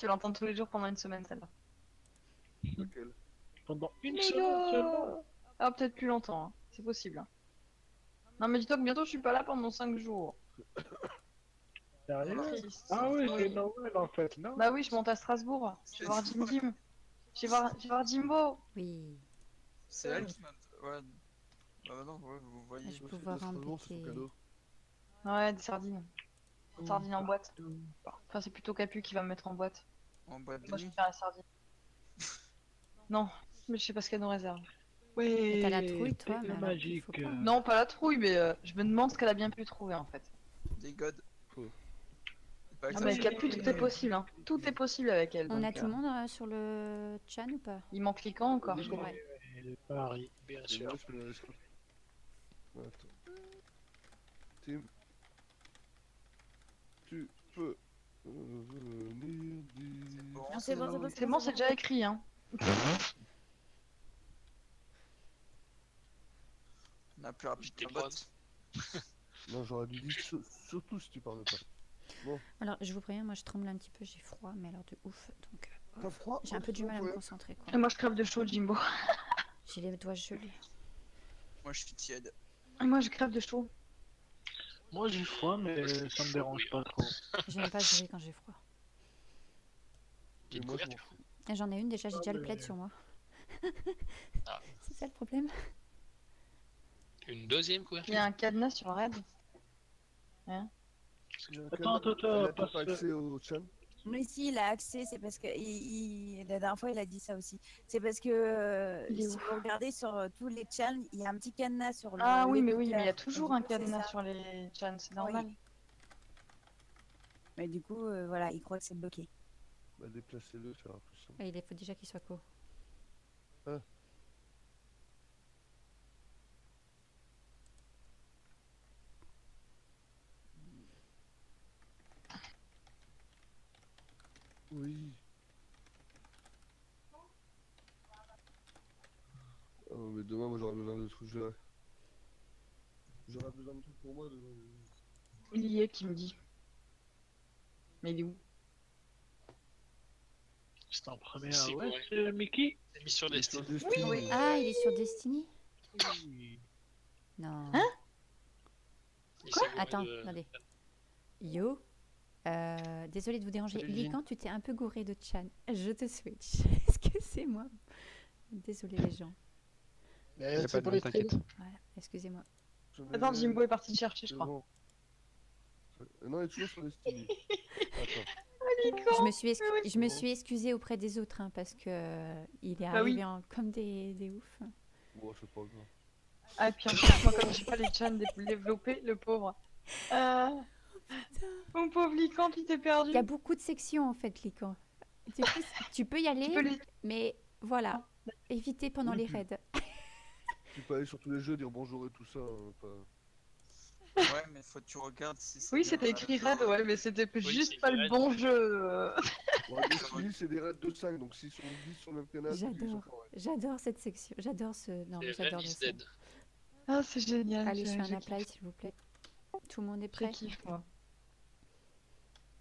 Tu l'entends tous les jours pendant une semaine, celle-là. Laquelle? Pendant une semaine seulement. Ah, peut-être plus longtemps, hein. C'est possible. Hein. Non, mais dis-toi que bientôt, je suis pas là pendant 5 jours. Sérieux? Triste. Ah oui, c'est Oui. Noël en fait, non? Bah oui, je monte à Strasbourg. Je vais voir Jim Jim. Je vais voir Jimbo. Oui. C'est elle qui m'a. Ouais. Bah non, ouais, vous voyez. Je vais Moi, pouvoir c'est Strasbourg, c'est son embêter. cadeau. Ouais, des sardines. Sardines en boîte. Enfin, c'est plutôt Capu qui va me mettre en boîte. En boîte de Moi, je nuit. vais faire la sardine. Non, mais je sais pas ce qu'elle nous réserve. Oui, T'as la trouille, toi, mais c'est alors, il magique. faut pas. Non, pas la trouille, mais je me demande ce qu'elle a bien pu trouver en fait. Des gods. Oh. C'est pas Ah, que mais ça. Capu, tout est possible. Hein. Tout est possible avec elle. On donc, a tout le monde sur le chan ou pas? Il manque les camps encore, je crois. Ouais. Paris, bien Et sûr. moi, je fais la escorte. Attends. Tim. Tu peux venir dire... Bon, Non, c'est bon, c'est bon, C'est bon, c'est déjà écrit. Hein. On a plus rapide T'es qu'un bot. Non, j'aurais dû dire surtout si tu parles pas. Alors, je vous préviens, moi je tremble un petit peu, j'ai froid, mais alors de ouf. Donc, T'as froid? j'ai un peu du mal à me Ouais. concentrer, quoi. Et moi, je crève de chaud, Jimbo. J'ai les doigts gelés. Moi je suis tiède. Et moi, je crève de chaud. Moi j'ai froid, mais ça me dérange pas trop. J'aime pas geler quand j'ai froid. Et Une moi, je m'en couverture. fous. Et j'en ai une déjà, j'ai déjà le mais- plaid sur moi. Ah. C'est ça le problème. Une deuxième Il couverture. y a un cadenas sur le raid. Il y a un Attends, canard. attends, Elle a parce pas que- accès au chan. Mais si, il a accès, c'est parce que la dernière fois, il a dit ça aussi. C'est parce que Il est si où vous regardez sur tous les channels, il y a un petit cadenas sur le. Ah oui, mais il y a l'écouteur. toujours Et un du coup, c'est cadenas ça. sur les chans, c'est normal. Mais du coup, voilà, il croit que c'est bloqué. Bah, déplacez-le, ça sera plus simple. Et il faut déjà qu'il soit co. Oui. Oh, mais demain, moi, j'aurai besoin de trucs. J'aurai besoin de trucs pour moi demain. Il y est qui me dit. Mais il est où? C'est en première. Si, Ouais, ouais. c'est Mickey. C'est mis sur Et sur Destiny. Destiny. Ah, il est sur Destiny? Oui. Non. Hein? Il s'est gouré Attends, de- attendez. Yo, désolé de vous déranger. Salut, Jean. Lican, tu t'es un peu gouré de Chan. Je te switch. Est-ce que c'est moi? Désolé les gens. Mais Y a c'est pas de pour mal, les t'inquiète. Voilà, excusez-moi. Je vais- Attends, Jimbo est parti te chercher, je C'est crois. bon. Non, il est toujours sur Destiny. Attends. Je me suis excusée auprès des autres hein, parce que il est Bah oui. arrivé comme des oufs. Bon, c'est pas grave. Ah, et puis en plus, moi, comme j'ai pas les chans développés, le pauvre. Mon pauvre Lican, tu t'es perdu. Il y a beaucoup de sections en fait, Lican. Du coup, tu peux y aller, Tu peux les... mais voilà, évitez pendant Oui, les puis- raids. Tu peux aller sur tous les jeux, dire bonjour et tout ça. Pas... Ouais, mais faut que tu regardes si c'est. Oui, bien c'était dans écrit la- raid, ouais, mais c'était juste c'est pas écrit le raid. bon jeu. Ouais, Destiny, c'est des raids de 5, donc s'ils sont 10 sur le même canal, ils sont J'adore. pas raid. J'adore cette section, j'adore ce... Non, C'est j'adore Red le is son. Dead. Ah, c'est génial. Allez, je fais un je apply s'il vous plaît. Tout le monde est prêt? kiffe, moi.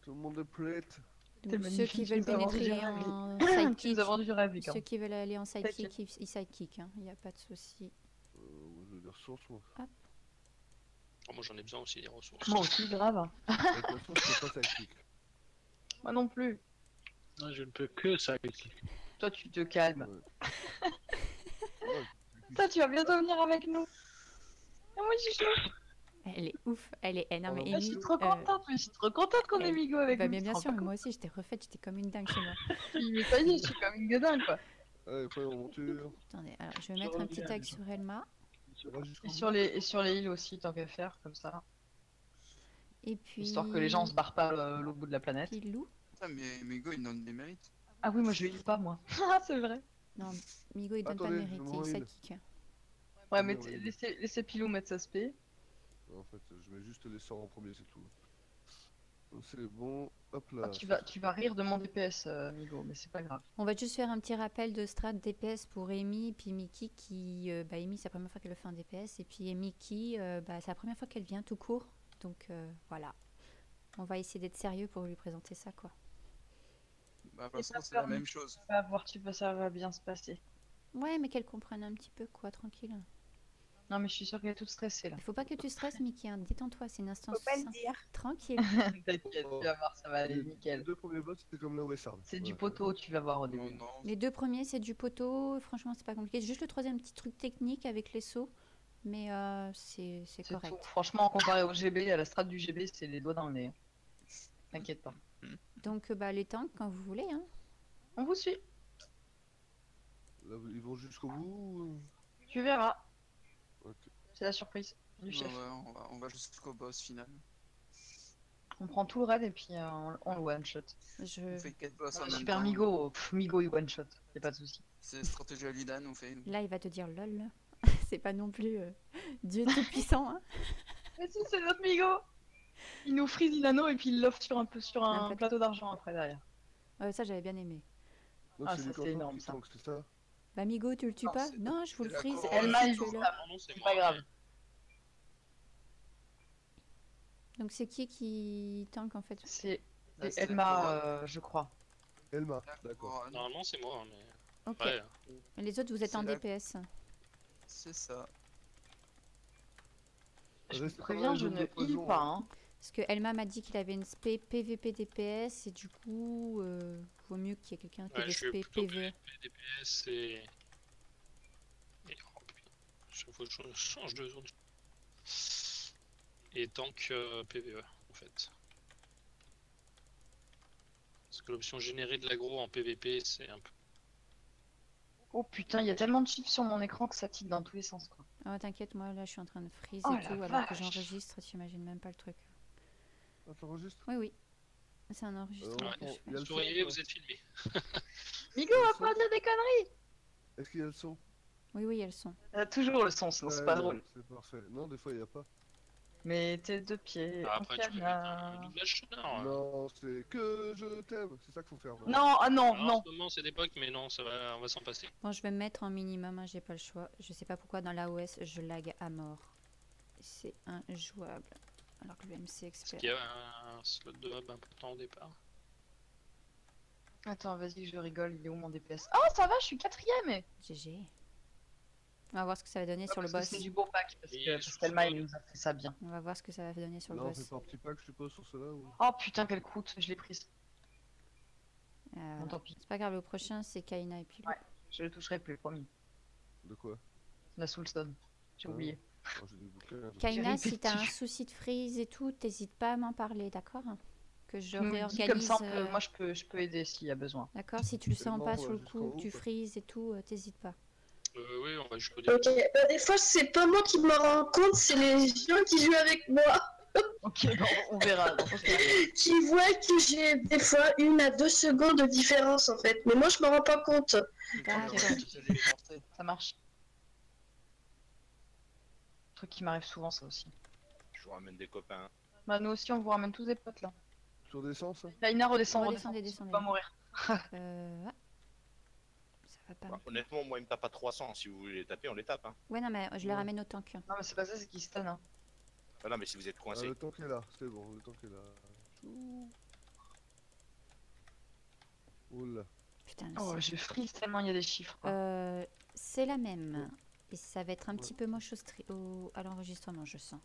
Tout le monde est prête. Donc, T'es ceux magnifique, qui tu veulent nous as vendu pénétrer du rêve. en Tu sidekick, nous as vendu du rêve, Lican. ceux qui veulent aller en sidekick, T'inquiète. ils sidekick, hein. Il n'y a pas de souci. Moi, je veux des ressources, moi. Oh, moi j'en ai besoin aussi des ressources. Moi aussi, grave. Avec la source, je peux pas ça clique. Moi non plus. Non, je ne peux que ça. Toi, tu te calmes. Ouais. Toi, tu vas bientôt venir avec nous. Et moi, je suis chaud. Elle est ouf, elle est énorme. Oh, Ah, je suis trop contente, mais je suis trop contente qu'on ait Migo avec Bah, nous. bien, tu te bien rends sûr, pas mais moi aussi j'étais refaite, j'étais comme une dingue chez moi. compte. Mais ça y est, je suis comme une gueudin, quoi. Allez, prenez vos montures. Attendez, alors je vais mettre un petit tag sur Elma. Ça va jusqu'au Et bout. sur les îles aussi, tant qu'à faire, comme ça. Et puis. Histoire que les gens se barrent pas l'autre bout de la planète. Pilou. Putain, mais Mego il donne des mérites. Ah oui, moi je heal pas, moi. Ah, c'est vrai. Non, Migo il donne pas Attendez, de mérite, je il m'en sidekick. Ouais, mais Oui. laissez Pilou mettre sa spé. En fait, je mets juste les sorts en premier, c'est tout. Donc, c'est bon. Hop là. Ah, tu vas rire de mon DPS, Migo, mais c'est pas grave. On va juste faire un petit rappel de strat DPS pour Amy puis Mickey qui... bah Amy c'est la première fois qu'elle le fait en DPS et puis Mickey bah, c'est la première fois qu'elle vient tout court. Donc voilà. On va essayer d'être sérieux pour lui présenter ça quoi. Bah, pour Et l'instant, pas c'est la peur, même chose. Tu vas voir, ça va bien se passer. Ouais, mais qu'elle comprenne un petit peu, quoi, tranquille. Non, mais je suis sûre qu'elle est toute stressée là. Il faut pas que tu stresses, Mickey, hein. Détends-toi, c'est une instance Faut pas le dire. tranquille. T'inquiète, tu vas voir, ça va aller Les nickel. deux premiers boss, c'était comme la Western. C'est du Voilà. poteau, tu vas voir au Non, début. non. Les deux premiers, c'est du poteau. Franchement, c'est pas compliqué. C'est juste le troisième petit truc technique avec les sauts. Mais c'est C'est correct. tout. Franchement, comparé au GB, à la strat du GB, c'est les doigts dans le nez. T'inquiète pas. Donc, bah, les tanks, quand vous voulez. Hein. On vous suit. Là, ils vont jusqu'au bout ou- Tu verras. Ok. C'est la surprise du Ouais, chef. on va jusqu'au boss final. On prend tout le raid et puis on le one shot. Je... On fait 4 boss en même Super temps. Migo, Migo il one shot. Y'a pas de souci. C'est stratégie à Lidan, on fait. Là, il va te dire lol. C'est pas non plus Dieu tout-puissant. Hein. Mais si, c'est notre Migo. Il nous freeze Inano et puis il l'offre sur un plateau. plateau d'argent après derrière. Ça, j'avais bien aimé. Donc, Ah, c'est ça, les c'est Quentin énorme, qui ça. tankent, c'est ça? Bah, Migo, tu le tues Non, pas? c'est- Non, je vous le c'est la freeze. couronne. Elle m'a tu eu es là. ça. Non, c'est C'est moi. pas grave. Donc, c'est qui tank en fait? C'est Là, c'est la Elma, couronne. je crois. Elma, La d'accord. couronne. Normalement, c'est moi, mais. Ok. Ouais. Et les autres, vous êtes C'est en la- DPS. C'est ça. Je vous Reste pas préviens, dans je les ne zones de heal poison, pas. hein. Hein. Parce que Elma m'a dit qu'il avait une SP PVP DPS et du coup, vaut mieux qu'il y ait quelqu'un qui ait Ouais, des je suis SP plutôt PV. DPS et. Oh putain, chaque fois je change de zone. Et tank PVE en fait. Parce que l'option générer de l'aggro en PVP, c'est un peu. Oh putain, il y a tellement de chiffres sur mon écran que ça tique dans tous les sens quoi. Ah, t'inquiète, moi là je suis en train de freeze Oh et la tout alors que vache. j'enregistre, t'imagines même pas le truc. Ah, t'enregistres? Oui, oui. C'est un enregistrement Ouais, que je il y fais. a le Souriez, son, vous êtes filmé. Migo, on va pas dire des conneries. Est-ce qu'il y a le son? Oui, oui, elles sont. Il y a toujours le son, sinon c'est Ouais, pas ouais, drôle. C'est parfait. Non, des fois, il n'y a pas. Mais tes deux pieds. Ah, en après, tu peux mettre un canard. doublage sonore. Non, c'est que je t'aime. C'est ça qu'il faut faire. Non, ah non, Alors, non. en ce moment, c'est d'époque, mais non, ça va, on va s'en passer. Bon, je vais me mettre en minimum, hein, j'ai pas le choix. Je sais pas pourquoi dans l'AOS je lag à mort. C'est injouable. Alors que le MC expert. Il y a un slot de hub important au départ. Attends, vas-y, je rigole, il est où mon DPS? Oh, ça va, je suis quatrième. GG. On va voir ce que ça va donner sur le Parce que boss. c'est du beau pack, parce Et que sur qu'Elma, ce- il nous a fait ça bien. On va voir ce que ça va donner sur le Là, on fait boss. par petit pack, je suppose, sur cela ou... Oh putain, quelle croûte, je l'ai prise. Bon, Voilà. tant pis, C'est pas grave, le prochain c'est Kaina et puis. Ouais. je le toucherai plus, promis. De quoi? La Soulstone, j'ai Ah. oublié. Oh, j'ai des bouquins. Kaina, J'ai si t'as un répété. souci de freeze et tout, t'hésites pas à m'en parler, d'accord? Que je Tu me dis réorganise. comme ça, moi je peux aider s'il y a besoin. D'accord, si tu le C'est sens bon, pas on sur va le jusqu'en coup, haut, que tu quoi. freezes et tout, t'hésites pas. Oui, on va jusqu'au début. Ok, bah, des fois c'est pas moi qui me rends compte, c'est les gens qui jouent avec moi Ok, bon, on verra. qui voient que j'ai des fois 1 à 2 secondes de différence en fait. Mais moi je me rends pas compte. D'accord. Ça marche. Truc qui m'arrive souvent, ça aussi. Je vous ramène des copains. Bah, nous aussi, on vous ramène tous des potes là. Sur des sens, hein? Laina, redescend, Redescendez, redescend. descendez. Pas mourir. Ah. Ça va pas. Bah, honnêtement, moi, il me tape à 300. Si vous voulez les taper, on les tape. Hein. Ouais, non, mais je les Ouais. ramène au tank. Non, mais c'est pas ça, c'est qu'il stun. Hein. Voilà, mais si vous êtes Ah, coincé. le temps qui est là, c'est bon, le temps qui est là. Oula. Putain, Oh, je freeze tellement il y a des chiffres. Quoi. c'est la même. Et ça va être un petit peu moche à l'enregistrement, je sens.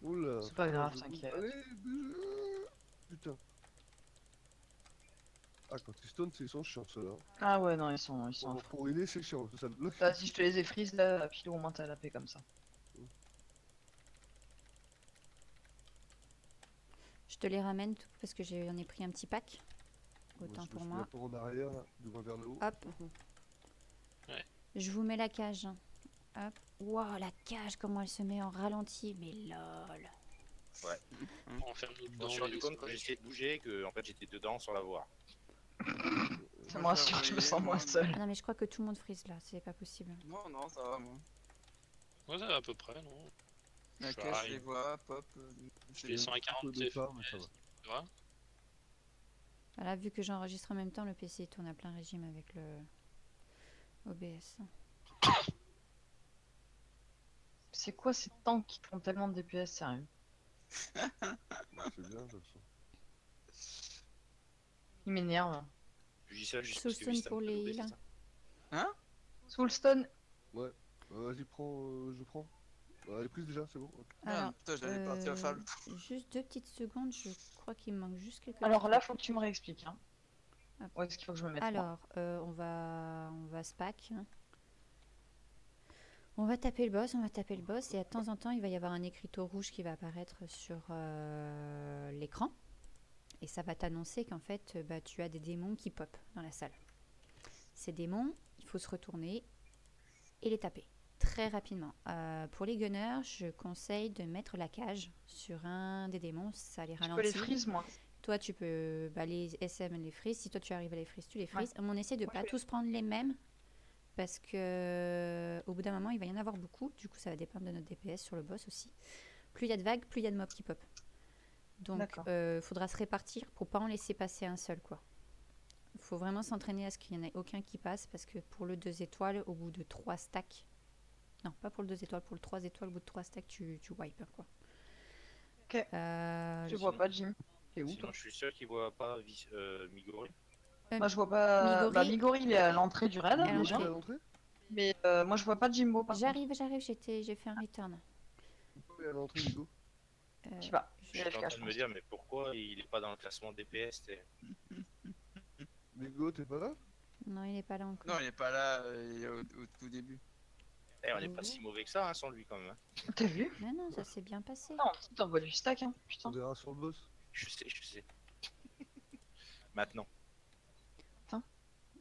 Oula. C'est pas grave, Je- t'inquiète. Allez, putain. Ah, quand ils stun, ils sont chiants, ceux-là. Ah ouais, non, ils sont Pour healer, c'est chiant, ça le bloque. Vas-y, je te les ai freeze là, puis au moins t'as la paix comme ça. Je te les ramène tout parce que j'en ai pris un petit pack. Autant pour moi. Pour en arrière, du moins vers le haut. Hop. Ouais. Je vous mets la cage. Hop. Wow, la cage, comment elle se met en ralenti. Mais lol. Ouais. On va faire notre Je me dent. suis rendu compte quand j'ai essayé de bouger que en fait j'étais dedans sans la voir. Ça me rassure, je me sens moins seule. Ah non, mais je crois que tout le monde freeze là. C'est pas possible. Non, non, ça va, moi. Ouais, ça va à peu près, non? La Je caisse, je arrive. les vois, pop. Je descends à Un peu 40 de part, mais ça va. tu vois? Voilà, vu que j'enregistre en même temps, le PC tourne à plein régime avec le OBS. C'est quoi ces tanks qui font tellement de DPS, sérieux? Bah, c'est bien, de toute façon. Il m'énerve. Je dis ça juste parce que Soulstone Vista pour me les fait heals. c'est ça. Soulstone. Vas-y, prends, je prends. Elle est prise déjà, c'est bon. ok. Alors, Merde, putain, j'allais partir à faire le juste 2 petites secondes, je crois qu'il me manque juste quelque Alors chose. là, faut que tu me réexpliques. Hein. Hop. Où est-ce qu'il faut que je me mette moi Alors, on va SPAC. Hein. On va taper le boss, et de temps en temps, il va y avoir un écriteau rouge qui va apparaître sur l'écran. Et ça va t'annoncer qu'en fait, tu as des démons qui pop dans la salle. Ces démons, il faut se retourner et les taper très rapidement. Pour les gunners, je conseille de mettre la cage sur un des démons, ça les Je peux ralentit. les freeze, moi. Toi, tu peux les SM les freeze. Si toi, tu arrives à les freeze, tu les freeze. On essaie de Moi, pas je vais- tous prendre les mêmes. Parce que au bout d'un moment, il va y en avoir beaucoup. Du coup, ça va dépendre de notre DPS sur le boss aussi. Plus il y a de vagues, plus il y a de mobs qui pop. Donc, D'accord. faudra se répartir pour pas en laisser passer un seul, quoi. Faut vraiment s'entraîner à ce qu'il n'y en ait aucun qui passe. Parce que pour le 2 étoiles, au bout de 3 stacks... Non, pas pour le 2 étoiles, pour le 3 étoiles, au bout de 3 stacks, tu wipes, quoi. Ok. Je vois pas Jim. T'es où Sinon, toi je suis sûr qu'il voit pas Migori. Moi, je vois pas. Migori. Bah, Migori, il est à l'entrée du raid, À Vous déjà. êtes à l'entrée Mais moi, je vois pas Jimbo, par contre. J'arrive, j'ai fait un return. Vous êtes à l'entrée, Hugo. Je sais pas. je- Je suis en train de me dire, mais pourquoi il est pas dans le classement DPS Hugo, t'es pas là? Non, il n'est pas là encore. Non, il est pas là, il est au tout début. On n'est pas si mauvais que ça, hein, sans lui quand même. Hein. T'as vu? Mais non, ça s'est bien passé. Non, t'envoies du stack, hein. On Putain. verra sur le boss. Je sais. Maintenant.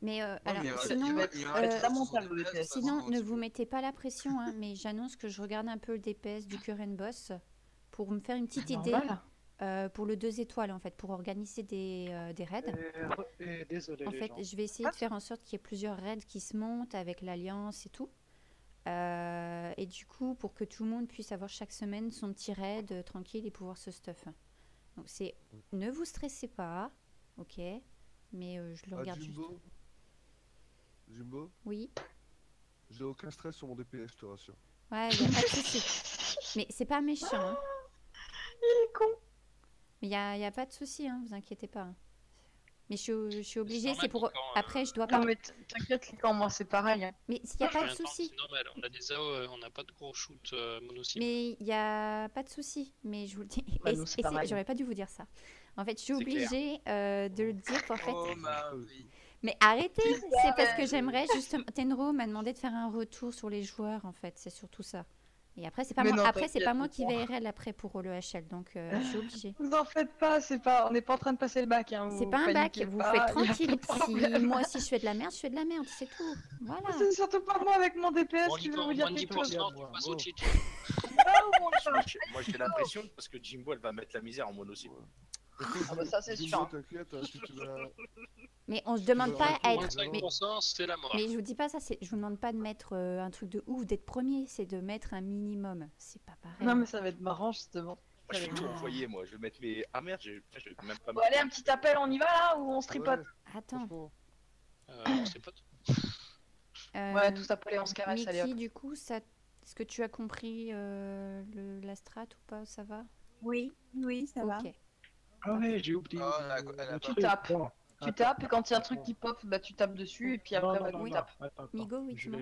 Mais Ouais, alors, mais sinon, il va être lamentable, sur le DPS, DPS. sinon, un ne petit vous peu. mettez pas la pression, hein, mais j'annonce que je regarde un peu le DPS du current boss pour me faire une petite idée Normal. pour le 2 étoiles, en fait, pour organiser des raids. Et désolé En les fait, gens. je vais essayer de faire en sorte qu'il y ait plusieurs raids qui se montent avec l'Alliance et tout. Et du coup, pour que tout le monde puisse avoir chaque semaine son petit raid tranquille et pouvoir se stuff. Donc c'est, ne vous stressez pas, ok, mais je le regarde juste. Jimbo, Oui, j'ai aucun stress sur mon DPS, je te rassure. ouais, il n'y a pas de souci. Mais c'est pas méchant, hein. Il est con. Mais il y a pas de souci, hein, vous inquiétez pas. Hein. Mais je suis obligée, normal c'est pour... quand, Après, je dois pas... Non, mais t'inquiète, les camps, moi, c'est pareil. Hein. Mais s'il n'y a Je pas fais de un temps, souci. C'est normal, on a des AO, on n'a pas de gros shoot mono-cible. Mais il n'y a pas de souci, mais je vous le dis. Bah, Et nous, c'est c'est- pareil. j'aurais pas dû vous dire ça. En fait, je suis C'est clair. obligée de le dire qu'en fait... Oh, Marie. Mais arrêtez, c'est parce que j'aimerais justement... Tenro m'a demandé de faire un retour sur les joueurs, en fait, c'est surtout ça. Et après, c'est pas Mais moi, non, après, c'est pas t'inquiète, moi qui c'est vais RL après pour le HL, donc je suis obligée. Vous en faites pas, on n'est pas en train de passer le bac. Hein. C'est vous pas un bac, paniquez vous pas, faites y a tranquille. pas de Si problème. moi, si je fais de la merde, je fais de la merde, c'est tout. Voilà. C'est surtout pas moi avec mon DPS Moins qui veut vous dire quelque 10%, chose. tu passes au cheat. Moi j'ai la pression parce que Jimbo elle va mettre la misère en mono-cible. Ah bah ça, c'est Jimbo, sûr. Hein. t'inquiète, si tu vas... Mais on se demande pas à Moins être... Mais 5%, c'est la mort. Mais je vous dis pas ça, je vous demande pas de mettre un truc de ouf, d'être premier, c'est de mettre un minimum. C'est pas pareil. Non, mais ça va être marrant, justement. Moi je vais tout envoyer moi, je vais mettre mes. Ah merde, je vais même pas Bon, allez, un petit appel, on y va là ou on se tripote? Attends. Franchement, On sait pas tout. Ouais, tout appelé, on se caresse, allez hop. Mickey, du coup, ça... est-ce que tu as compris la strat ou pas? Ça va? Oui, ça va. Ok. Ah ouais, j'ai oublié. Oh, elle a le pas- Tu truc. tapes. Bon, Tu attends. tapes et quand il y a un truc qui pop, bah tu tapes dessus et puis après, Non, bah, non, tu non, tapes. attends. Migo, oui, je dis-moi.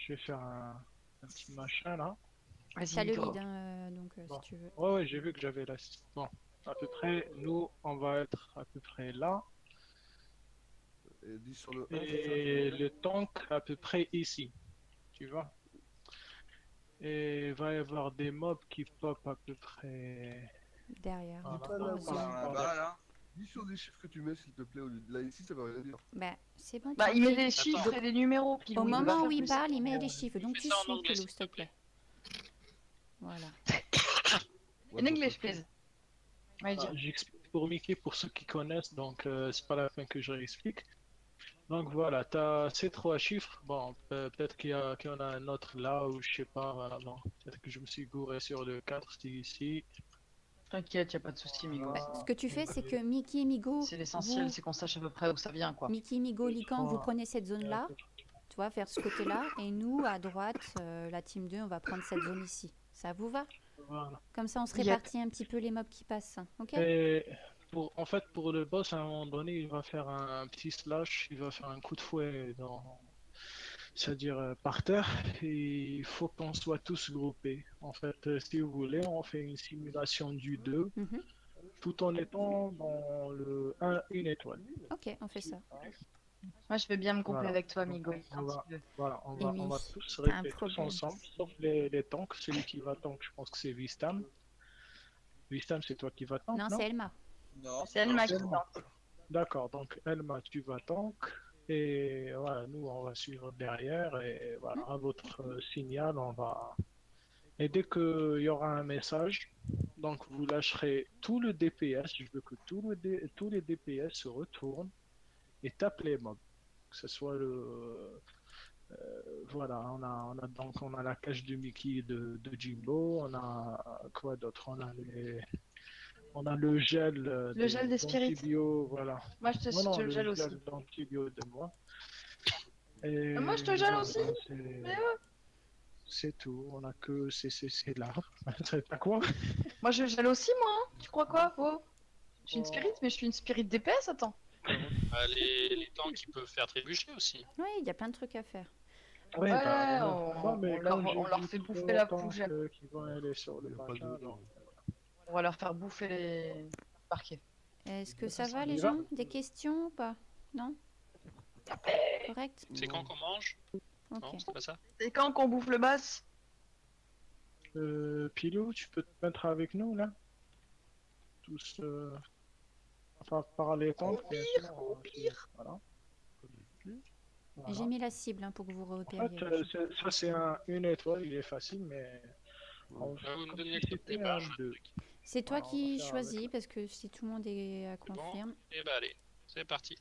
vais faire un petit machin là. Vas-y, T'as le Nico. lead, hein, donc Bon. si tu veux. Ouais, j'ai vu que j'avais l'assist. Bon, à peu près, nous, on va être à peu près là. et 10 sur le 1, Et le tank à peu près ici. Tu vois? Et il va y avoir des mobs qui pop à peu près. Derrière. Voilà. Dis-toi là, Dans la balle, là. Dis sur des chiffres que tu mets, s'il te plaît, au lieu de là, ici, ça veut rien dire. Bah, c'est bon. Bah, il met tranquille. des chiffres et des numéros. Puis Au il va moment faire où il plus. parle, il met les chiffres. Donc Fais tu ça en suis, anglais, Pilou, s'il s'il te te plaît. plaît. Voilà. Ouais, In English, please. Ouais, dis. J'explique pour Mickey, pour ceux qui connaissent, donc c'est pas la fin que je réexplique. Donc voilà, tu as ces trois chiffres. Bon, peut-être qu'il y en a un autre là, ou je sais pas, voilà, non. Peut-être que je me suis gouré sur le 4, c'est ici. T'inquiète, y a pas de souci, Migo. Bah, ce que tu fais, c'est que Mickey et Migo, C'est l'essentiel, vous- c'est qu'on sache à peu près où ça vient, quoi. Mickey, Migo, Lican, vous prenez cette zone-là, tu vois, vers ce côté-là, et nous, à droite, la team 2, on va prendre cette zone ici. Ça vous va? Voilà. Comme ça, on se Yep. répartit un petit peu les mobs qui passent. Ok? Et En fait, pour le boss, à un moment donné, il va faire un petit slash, il va faire un coup de fouet c'est-à-dire par terre, et il faut qu'on soit tous groupés. En fait, si vous voulez, on fait une simulation du 2, Mhm. tout en étant dans le 1, une étoile. Ok, on fait ça. Moi, je vais bien me coupler Voilà. avec toi, Donc, amigo. on va, voilà, on Amy, va tous t'as un rester tous problème. ensemble, sauf les tanks. Celui qui va tank, je pense que c'est Vistam. Vistam, c'est toi qui vas tank, Non, non? c'est Elma. Non, C'est Elma qui Elma. tente. D'accord, donc Elma, tu vas tank. Et voilà, nous, on va suivre derrière. Et voilà, à votre signal, on va. Et dès qu'il y aura un message, donc vous lâcherez tout le DPS. Je veux que tous les DPS se retournent et tapent les mobs. Que ce soit le. Voilà, on a la cage de Mickey de Jimbo, on a quoi d'autre? On a le gel Le gel des spirites. d'antibio, voilà. Moi, je Non, non, te le le gèle aussi. gel d'antibio de moi. Et Moi, je te gèle voilà, aussi. Mais c'est tout. On a que c'est là. C'est pas quoi? moi, je gèle aussi, moi. Hein. Tu crois quoi? Oh. Je suis une spirit, mais je suis une spirit DPS, attends. Bah, les tanks ils peuvent faire trébucher aussi. Oui, il y a plein de trucs à faire. Ouais, Ouais, bah, on mais leur- quand j'ai on leur vu fait trop bouffer la longtemps fougère. qu'ils vont aller sur le Y a pas machin, de- donc, On va leur faire bouffer les parquets. Est-ce que De ça toute va façon, on les y va. gens? Des questions ou pas? Non? Correct? C'est quand qu'on mange? Ok. Non, c'est pas ça? C'est quand qu'on bouffe le bass? Pilou, tu peux te mettre avec nous là? Tous, enfin, par les tanks, bien sûr. Voilà. Voilà. J'ai mis la cible hein, pour que vous En repériez. fait, ça c'est une étoile, il est facile, mais on Bah, vous me comme donnez si le code c'était départ, un je 2. C'est toi Voilà, on va qui faire choisis avec. parce que si tout le monde est à confirme. Et bah allez, c'est parti.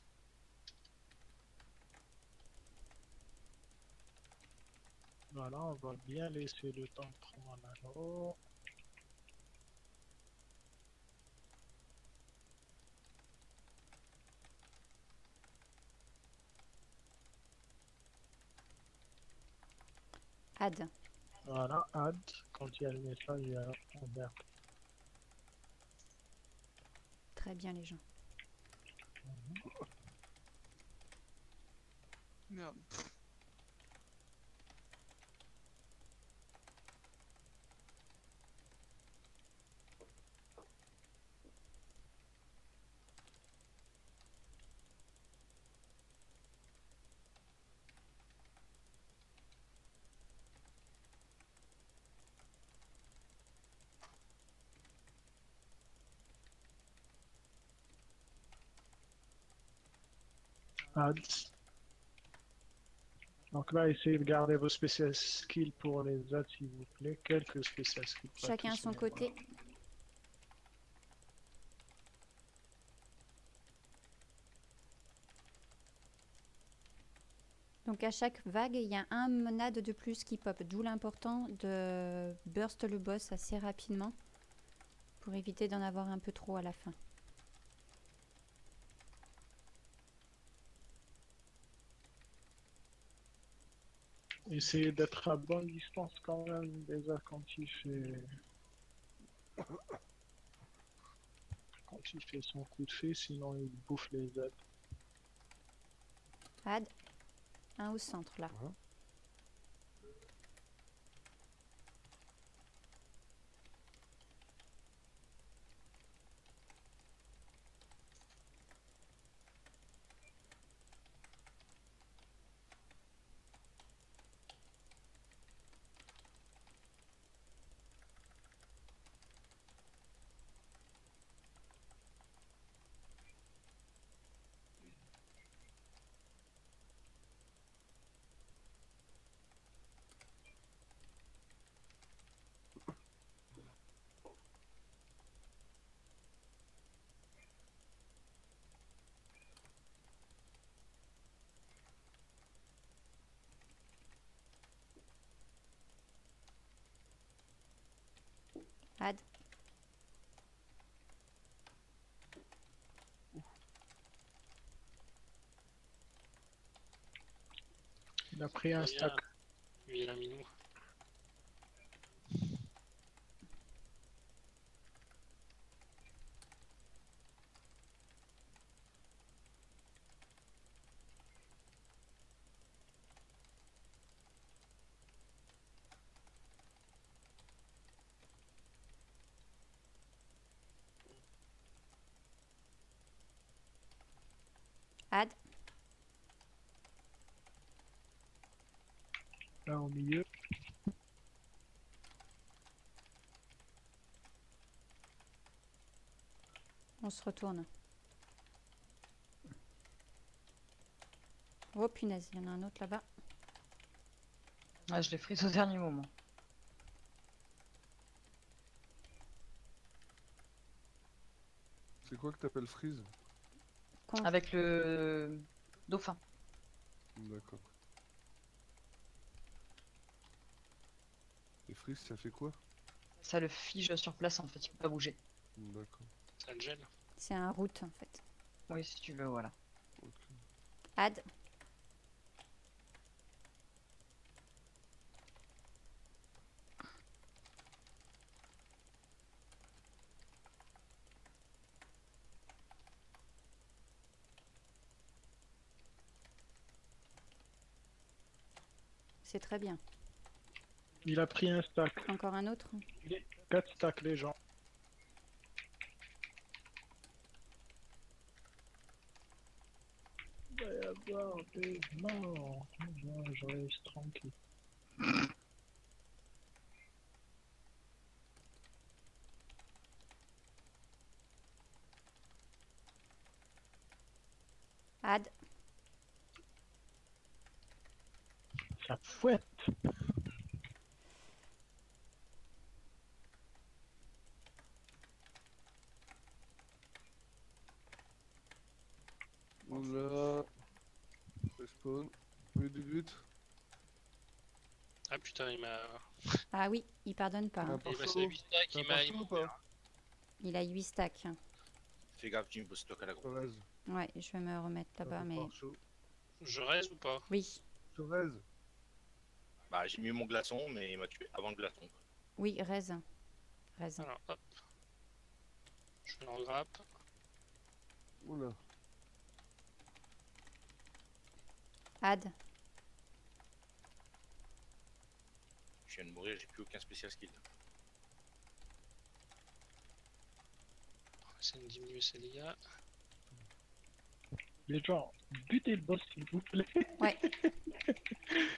Voilà, on va bien laisser le temps de prendre un anneau. Add. Voilà, add, quand il y a le message, il y a un vert. Très bien les gens. merde. Add. Donc là, essayez de garder vos spécial skills pour les autres, s'il vous plaît. Quelques spécial skills. pas Chacun à tous, son mais côté. voilà. Donc à chaque vague, il y a un monade de plus qui pop. D'où l'important de burst le boss assez rapidement pour éviter d'en avoir un peu trop à la fin. Essayez d'être à bonne distance quand même déjà quand il fait son coup de feu, sinon il bouffe les aides. Add. Un au centre là. Add. Il a pris un stack. Lui, il a mis nous. Ad. Là au milieu. On se retourne. Oh punaise, il y en a un autre là-bas. Ah, je l'ai freeze au dernier moment. C'est quoi que t'appelles freeze? Avec le dauphin. D'accord. Et freeze, ça fait quoi? Ça le fige sur place en fait, il peut pas bouger. D'accord. Ça le gèle. C'est un route en fait. Oui, si tu veux, voilà. Ok. Ad. C'est très bien. Il a pris un stack. Encore un autre? 4 stacks les gens. Il va y avoir des morts. Moi, je reste tranquille. Ad. Ça fouette. Oula. Respawn. Vite, vite, vite. Ah putain, il m'a. Ah oui, il pardonne pas. hein. Un Il m'a parceau. 8 stacks, Un il m'a. parceau ou pas? Il a 8 stacks. hein. Fais gaffe, Jimbo, stock à la grosse. Thorez. Ouais, je vais me remettre là-bas, mais... Je reste ou pas? Oui, Thorez. Bah, j'ai mis mon glaçon, mais il m'a tué avant le glaçon. oui, raise. Raise. Alors hop. Je suis en grappe. Oula. Ad. Je viens de mourir, j'ai plus aucun spécial skill. On va essayer de diminuer ses dégâts. Les gens, butez le boss s'il vous plaît. Ouais,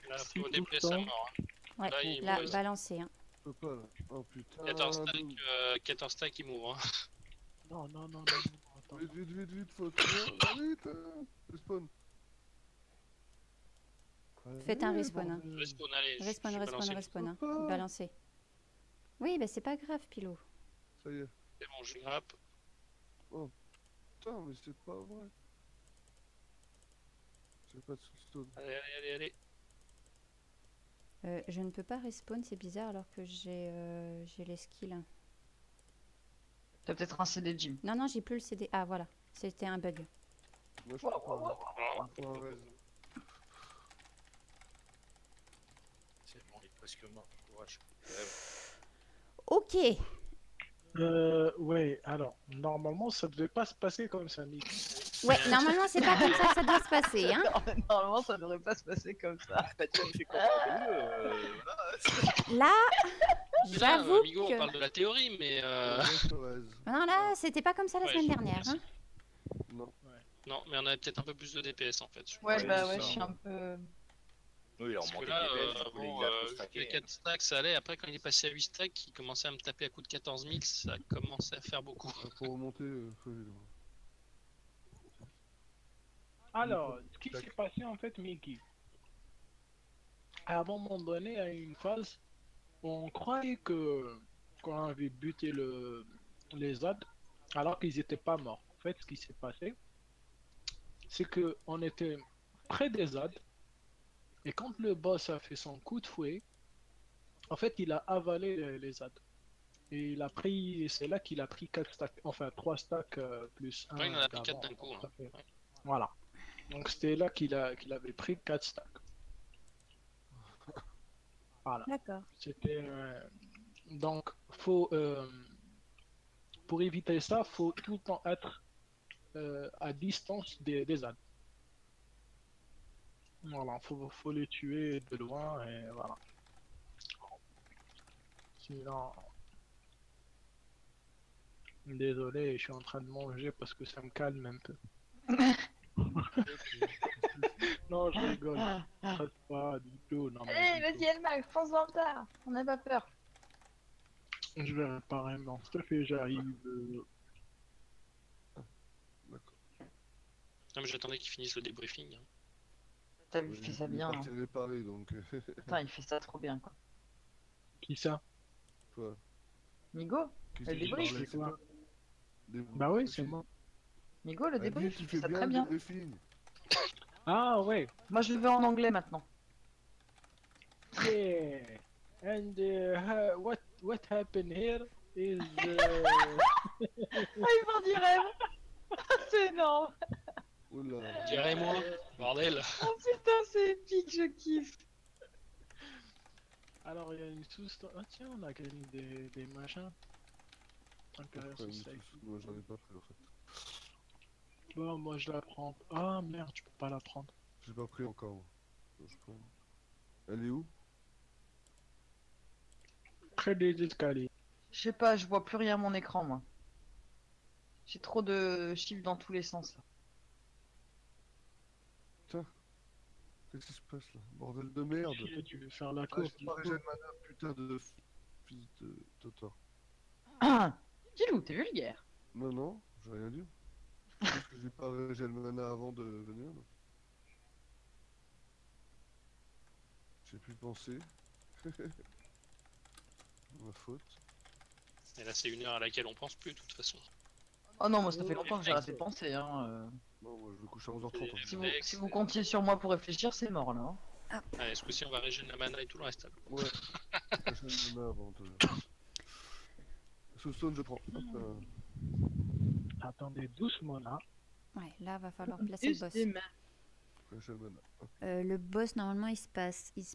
Là, Si faut tout déplacer le sa temps. mort. Hein. ouais. Là, il Là, me- balancé. Hein. Je peux pas là. Oh putain. 14 stacks, il m'ouvre. Hein. Non, non, non, non, non. Attends. Vite, vite, vite, vite, faut être vite. Respawn. Faites un Allez, respawn. hein. bordel. Respawn, allez. je Respawn, suis respawn, balancé. respawn. hein. Papa. Balancé. Oui, bah c'est pas grave, Pilou. Ça y est. C'est bon, je grappe. Putain, mais c'est pas vrai. J'ai pas de soulstone. Allez, allez, allez, allez. Je ne peux pas respawn, c'est bizarre alors que j'ai les skills. hein. T'as peut-être un CD Jim. Non, non, j'ai plus le CD. Ah, voilà. C'était un bug. Moi je peux pas. Il me faut un raise. C'est bon, il est presque mort. Courage. Rêve. Ok. Ouais, alors, normalement, ça devait pas se passer comme ça, Nick. Ouais, normalement, c'est pas comme ça que ça doit se passer. Hein. Normalement, ça devrait pas se passer comme ça. Bah, tu vois, il fait quoi voilà. Là, Là, j'avoue amigo, on que... parle de la théorie, mais. Thorez. Non, là, c'était pas comme ça la Ouais, semaine je- dernière. merci. Hein. Non. Non, mais on avait peut-être un peu plus de DPS en fait. Ouais, Ouais, bah c'est ouais, ça. je suis un peu. Nous, il a Parce que remonté là, des belles, du coup, bon, il a tout les stacké. 4 stacks ça allait. Après, quand il est passé à 8 stacks, il commençait à me taper à coup de 14 000, ça commençait à faire beaucoup. Pour remonter, faut aller loin. Alors, ce qui s'est passé en fait, Mickey, à un moment donné, à une phase, on croyait que qu'on avait buté les ZAD alors qu'ils n'étaient pas morts. En fait, ce qui s'est passé, c'est que on était près des ZAD et quand le boss a fait son coup de fouet, en fait, il a avalé les ZAD. Et il a pris, c'est là qu'il a pris 4 stacks, enfin 3 stacks plus 1. Ouais, il en a pris 4 d'un coup. Hein. Voilà. Donc c'était là qu'il avait pris 4 stacks. Voilà. D'accord. C'était donc faut pour éviter ça, faut tout le temps être à distance des ZAD. Voilà, faut les tuer de loin et voilà. Sinon, désolé, je suis en train de manger parce que ça me calme un peu. Non, je rigole. Stresse pas du tout. Non, mais Allez, du vas-y, Elmag, fonce dans le tas. On n'a pas peur. tout. Je vais réparer mon stuff et j'arrive. D'accord. Non, mais j'attendais qu'ils finissent le débriefing. Hein. T'as vu, il fait ça Il est bien. parti Hein. réparer, donc... Putain, il fait ça trop bien, quoi. Qui ça? Toi, Nigo, qui le c'est qui débrief. parlait, C'est c'est quoi? toi Bah oui, c'est moi. Nigo, le Ah, dis, débrief, tu il fais fait ça bien très le bien. débriefing. Ah ouais. Moi, je le veux en anglais maintenant. Yeah. And what happened here is Ah, il vend du rêve. C'est énorme. Oula. Dirais-moi, bordel. Oh putain, c'est épique, je kiffe. Alors il y a une sous-story. Ah tiens, on a gagné des machins. Imperial Après, Society. moi j'en ai pas pris en fait. Bon, moi je la prends. Ah merde, tu peux pas la prendre. J'ai pas pris encore. Moi. Je prends. Elle est où? Près des escaliers. Je sais pas, je vois plus rien à mon écran, moi. J'ai trop de chiffres dans tous les sens, là. Qu'est-ce qui se passe là? Bordel de merde! Si tu veux faire la Ah, course, j'ai pas régène mana, putain de fils de Totor. Ah, Kilou, t'es vulgaire. Non, non, j'ai rien dit. Parce que j'ai pas régène mana avant de venir. là. J'ai pu penser. Ma faute. Et là, c'est une heure à laquelle on pense plus, de toute façon. Oh non, moi, ça fait longtemps que j'ai arrêté de penser, hein. Non, moi je vais coucher à 11h30. Si vous comptiez sur moi pour réfléchir, c'est mort, là. Hein. Allez, ce coup-ci, on va régénérer la mana et tout le reste. Ouais. Régène mana avant de. Soulstone, je prends. Hop, attendez doucement là. Ouais, là, va falloir placer le boss. régène mana. Hop. Le boss, normalement, il se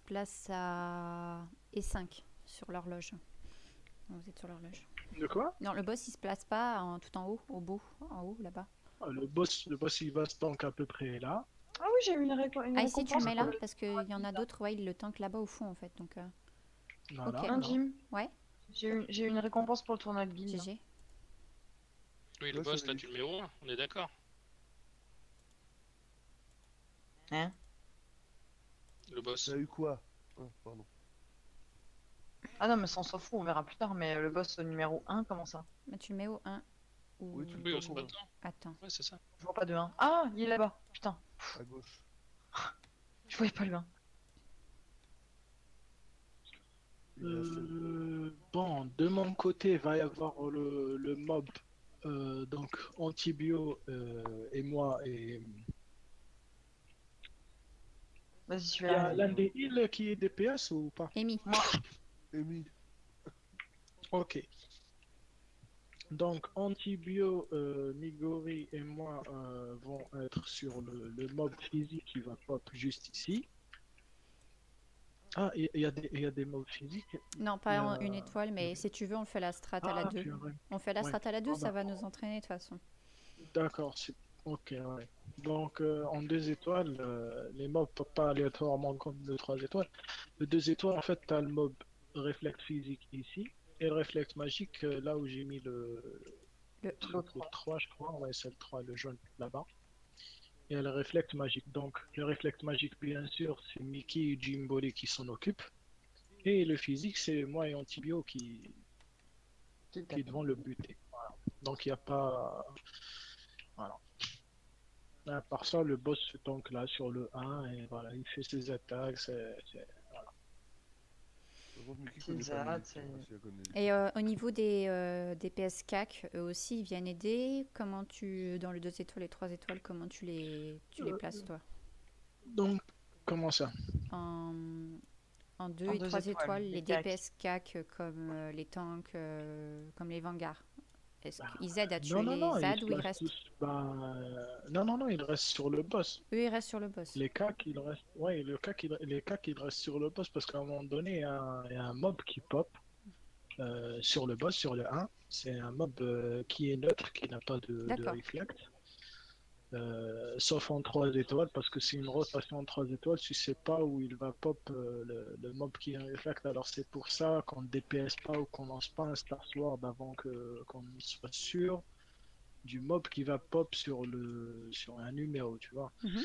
place à E5 sur l'horloge. Donc, vous êtes sur l'horloge. De quoi? Non, le boss, il se place pas tout en haut, au bout, en haut, là-bas. Ah, le boss il va se tank à peu près là. Ah oui, j'ai eu une réponse. Ah, ici, tu le mets là, parce qu'il y en a d'autres, ouais, il le tank là-bas au fond, en fait. Donc, Voilà. Ok. Hein, Jim? ouais, J'ai eu une récompense pour le tournoi de guild. GG. Oui, le Ouais, boss, ça là, y est. tu le mets au 1, on est d'accord. Hein? Le boss. T'as eu quoi? Ah, pardon. Ah non, mais ça on s'en fout, on verra plus tard. Mais le boss numéro 1, comment ça? Bah, tu le mets au 1. Ou... Oui, tu Oui, le au temps qu'on spot. Attends. Ouais, c'est ça. Je vois pas de 1. Ah, il est là-bas. Putain, à gauche. je voyais pas le 1. Il est assez- Bon, de mon côté, va y avoir le mob. Donc Antibio et moi et Vas-y, je il y a vais l'un des heals qui est DPS ou pas? Amy. Amy. Ok. Donc Antibio, Migori et moi vont être sur le mob physique qui va pop juste ici. Ah, il y a des mobs physiques. Non, pas Il y en a- une étoile, mais si tu veux, on fait la strat à la Ah, 2. purée. On fait la Ouais. strat à la 2, Ah, ça bah. va nous entraîner de toute façon. D'accord, ok, ouais. Donc en 2 étoiles, les mobs peuvent pas aléatoirement comme le 3 étoiles. Le 2 étoiles, en fait, t'as le mob réflexe physique ici, et le réflexe magique là où j'ai mis le l'autre. 3, je crois, ouais, c'est le 3, le jaune là-bas. Et le réflexe magique. Donc le réflexe magique, bien sûr, c'est Mickey et Jimboli qui s'en occupent. Et le physique, c'est moi et Antibio qui devons le buter. Voilà. Donc il n'y a pas... Voilà. À part ça, le boss se tank là sur le 1 et voilà, il fait ses attaques. Par contre, Mickey C'est connaît pas Zad, Mickey, c'est- si elle connaît. Et au niveau des PS CAC, eux aussi, ils viennent aider. Comment tu, dans le 2 étoiles et 3 étoiles, comment tu les places, toi? Donc, comment ça? En 2 En et 2 3 étoiles, étoiles, les les CAC. DPS CAC comme les tanks, comme les vanguards. Est-ce qu'ils aident à tuer Non, non, les non, ZAD ils ou ils placent restent? tous. Non, ils restent sur le boss. Eux, ils restent sur le boss. Les CAC, ils restent. Ouais, les CAC, ils restent sur le boss parce qu'à un moment donné, il y a un mob qui pop sur le boss, sur le 1. C'est un mob qui est neutre, qui n'a pas de D'accord. reflect. Sauf en 3 étoiles, parce que c'est une rotation en 3 étoiles, tu sais pas où il va pop le mob qui est en reflect. Alors c'est pour ça qu'on ne DPS pas ou qu'on lance pas un Star Sword avant qu'on soit sûr. du mob qui va pop sur un numéro, tu vois. Mhm.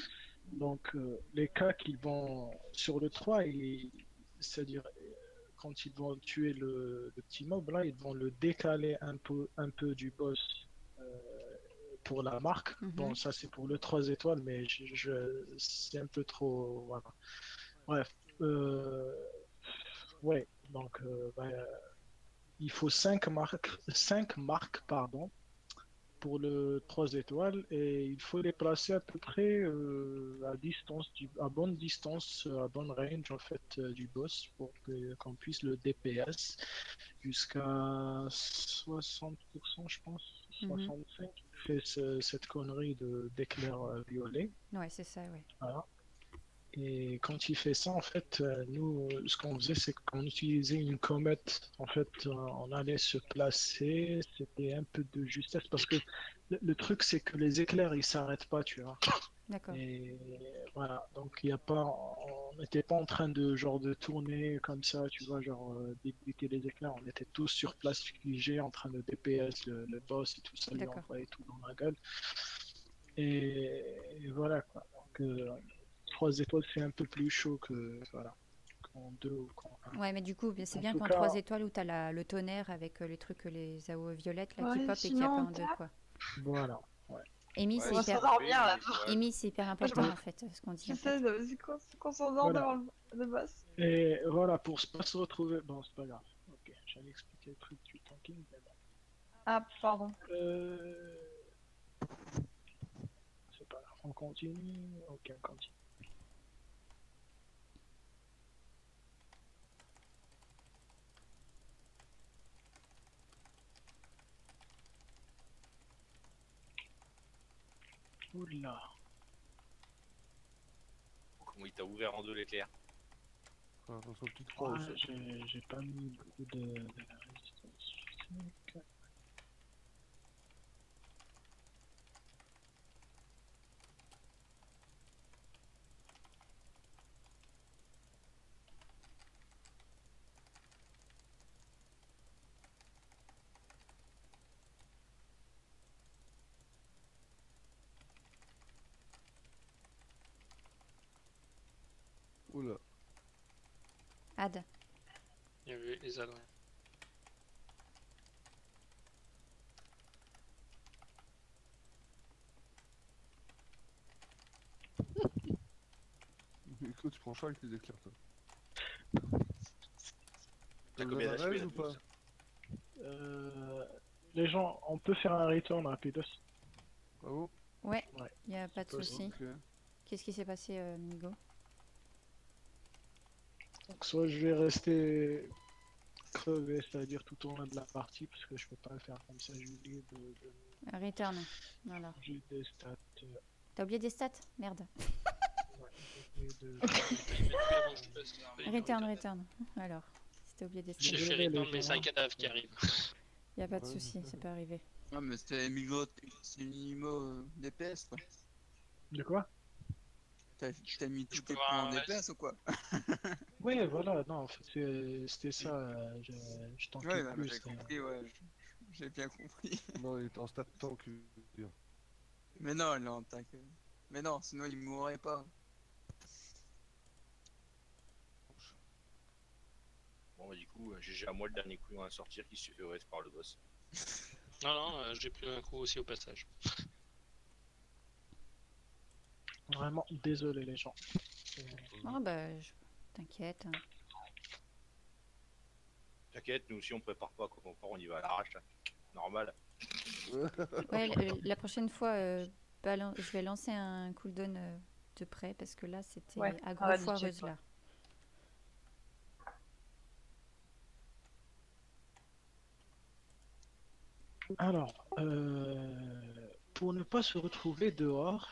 Donc, les cas qui vont sur le 3, c'est-à-dire quand ils vont tuer le petit mob, là, ils vont le décaler un peu du boss pour la marque. Mhm. Bon, ça, c'est pour le 3 étoiles, mais c'est un peu trop. Voilà. Bref. Ouais, donc, il faut 5 marques, pardon, pour le 3 étoiles et il faut les placer à peu près à distance, à bonne distance, à bonne range en fait du boss pour qu'on puisse le DPS jusqu'à 60%, je pense, Mhm. 65, fait cette connerie d'éclair violet. Ouais, c'est ça, ouais. Voilà. Et quand il fait ça, en fait, nous, ce qu'on faisait, c'est qu'on utilisait une comète. En fait, on allait se placer. C'était un peu de justesse parce que le truc, c'est que les éclairs, ils s'arrêtent pas, tu vois. D'accord. Et voilà. Donc, il y a pas, on n'était pas en train de genre de tourner comme ça, tu vois, genre d'éviter les éclairs. On était tous sur place figés, en train de DPS le boss et tout ça, lui D'accord. envoyer tout dans la gueule. Et voilà quoi. Donc, 3 étoiles, c'est un peu plus chaud que voilà, qu'en 2 ou qu'en 1. Ouais, mais du coup, c'est En bien tout qu'en cas- 3 étoiles où t'as le tonnerre avec les trucs, les AO violettes là, qui Ouais, pop et qu'il n'y a sinon, pas on en 2, tape. quoi. Voilà. Ouais. Amy, Ouais, c'est On va hyper... s'endormir là. Amy, c'est hyper important en fait, ce qu'on dit. En fait. J'essaie de. C'est qu'on s'endort Voilà. devant le boss. Et voilà, pour pas se retrouver. Bon, c'est pas grave. Ok, j'allais expliquer le truc du tanking, mais bon. Ah, pardon. C'est pas grave. On continue. Ok, on continue. Oula. Comment il t'a ouvert en deux l'éclair? Ah, attention, petite croix Ouais, aussi. j'ai pas mis beaucoup de résistance physique. Oula. Ad. Il y avait les Adriens. Écoute, tu prends cher avec tes éclairs, toi. T'as Vous combien avez d'HP raise là, ou pas? Les gens, on peut faire un return rapidos. Ah bon? Ouais, Ouais. il n'y a pas de souci. Ok. Qu'est-ce qui s'est passé, Migo? Donc soit je vais rester crevé, c'est-à-dire tout au long de la partie, parce que je peux pas le faire comme ça, j'ai oublié de Return. Voilà. j'ai des stats. T'as oublié des stats? Merde. Ouais, j'ai oublié de... Return. Alors, si t'as oublié des J'ai stats, fait Désolé, répandre, les mais c'est un gens. cadavre qui arrive. il n'y a pas de Ouais, souci, ça peut arriver. Ouais, mais c'était c'est minimum DPS quoi. De quoi? T'as mis tous Je tes peux points en avoir un DPS ou quoi? Oui, voilà, non, en fait, c'était ça, je t'en Ouais, bah, plus. j'ai compris, ouais, j'ai bien compris. Non, il était en stat tank. Mais non, il est en tank. Mais non, sinon il mourrait pas. Bon, bah, du coup, GG à moi le dernier coup à sortir qui se fait reste par le boss. Non, non, j'ai pris un coup aussi au passage. Vraiment désolé les gens. Oh bah, t'inquiète. Hein. T'inquiète, nous aussi on prépare pas quand on part, on y va à l'arrache. Là. Normal. Ouais, la prochaine fois, je vais lancer un cooldown de près parce que là, c'était Ouais, à on gros va foireuse check, ouais. là. Alors, pour ne pas se retrouver dehors,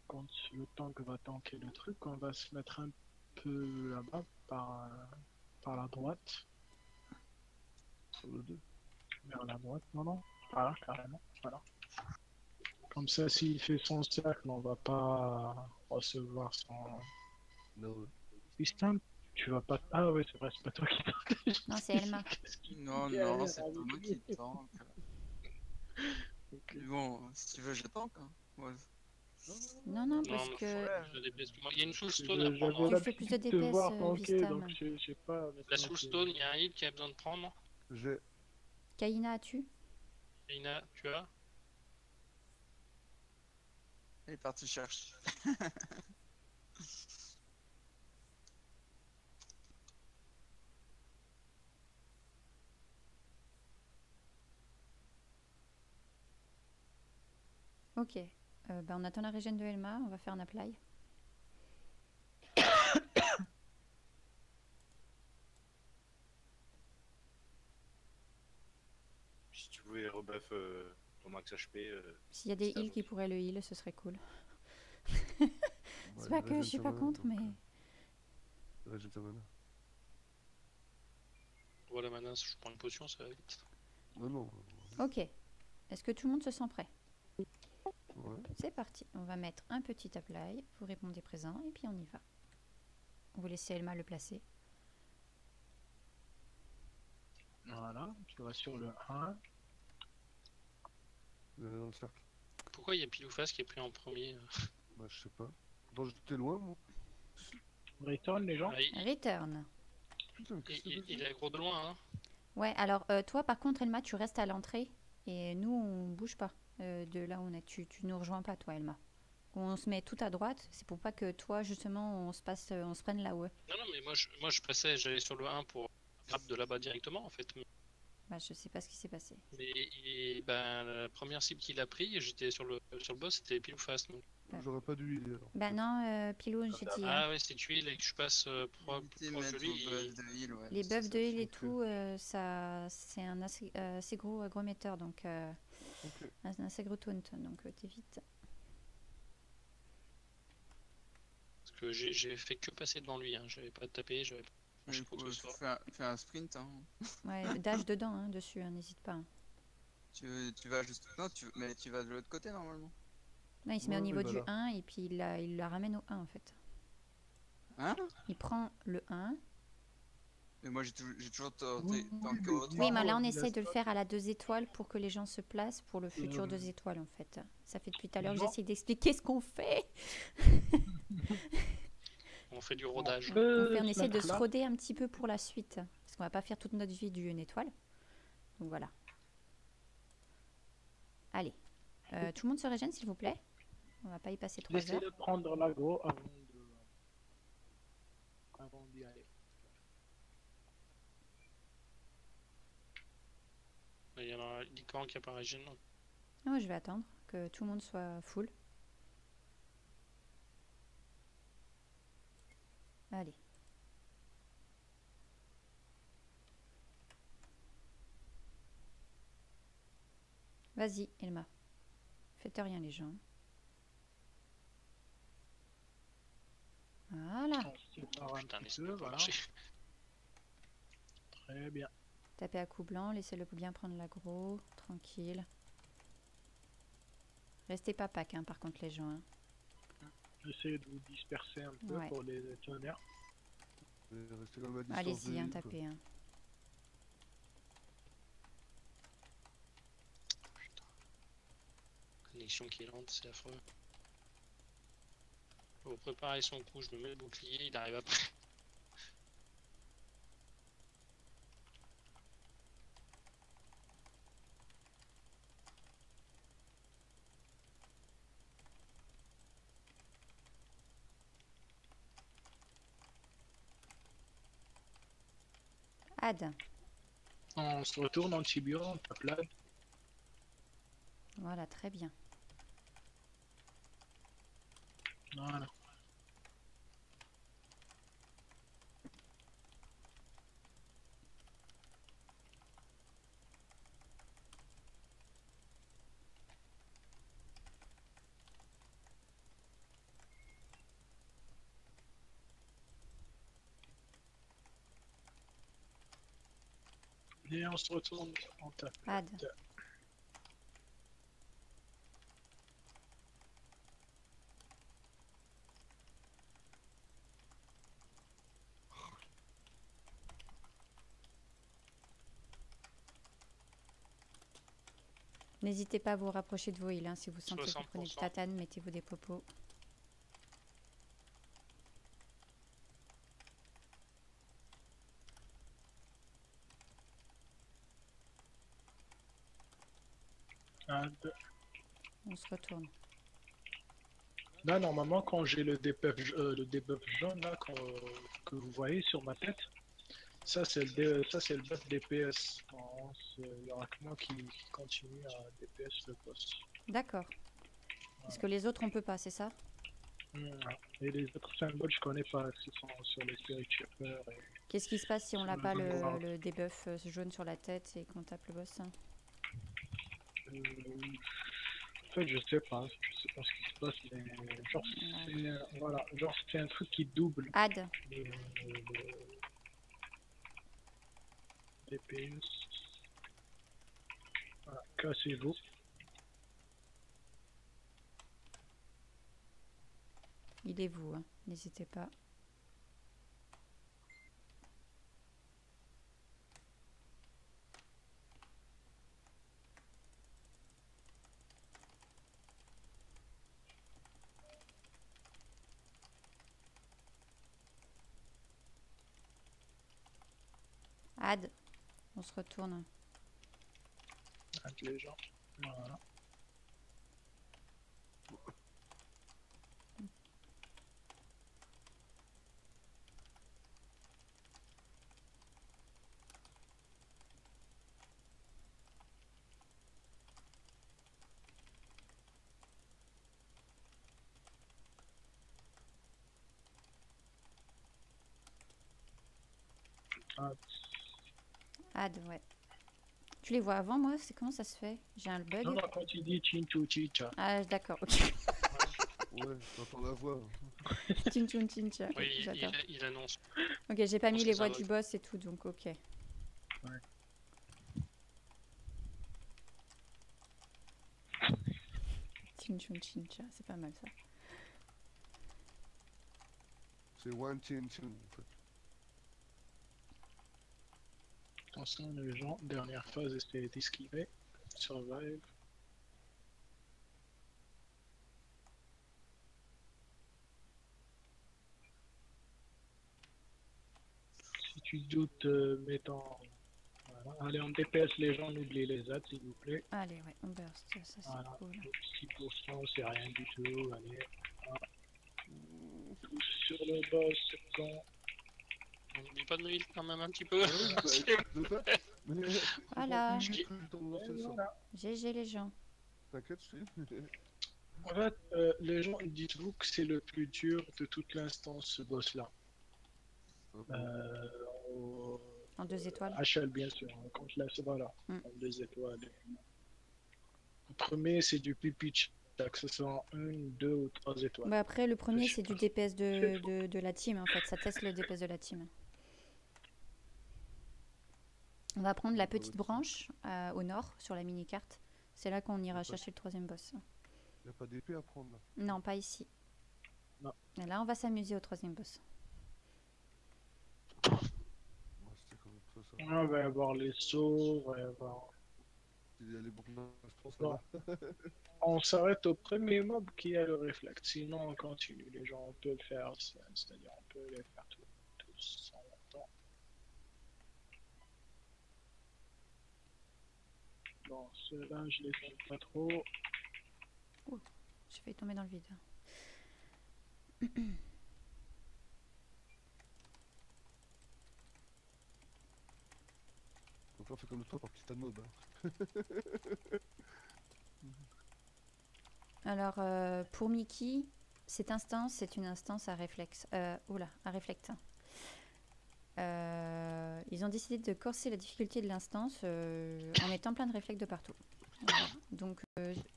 quand le tank va tanker le truc, on va se mettre un peu là-bas par la droite. Sur le 2. Vers la droite, non, voilà, carrément, voilà. Comme ça, s'il fait son cercle, on va pas recevoir son Non. système. Tu vas pas... Ah ouais, c'est vrai, c'est pas toi qui tank. Non, c'est Elma. Non, non, c'est pas moi qui tank. Ok. Mais bon, si tu veux, je tank. Hein. Ouais. Non, non, Non, parce mais que je DPS. Il y a une soul Je- stone à prendre. J'avais Hein. Tu fais plus de l'habitude de DPS, voir tanker, donc Vistam. je sais pas. La maintenant soul que- stone, il y a un heal qui a besoin de prendre. J'ai. Kaina, as-tu? Ina, tu as? Elle est partie chercher. Ok. Bah, on attend la régène de Elma, on va faire un apply. Si tu voulais rebuff ton max HP, S'il y a des ça heals va qui aussi. pourraient le heal, ce serait cool. Ouais, C'est pas que je suis pas contre, mais... Régène ta mana. Voilà, mana, je prends une potion, ça va vite. Non, non. Ok. Est-ce que tout le monde se sent prêt? Ouais. C'est parti. On va mettre un petit apply. Vous répondez présent et puis on y va. Vous laissez Elma le placer. Voilà, tu vas sur le 1. Dans le cercle. Pourquoi il y a pile ou face qui est pris en premier? Bah, je sais pas. Attends, j'étais loin, moi. Return les gens. Ah, Return. Putain, mais qu'est-ce que c'est il est aggro de loin, hein. Ouais, alors toi par contre Elma, tu restes à l'entrée et nous on bouge pas de là où on est. Tu nous rejoins pas toi Elma. On se met tout à droite, c'est pour pas que toi justement on se prenne là où. Non, non, mais moi je passais, j'allais sur le 1 pour grab de là-bas directement en fait. Bah, je sais pas ce qui s'est passé. Mais ben, la première cible qu'il a pris, j'étais sur le boss, c'était pile ou face. Donc. J'aurais pas dû healer alors. Bah non, Pilou, j'ai dit. Ah ouais, si tu heal et que je passe proche Éviter de mettre lui, vos buffs de heal, ouais. Les c'est buffs ça. de heal et ok. tout, ça c'est un assez gros metteur, donc Ok. un assez gros taunt, donc t'évites. parce que j'ai fait que passer devant lui, hein. J'avais pas tapé, j'avais pas Mais, franchi quoi que ce soit. fais un sprint. Hein. Ouais, dash dedans, hein, dessus, hein, n'hésite pas. Hein. Tu vas juste. Non, mais tu vas de l'autre côté normalement. Non, il se met Ouais, au niveau oui, du voilà. 1 et puis il la ramène au 1 en fait. Hein? Il prend le 1. Mais moi j'ai toujours Oui, tanké oui, au oui. 3. Oui, mais là on il essaye laisse de le pas. faire à la 2 étoiles pour que les gens se placent pour le futur 2 étoiles en fait. Ça fait depuis tout à l'heure que Non. j'essaye d'expliquer ce qu'on fait. On fait du rodage. On essaye de se roder un petit peu pour la suite. Parce qu'on va pas faire toute notre vie du 1 étoile. Donc voilà. Allez. Tout le monde se régène s'il vous plaît. On va pas y passer 3 J'essaie heures. de prendre l'aggro avant d'y aller. Il y en a Licorne qui apparaît gênant. Non, je vais attendre que tout le monde soit full. Allez. Vas-y, Elma. Faites rien les gens. Voilà. On se sépare un Putain, petit laisse-moi peu, pas voilà. marcher. Très bien. Tapez à coup blanc, laissez-le bien prendre l'aggro, tranquille. Restez pas pack, hein, par contre les gens. Hein. J'essaie de vous disperser un peu Ouais. pour les tonnerres. Restez quand même à distance. Allez-y, de hein, heal, quoi. tapez. Hein. Connexion qui est lente, c'est affreux. Faut préparer son coup, je me mets le bouclier, il arrive après. Ad. On se retourne en tibia, on tape là. Voilà, très bien. Voilà. Et on se retourne en tape. Ad. N'hésitez pas à vous rapprocher de vos heals, hein. Si vous sentez que vous prenez de 60%. tatane, mettez-vous des popos. On se retourne. Là, normalement, quand j'ai le debuff jaune là, que vous voyez sur ma tête, ça c'est le buff DPS. Il y aura que moi qui continue à DPS le boss. D'accord. Parce que les autres, on peut pas, c'est ça? Et les autres symboles, je connais pas, ils sont sur les Spirit Shaper. Qu'est-ce qui se passe si on n'a pas le debuff jaune sur la tête et qu'on tape le boss? En fait, je sais pas ce qui se passe, mais genre, voilà, genre c'est un truc qui double Ad. le DPS. Voilà, cassez-vous. Il est vous, hein. N'hésitez pas. Ad, on se retourne. Avec les gens. Voilà. Ad, ouais. Tu les vois avant moi? C'est comment ça se fait? J'ai un bug? Non, non, quand il dit Chinchu Chicha. Ah, d'accord, ok. Ouais, j'entends la voix. Chinchun Chincha. Oui, J'adore. il annonce. Ok, j'ai pas pense mis que les ça voix va. du boss et tout, donc ok. Ouais. Chinchun Chincha, c'est pas mal ça. C'est One Chin Chin en fait. Attention les gens, dernière phase, essayez d'esquiver. Survive. Si tu doutes, mettons... Voilà. Allez, on DPS les gens, n'oubliez les ads s'il vous plaît. Allez, ouais, on burst, ça c'est Voilà. cool. 6%, c'est rien du tout. Allez. Voilà. Tous sur le boss, c'est bon. On n'oublie pas de me heal quand même un petit peu. Voilà. J'ai plus le temps de lancer ça. Voilà. GG les gens. T'inquiète, je suis. En fait, les gens, dites-vous que c'est le plus dur de toute l'instance, ce boss-là. Au- En 2 étoiles. HL, bien sûr. Contre la voilà. Mm. En 2 étoiles. Le premier, c'est du pipi que ce soit en 1, 2 ou 3 étoiles. Bah après, le premier c'est du DPS de la team en fait. Ça teste le DPS de la team. On va prendre la petite branche au nord sur la mini-carte. C'est là qu'on ira chercher le 3e boss. Y'a pas d'épée à prendre là. Non, pas ici. Non. Et là, on va s'amuser au 3e boss. Ouais, c'était quand même trop ça. On va avoir les sauts, on va avoir... Il y a les bourgnes, je pense Non. là. On s'arrête au premier mob qui a le réflexe, sinon on continue. Les gens, on peut le faire, c'est-à-dire on peut les faire tous en même temps. Bon, ceux-là, je les aime pas trop. J'ai failli tomber dans le vide. Donc là, on fait comme toi par petit tas de mobs. Alors, pour Mickey, cette instance, c'est une instance à réflexe. Oula, à réflecte. Ils ont décidé de corser la difficulté de l'instance en mettant plein de réflexes de partout. Voilà. Donc,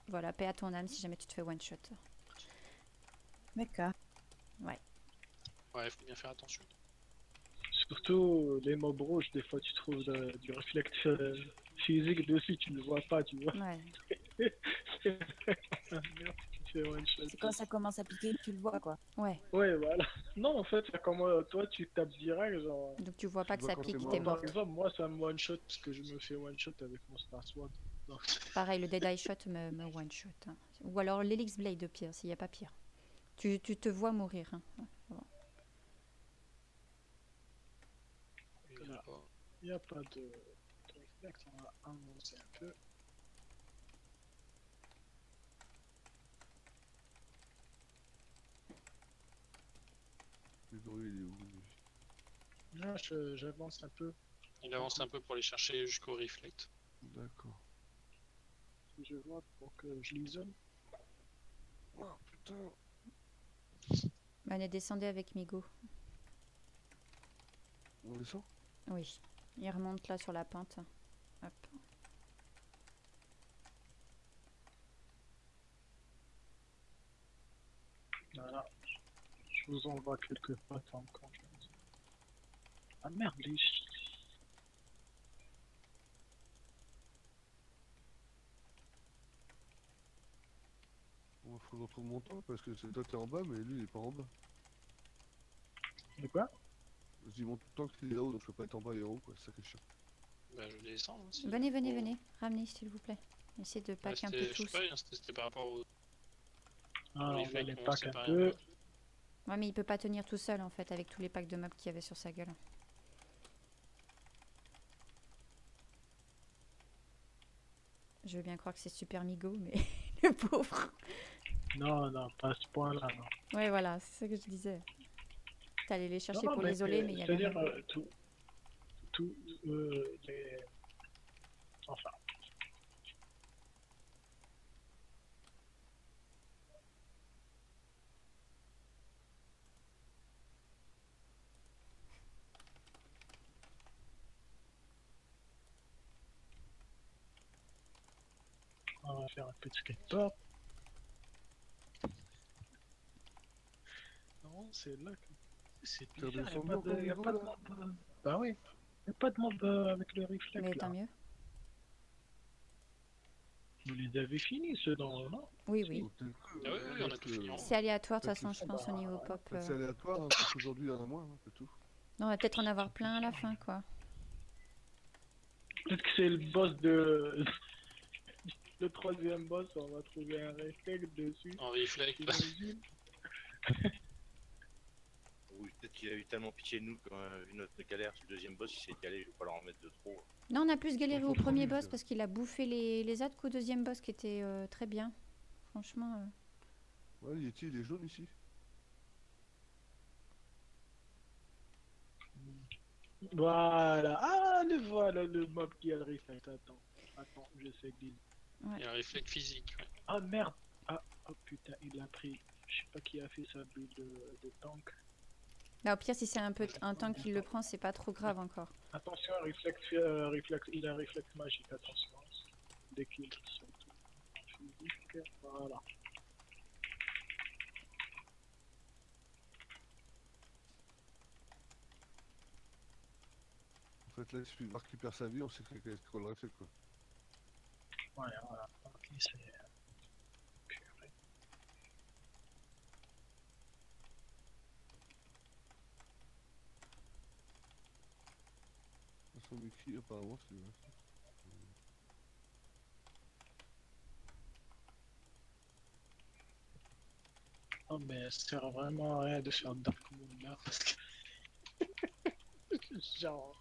voilà, paix à ton âme si jamais tu te fais one shot. D'accord. Ouais, faut bien faire attention. Surtout les mobs rouges, des fois tu trouves du réflexe physique dessus, tu ne le vois pas, tu vois. Ouais. C'est quand ça commence à piquer que tu le vois, quoi. Ouais. Ouais, voilà. Non, en fait, c'est comme toi, tu tapes direct, genre. Donc tu vois pas Tu que vois ça quand pique, c'est t'es mort. Par morte. exemple, moi, ça me one shot parce que je me fais one shot avec mon Star Sword. Donc, Pareil, le Dead Eye Shot me one shot, hein. Ou alors l'Helix Blade au pire, s'il n'y a pas pire. Tu te vois mourir, hein. Ouais, bon. Voilà. il n'y a pas de réflexe, on va avancer un peu. Grégory, il est où lui? Là, j'avance un peu. Il avance un peu pour aller chercher jusqu'au reflect. D'accord. Si je vois pour que je l'isole. Oh putain. Allez, descendez avec Migo. On descend? Oui, il remonte là sur la pente. Hop. Voilà. Je vous envoie quelques pattes encore. Ah merde, les Bon, faut que je retrouve mon temps parce que c'est toi qui es en bas, mais lui il est pas en bas. De quoi? Je dis mon temps qu'il est là-haut, donc je peux pas être en bas et en haut, quoi. C'est ça qui est chiant. Bah, je descends. Hein, si. Venez, venez, venez. Ramenez, s'il vous plaît. Essayez de pack un peu Je sais tous. pas, hein, c'était par rapport au Ah, on va reflect les qu'on pack sait un pas peu. rien. Ouais, mais il peut pas tenir tout seul en fait avec tous les packs de mobs qu'il y avait sur sa gueule. Je veux bien croire que c'est super Migo, mais le pauvre. Non, non, pas à ce point-là, non. Ouais, voilà, c'est ça que je disais. T'allais les chercher Non, pour mais l'isoler, mais il y avait c'est-à-dire rien. tout les... Enfin. On va faire un peu de skateboard. Non, c'est là que... C'est T'es bizarre, redescendu y a encore pas de niveau, là? mob. Bah oui, y a pas de mob avec le reflex Mais là. tant mieux. Vous les avez finis ceux dans non? Oui, oui. Ou peut-être Ah oui, oui, on a tout fini. hein. C'est aléatoire de toute Peut-être façon, je pense, au niveau pop. peut-être c'est aléatoire, hein, parce qu'aujourd'hui il y en a moins, hein, c'est tout. Non, on va peut-être en avoir plein à la fin, quoi. Peut-être que c'est le boss de... le troisième boss, on va trouver un reflex dessus. En reflect. J'imagine. Oui, peut-être qu'il a eu tellement pitié de nous quand vu notre galère sur le deuxième boss, il s'est dit allez, je vais pas leur en mettre de trop. Non, on a plus galéré au Franchement, premier oui, boss ça. parce qu'il a bouffé les autres qu'au deuxième boss qui était très bien. Franchement. Ouais, Yeti il est jaune ici. Voilà. Ah, le voilà le mob qui a le reflex. Attends, je sais que... Il y a un reflect physique. Ouais. Ah merde. Ah, oh putain, il l'a pris. Je sais pas qui a fait sa bulle de tank. Bah, au pire, si c'est un tank qui le prend, c'est pas trop grave encore. Attention, réflexe, il a un réflexe magique, attention. Dès qu'il saute. Physique, voilà. En fait là il suffit de voir qu'il perd sa vie, on sait qu'on l'aurait fait quoi. Ouais, voilà. Ok, c'est... Purée. De toute façon Mickey apparemment c'est... Oh mais ça sert vraiment à rien de faire Dark Moon là parce que... Genre...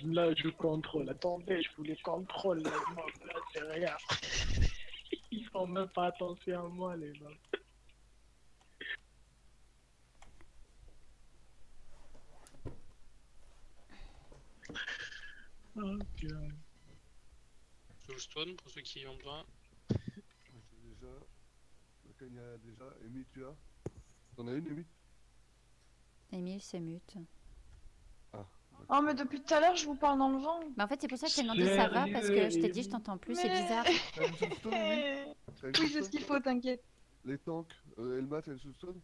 Là je contrôle, attendez, je voulais contrôle les mobs, là c'est rien. Ils font même pas attention à moi les mobs. Ok. Soulstone pour ceux qui ont besoin. J'ai déjà... Macania a déjà... Amy tu as? T'en as une Amy? Emile, c'est mute. Oh, mais depuis tout à l'heure, je vous parle dans le vent. Bah, en fait, c'est pour ça que je t'ai demandé ça va parce que je t'ai dit je t'entends plus, c'est bizarre. T'as une soulstone Amy? T'as une Oui, c'est soulstone? ce qu'il faut, t'inquiète. Les tanks, Elma t'as une soulstone?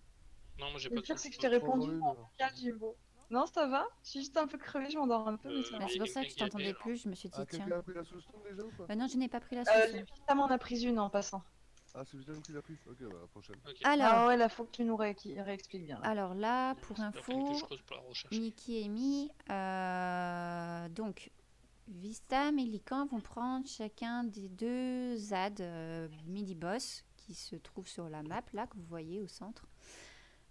Non, moi j'ai Le pas de pire, c'est que je t'ai soulstone. répondu Prends-en une, en alors. vocal, Jimbo. Non, ça va. Je suis juste un peu crevée, je m'endors un peu, mais ça va. Bah, c'est pour ça que je quelqu'un qui a t'entendais des- plus, je me suis dit Ah, tiens. quelqu'un a pris la soulstone déjà ou pas? Non, je n'ai pas pris la Les sauce. Vitamin en a pris une en passant. Ah c'est Vitamin qui l'a pris? Ok bah la prochaine. Ok. Ah Alors, ouais, là, faut que tu nous réexpliques bien. Là. alors là, pour C'est la peine que info, je creuse pour la recherche. Mickey et Amy, donc Vistam et Lycan vont prendre chacun des 2 ZAD midi-boss qui se trouvent sur la map, là, que vous voyez au centre.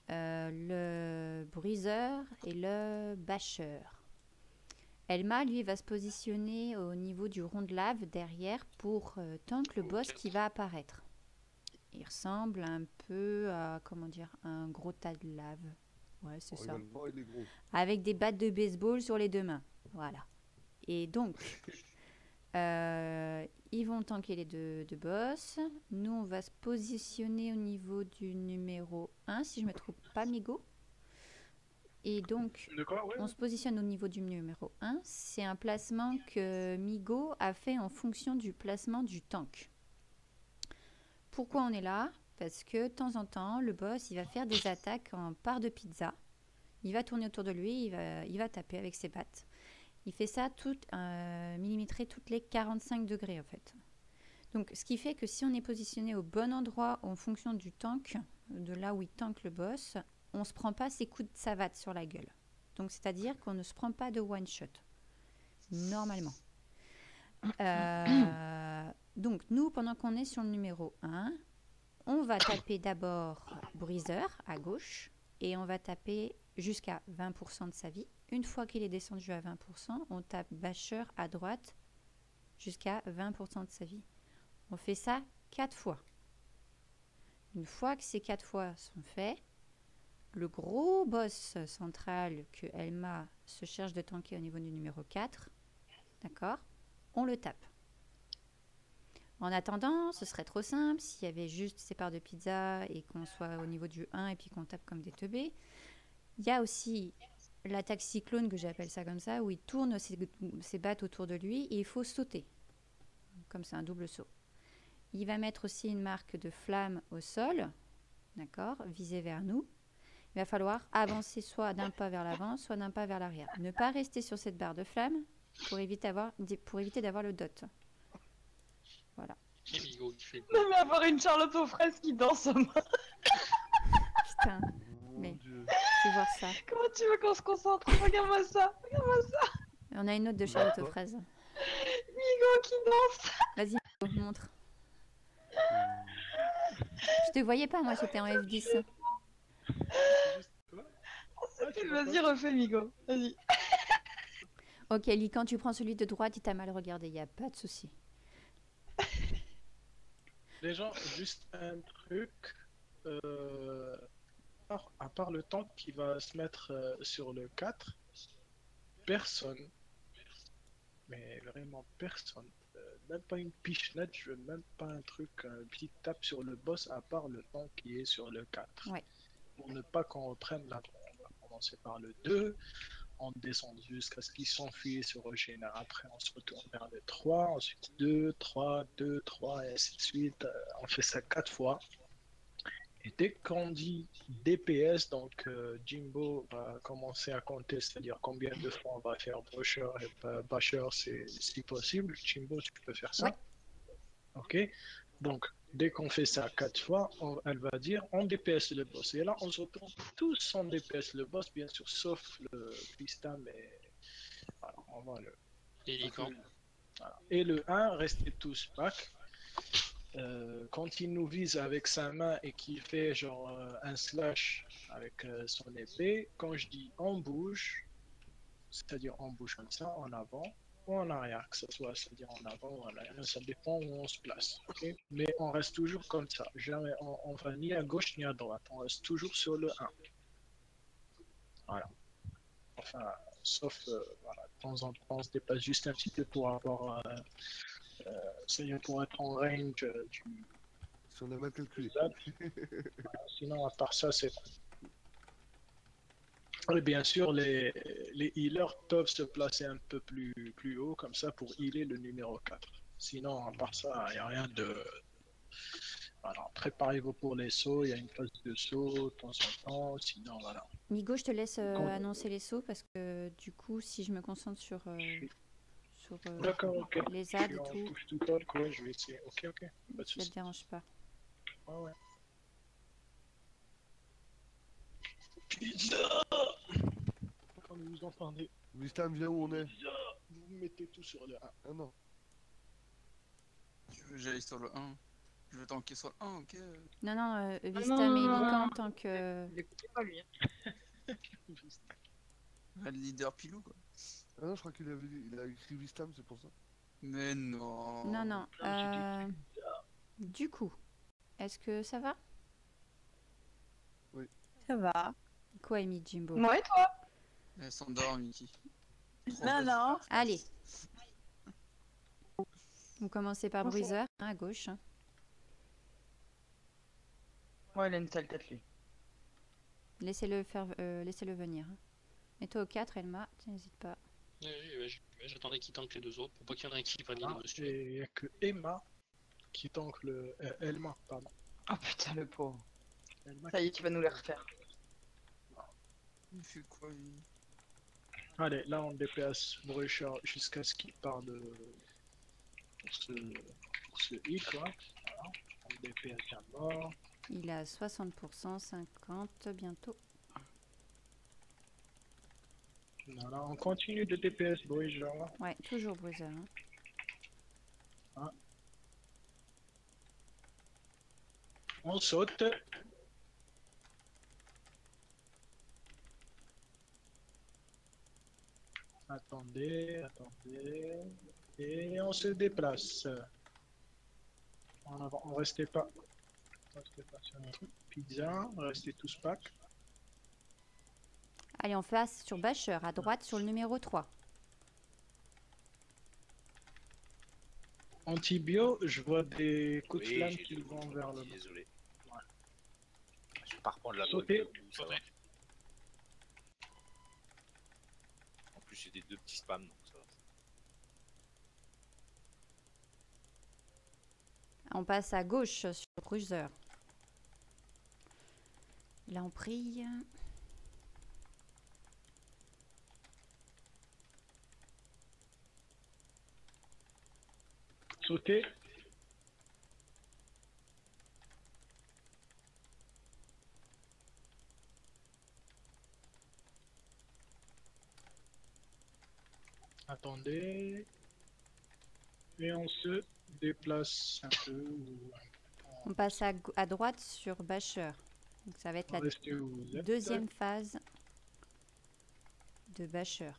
Le briseur et le bâcheur. Elma, lui, va se positionner au niveau du rond de lave derrière pour tank le boss qui va apparaître. Il ressemble un peu à, comment dire, un gros tas de lave. Ouais, c'est ça. Il est gros. Avec des battes de baseball sur les 2 mains. Voilà. Et donc, ils vont tanker les deux boss. Nous, on va se positionner au niveau du numéro 1, si je ne me trompe pas, Migo. Et donc, De quoi, ouais? on se positionne au niveau du numéro 1. C'est un placement que Migo a fait en fonction du placement du tank. Pourquoi on est là? Parce que de temps en temps, le boss, il va faire des attaques en part de pizza. Il va tourner autour de lui, il va taper avec ses battes. Il fait ça millimétré toutes les 45 degrés en fait. Donc ce qui fait que si on est positionné au bon endroit en fonction du tank, de là où il tank le boss, on ne se prend pas ses coups de savate sur la gueule. Donc c'est-à-dire qu'on ne se prend pas de one shot, normalement. Donc nous, pendant qu'on est sur le numéro 1, on va taper d'abord briseur à gauche et on va taper jusqu'à 20% de sa vie. Une fois qu'il est descendu à 20%, on tape bâcheur à droite jusqu'à 20% de sa vie. On fait ça 4 fois. Une fois que ces 4 fois sont faits, le gros boss central que Elma se cherche de tanker au niveau du numéro 4, d'accord, on le tape. En attendant, ce serait trop simple s'il y avait juste ces parts de pizza et qu'on soit au niveau du 1 et puis qu'on tape comme des teubés. Il y a aussi l'attaque cyclone, que j'appelle ça comme ça, où il tourne ses battes autour de lui et il faut sauter. Comme c'est un double saut. Il va mettre aussi une marque de flamme au sol, d'accord, visée vers nous. Il va falloir avancer soit d'un pas vers l'avant, soit d'un pas vers l'arrière. Ne pas rester sur cette barre de flamme pour éviter d'avoir le dot. Voilà. Et Migo qui fait Non mais avoir une Charlotte aux fraises qui danse, Putain, mais tu vois ça. comment tu veux qu'on se concentre? Regarde-moi ça, regarde-moi ça. On a une autre de Charlotte aux fraises. Migo qui danse. Vas-y, Migo, montre. Je te voyais pas, moi j'étais en F10. Vas-y, refais Migo, vas-y. Ok, Lee, quand tu prends celui de droite, il t'a mal regardé, il n'y a pas de souci. Les gens, juste un truc. À part le tank qui va se mettre sur le 4, personne, mais vraiment personne, même pas une pichenette, je veux même pas un truc, un petit tape sur le boss à part le tank qui est sur le 4. Ouais. Pour ne pas qu'on reprenne la on va commencer par le 2, on descend jusqu'à ce qu'il s'enfuit, se régénère. Après, on se retourne vers le 3, ensuite 2, 3, 2, 3, et ainsi de suite. On fait ça 4 fois. Et dès qu'on dit DPS, donc Jimbo va commencer à compter, c'est-à-dire combien de fois on va faire Bâcheur et Bâcheur, c'est si possible. Jimbo, tu peux faire ça. Ouais. Ok. Donc, dès qu'on fait ça 4 fois, elle va dire on DPS le boss. Et là, on se retrouve tous en DPS le boss, bien sûr, sauf le Vistam. Mais voilà, on va le. et Lycan. Voilà. Et le 1, restez tous back. Quand il nous vise avec sa main et qu'il fait genre un slash avec son épée, quand je dis on bouge, c'est-à-dire on bouge comme ça, en avant ou en arrière, que ce soit, c'est-à-dire en avant ou en arrière, ça dépend où on se place. Okay, mais on reste toujours comme ça, jamais on va ni à gauche ni à droite, on reste toujours sur le 1. Voilà. Enfin, sauf voilà, de temps en temps on se déplace juste un petit peu pour avoir c'est-à-dire pour être en range du. Si on a mal calculé. Sinon, à part ça, c'est. Et bien sûr, les healers peuvent se placer un peu plus haut, comme ça, pour healer le numéro 4. Sinon, à part ça, il n'y a rien de. Voilà, préparez-vous pour les sauts, il y a une phase de saut de temps en temps, sinon, voilà. Migo, je te laisse annoncer les sauts parce que du coup, si je me concentre sur. D'accord, ok. Les ZAD et tout. Touche tout seul, quoi, je vais essayer. Ok, pas de Ça soucis. te dérange pas. Ouais. Pizza. Comme vous entendez. Vistam, viens où on est. Pizza. vous mettez tout sur le 1. Ah non. Tu veux que j'aille sur le 1? Je veux tanker sur le 1, ok? Non, non, non, Vistam non, et non, Lican non. tant que... Il écoutait pas lui. Hein. Le leader pilou, quoi. Ah non, je crois il a écrit Vistam, c'est pour ça. Mais non. Non, non. j'ai dit Du coup, est-ce que ça va? Ça va. Quoi, Amy Jimbo? Ouais, toi. Elle s'endort, Mickey. Trop Non, bête. non. Allez. Vous commencez par Non, c'est- Bruiser, hein, à gauche. Hein. Ouais, il a une sale tête lui. Laissez-le venir. Hein. Mets-toi au 4, Elma. N'hésite pas. Oui, j'attendais qu'il tank les deux autres pour pas qu'il y en ait un qui valide Ah, monsieur. et il n'y a que Emma qui tank le... Elma, pardon. Oh putain, le pauvre. Elma. Ça y est, tu vas nous les refaire. Il fait quoi, lui? Allez, là on DPS Brusher jusqu'à ce qu'il part de... pour ce heal, quoi. Voilà. On DPS à mort. Il a 60%, 50 bientôt. Voilà, on continue de DPS Brusher. Ouais, toujours Bruiser. Hein. On saute. Attendez. Et on se déplace. En avant, on restait pas. Sur notre pizza, restez tous pack. Allez, on passe sur Basher, à droite sur le numéro 3. Antibio, je vois des coups de Oui, flamme j'ai qui tout vont compris, vers le bas. désolé. Je vais pas reprendre la Sauter. bonne ça va. En plus, j'ai des deux petits spams, donc ça va. On passe à gauche sur Bruiser. Là, on prie. Sauter. Attendez. Et on se déplace un peu. On passe à droite sur Basher. Donc ça va être la Restez où vous êtes. deuxième phase de Basher.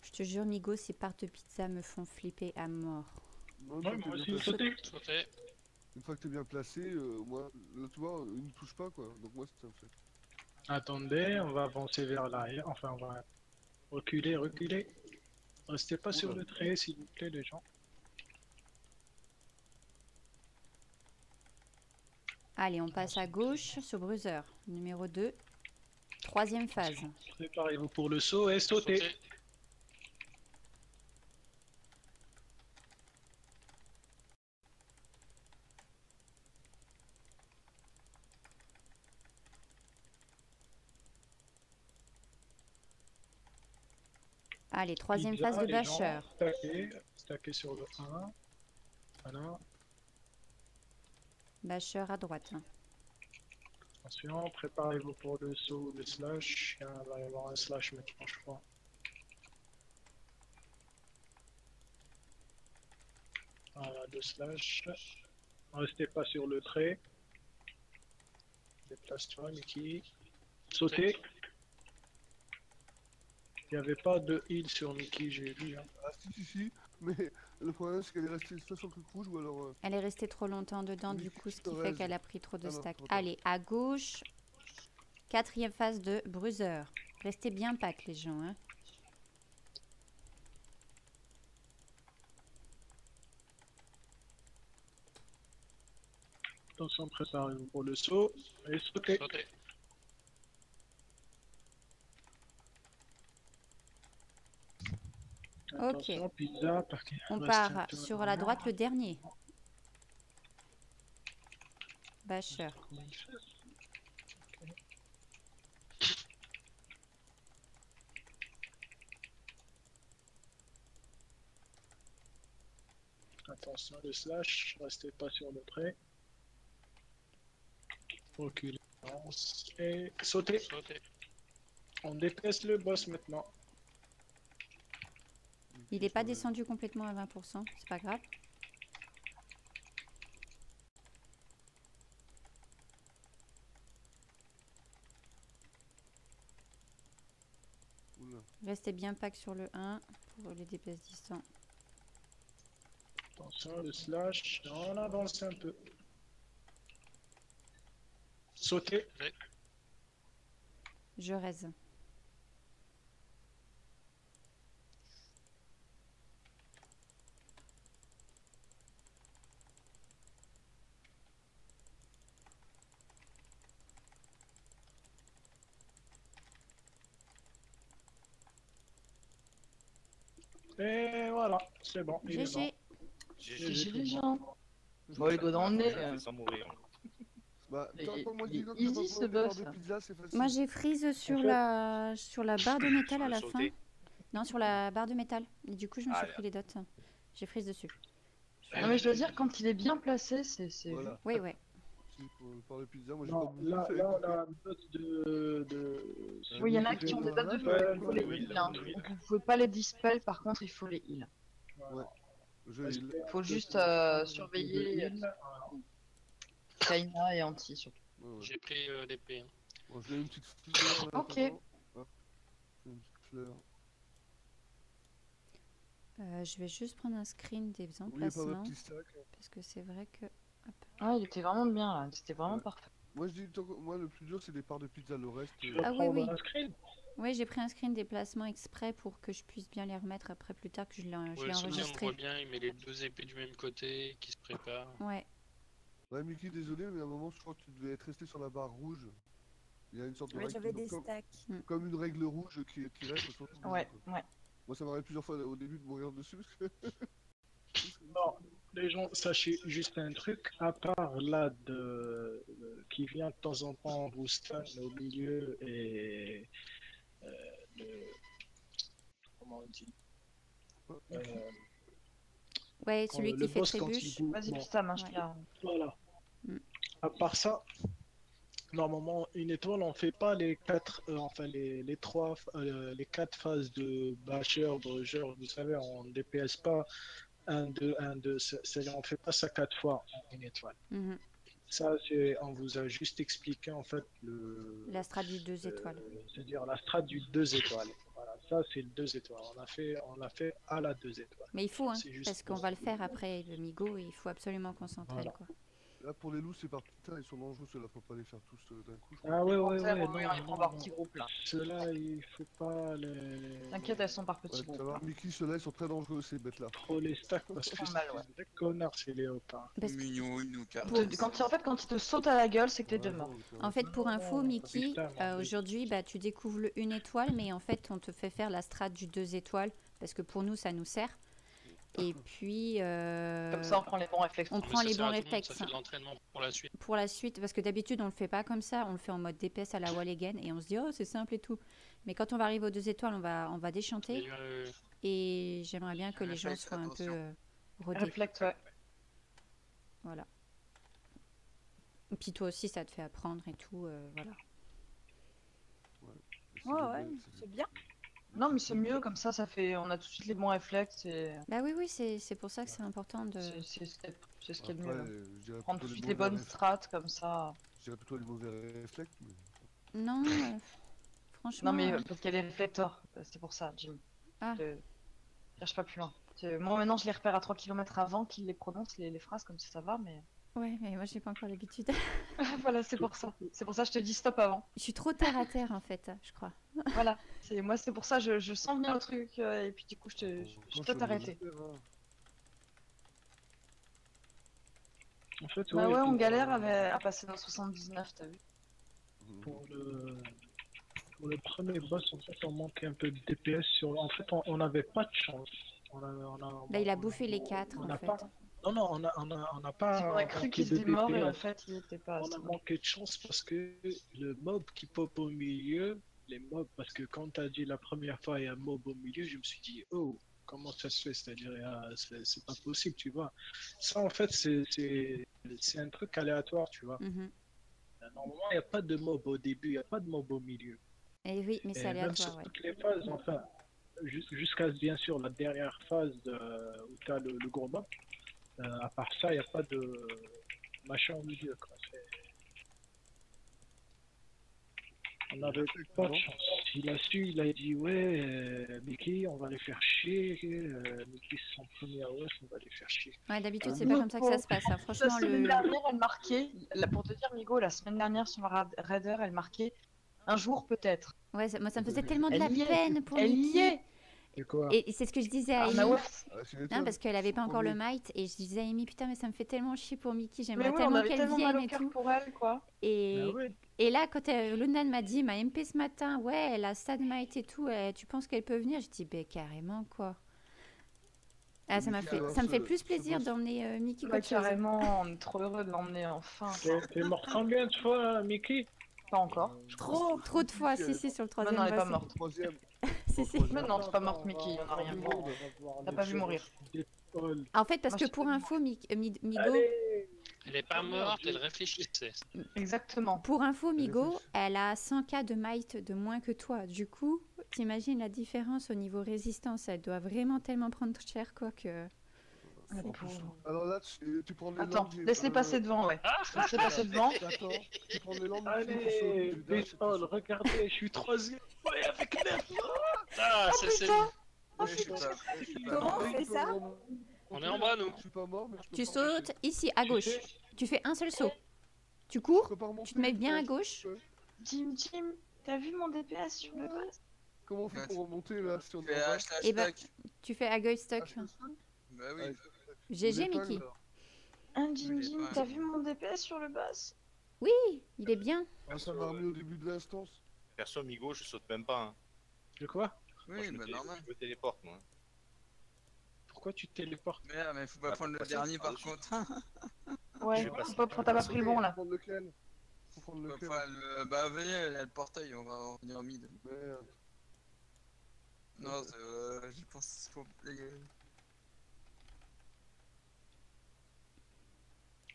Je te jure, Migo, ces parts de pizza me font flipper à mort. Non, Ouais, une fois moi que t'es aussi, bien placé- sauter. Sauter. une fois que t'es bien placé, moi, là, tu vois, il ne touche pas, quoi. Donc moi, c'est un fait. Attendez, on va avancer vers l'arrière. Enfin, on va reculer. Restez pas sur Oula. le trait, s'il vous plaît, les gens. Allez, on passe à gauche sur Bruiser. Numéro 2. Troisième phase. Préparez-vous pour le saut et sautez. Sauter. Allez, troisième Pizza, phase de les gens, Basher. stackez sur le 1. Voilà. Basher à droite. Attention, préparez-vous pour le saut, le slash. Il va y avoir un slash maintenant, je crois. Voilà, le slash. Restez pas sur le trait. Déplace-toi, Mickey. Sautez. Il n'y avait pas de heal sur Mickey, j'ai vu. Hein. Ah, si, mais le problème, c'est qu'elle est restée soit sur le truc rouge, ou alors... Elle est restée trop longtemps dedans, Oui, du coup, ce qui Torres. fait qu'elle a pris trop de Ah non, stacks. trop tard. Allez, à gauche. Quatrième phase de Bruiser. Restez bien pack, les gens. Hein. Attention, préparez-vous pour le saut. Et sautez. Sauter. Attention, pizza, parce qu'il On reste un part peu sur en la arrière. droite, le dernier. Basher. Comment il fait? Attention, le slash, restez pas sur le trait. Reculez. Non. Avance et sauter. Sauter. On déteste le boss maintenant. Il n'est pas descendu complètement à 20%, c'est pas grave. Oula. Restez bien pack sur le 1 pour les DPS distants. Attention, le slash. On avance un peu. Sauter. Je raise. Et voilà, c'est bon. Il est GG. GG les gens. Bon, il doit dans le nez. Sans mourir. Bah, Et- t'as pas moins il est dit non, easy, ce boss. de pizza, c'est facile. Moi j'ai freeze sur fait- la barre de métal à la fin. Sauter. Non, sur la barre de métal. Et du coup, je me suis Ah, pris les dots. J'ai freeze dessus. Non mais je dois dire, quand il est bien placé, c'est... Voilà. Oui, ouais. Si, pour parler pizza, moi j'ai Non, pas beaucoup là, fait. là, on a un note de... Oui, il y en a qui ont des dates de feu, il faut les Oui, heal. Hein. oui. Donc, vous pouvez pas les dispel, par contre, il faut les heal. Je Il faut juste surveiller Kaina et Anti surtout. J'ai pris l'épée. Hein. Bon, je mets une petite fleur. Là, Ok. attends. Hop. Une petite fleur. Je vais juste prendre un screen des N'oubliez pas votre emplacements. petit stack. Parce que c'est vrai que... Hop. Ah, il était vraiment bien là, c'était vraiment Ouais. parfait. Moi je dis, moi le plus dur c'est les parts de pizza, le reste. Tu veux Ah oui, prendre oui. un screen? Oui, j'ai pris un screen des placements exprès pour que je puisse bien les remettre après plus tard que je l'ai Ouais, Sonia, on le enregistré. voit bien, il met les deux épées du même côté, qui se préparent. Ouais. Ouais, Mickey, désolé, mais à un moment je crois que tu devais être resté sur la barre rouge. Il y a une sorte de Ouais, règle j'avais qui- des comme, stacks. comme une règle rouge qui reste sur le Ouais, quoi. ouais. Moi ça m'arrive plusieurs fois au début de mourir dessus parce que. Non, les gens, sachez juste un truc, à part là qui vient de temps en temps vous stun au milieu et le... Comment on dit Ouais, quand celui le qui fait boss, quand trébuche. il vous- Vas-y, bon, Pista, marche Ouais. bien. voilà. Mm. À part ça, normalement, une étoile, on fait pas les quatre, enfin les quatre phases de bâcheur, brugeur, vous savez, on DPS pas 1, 2, 1, 2, c'est-à-dire on fait pas ça 4 fois en une étoile. Mhm. Ça, c'est, on vous a juste expliqué en fait La strat du 2 étoiles. c'est-à-dire la strat du 2 étoiles. Voilà, ça c'est le 2 étoiles. On l'a fait à la 2 étoiles. Mais il faut, hein, C'est juste parce qu'on pour va ça. le faire après le Migo et il faut absolument qu'on s'entraîne. Voilà. Quoi. Là pour les loups c'est par putain, ils sont dangereux ceux-là, faut pas les faire tous d'un coup. Je crois. Ah ouais, ouais, Pensez à ouais, ouvrir non, les non, prendre par non. petits groupes là. Ceux-là, il faut pas les... T'inquiète, elles sont par petits Ouais, groupes. ça va, Mickey, ceux-là ils sont très dangereux ces bêtes là. trop les stacks parce que Ils font mal, ouais. c'est des connards ces léopards. Parce que- Mignon, il nous casse. En fait, quand ils te sautent à la gueule, c'est que t'es deux morts. En fait, pour info, Mickey, putain, mon Dieu. aujourd'hui, bah, tu découvres le 1 étoile, mais en fait, on te fait faire la strat du 2 étoiles, parce que pour nous, ça nous sert. Et puis, Comme ça, on prend les bons réflexes. on Mais prend ça les sert à bons tout le monde, réflexes. Ça fait de l'entraînement pour la suite. Pour la suite, parce que d'habitude, on le fait pas comme ça, on le fait en mode DPS à la wall again, et on se dit, oh, c'est simple et tout. Mais quand on va arriver aux 2 étoiles, on va déchanter, Et, et j'aimerais bien que les gens Réflexe, soient un peu attention. rodés. Réflexe, ouais. Voilà. Et puis toi aussi, ça te fait apprendre et tout, voilà. Ouais, c'est bien. Non, mais c'est mieux, comme ça fait... On a tout de suite les bons réflexes et... Bah oui, oui, c'est pour ça que c'est important de... C'est ce qu'il y a de Après, mieux. Là. je dirais Prendre tout plutôt de suite les bonnes mauvais strats, comme ça. Je dirais plutôt les mauvais réflexes, mais. Non, franchement... Non, mais parce qu'il y a les réflecteurs, c'est pour ça, Jim. Ah. Je cherche pas plus loin. Moi, maintenant, je les repère à 3 km avant qu'ils les prononcent, les phrases, comme ça va, mais... Ouais, mais moi, j'ai pas encore l'habitude. Voilà, c'est pour ça. C'est pour ça que je te dis stop avant. Je suis trop terre à terre, en fait, je crois. Voilà. Moi, c'est pour ça, je sens venir le truc, et puis du coup, je peux t'arrêter. En fait, Bah ouais, on pour, galère à passer dans 79, t'as vu. pour le premier boss, en fait, on manquait un peu de DPS sur. En fait, on n'avait pas de chance. Bah, il a bouffé les 4, on en n'a fait. pas. Non, non, on n'a pas. On a cru manqué qu'il de était mort et en DPS. fait, il était pas. On a manqué de chance parce que le mob qui pop au milieu, les mobs, parce que quand t'as dit la première fois il y a un mob au milieu, je me suis dit, oh, comment ça se fait? C'est-à-dire, c'est pas possible, tu vois. Ça, en fait, c'est un truc aléatoire, tu vois. Mhm. Un normalement, il n'y a pas de mob au début, il n'y a pas de mob au milieu. Et oui, mais c'est Et même aléatoire, sur ouais. toutes les phases, enfin, jusqu'à bien sûr la dernière phase où tu as le gros mob, à part ça, il n'y a pas de machin au milieu, quoi. On n'avait pas de chance. Il a su, il a dit ouais, Mickey, on va les faire chier. Mickey, c'est son premier AOS, on va les faire chier. Ouais, d'habitude, c'est pas comme ça que ça se passe, hein. La Franchement, semaine le... dernière, elle marquait, pour te dire, Migo, la semaine dernière sur Raider, elle marquait un jour peut-être. Ouais, moi, ça me faisait tellement de la Elle y est. peine pour Elle y Mickey. est. Et quoi? Et c'est ce que je disais à Ah, Amy. bah ouais. Ah, c'est une Non, étoile. parce qu'elle avait pas encore le Premier. might et je disais à Amy, putain, mais ça me fait tellement chier pour Mickey, Mais j'aimerais oui, on tellement avait qu'elle tellement mal vienne au et cœur tout. pour elle, quoi. Et, Bah ouais. et là, quand Lunan m'a dit, ma MP ce matin, ouais, elle a Sad Might et tout, tu penses qu'elle peut venir? Je dis, ben carrément, quoi. Ah, ça Mickey, me alors, fait plus ce plaisir boss- d'emmener Mickey Bah, qu'autre chose. carrément, on est trop heureux de l'emmener enfin. T'es mort combien de fois, Mickey? Pas encore. Trop de fois, si, sur le Non, troisième non, elle est pas boss. morte. Troisième. Si, si. Mais non, c'est pas morte, Mickey, on a rien vu. T'as pas vu mourir. En fait, parce Moi, que je pour peux- info, Migo, Allez. Elle est pas morte, elle réfléchissait. Exactement. pour info, Migo, réfléchis. elle a 100k de might de moins que toi. Du coup, t'imagines la différence au niveau résistance. Elle doit vraiment tellement prendre cher, quoi, que... La pauvre. Alors là, tu prends les Attends, langues. laisse-les passer devant, ouais. Ah, Laisse-les passer devant. D'accord. Tu prends les langues. Allez, baseball, regardez, je suis troisième. Ouais, avec 9. ah c'est... Ouais, je sais pas. Je sais pas. Comment on fait ça? On est en bas, nous. Je suis pas mort, mais je peux Tu pas sautes ici, à Tu gauche. sais, Tu fais un seul saut. Tu cours, Prépare-moi. tu te mets bien à gauche. Jim, t'as vu mon DPS sur le bas? Comment on fait pour remonter là si on Fais est en bas hashtag Eh ben, stock. tu fais Agoy Stock. Bah oui. Ouais. GG, On est pas, Mickey. là. Un Jim, Ouais. t'as vu mon DPS sur le bas? Oui, il est bien. Ah, ça m'a remis au début de l'instance. Perso, Migo, je saute même pas. Hein. de quoi? Moi, Oui, je me bah normal. je me téléporte, moi. Pourquoi tu te téléportes? Merde, mais faut pas Ah, prendre le passer dernier par par-dessus. contre. Ouais, Je vais passer. t'as pas pris le bon Faut là. prendre lequel? Faut prendre lequel? Enfin, bah venez, il y a le portail, on va revenir en mid. Merde. Non, je pense qu'il faut...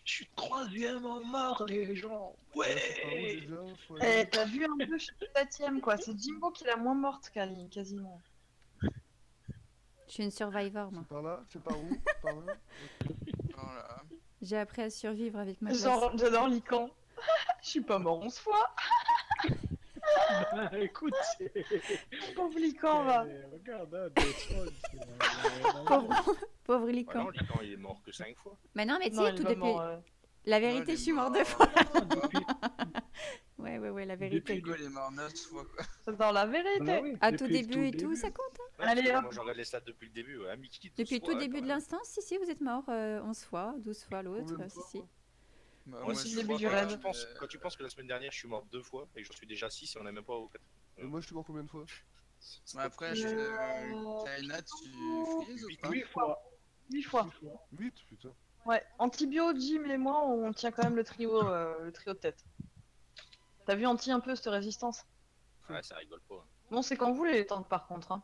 Je suis troisième en mort, les gens. Ouais, c'est pas rouge Ouais. déjà, faut Eh, aller- t'as vu un peu, je suis 7ème quoi. C'est Jimbo qui est la moins morte, quasiment. Je suis une survivor, moi. C'est par là? C'est par où? Par là? Voilà. J'ai appris à survivre avec ma classe. J'adore Lican. Je suis pas mort 11 fois. Bah, écoute, Pauvre Lican, va. regarde, hein, des trolls, Pauvre Ouais, Lican. non, Lican, il est mort que 5 fois. Mais non, mais tu Non, sais, il est tout pas depuis... mort, La Non, vérité, il je est suis mort mort, 2 fois. depuis... Ouais, la vérité. Hugo, il est mort 9 fois quoi. C'est dans la vérité. Bah oui, À depuis tout le début et tout, ça compte. Ouais, Allez, parce que hop. Moi, j'en regarde les stats depuis le début. Ouais. Mickey, 12 Depuis le fois, tout début quand de même. l'instant, si, vous êtes mort 11 fois, 12 fois l'autre, Combien de si, fois, si. quoi? Bah, Moi moi, aussi, je le début crois du que, raid. Quand tu penses que la semaine dernière, je suis mort 2 fois et que j'en suis déjà 6 et on est même pas au 4. Et moi, je suis mort combien de fois? Mais après, Kaina, tu freezes ou pas? 8 fois. 8 fois. 8, putain. Ouais, Antibio, Jim et moi, on tient quand même le trio de tête. T'as vu Anti un peu cette résistance? Ouais, ça rigole pas. Bon, c'est quand vous les tanks par contre. Hein.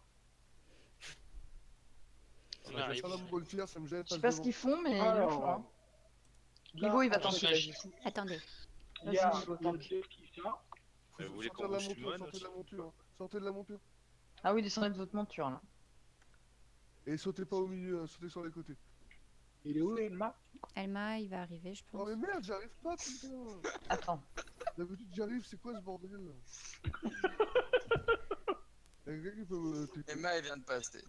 On Ouais, arrive. ça, la montgolfière, ça me jette. Je sais pas ce qu'ils font, mais ils le Alors, font. Hein. là, Ligo, il va on tenter, se vas-y. Attendez. Il y a Vas-y, Nico, tente. le dev qui sort. Vous voulez Sortez qu'on de la bouge monture, Simone sortez de la aussi monture. Sortez de la monture. Ah oui, descendez de votre monture là. Et sautez pas au milieu, hein, sautez sur les côtés. Il est où, Elma? Elma, il va arriver, je Oh pense. mais merde, j'arrive pas, putain. Attends. D'habitude j'arrive, c'est quoi ce bordel là? Y'a quelqu'un qui peut me TP? Emma, elle vient de passer.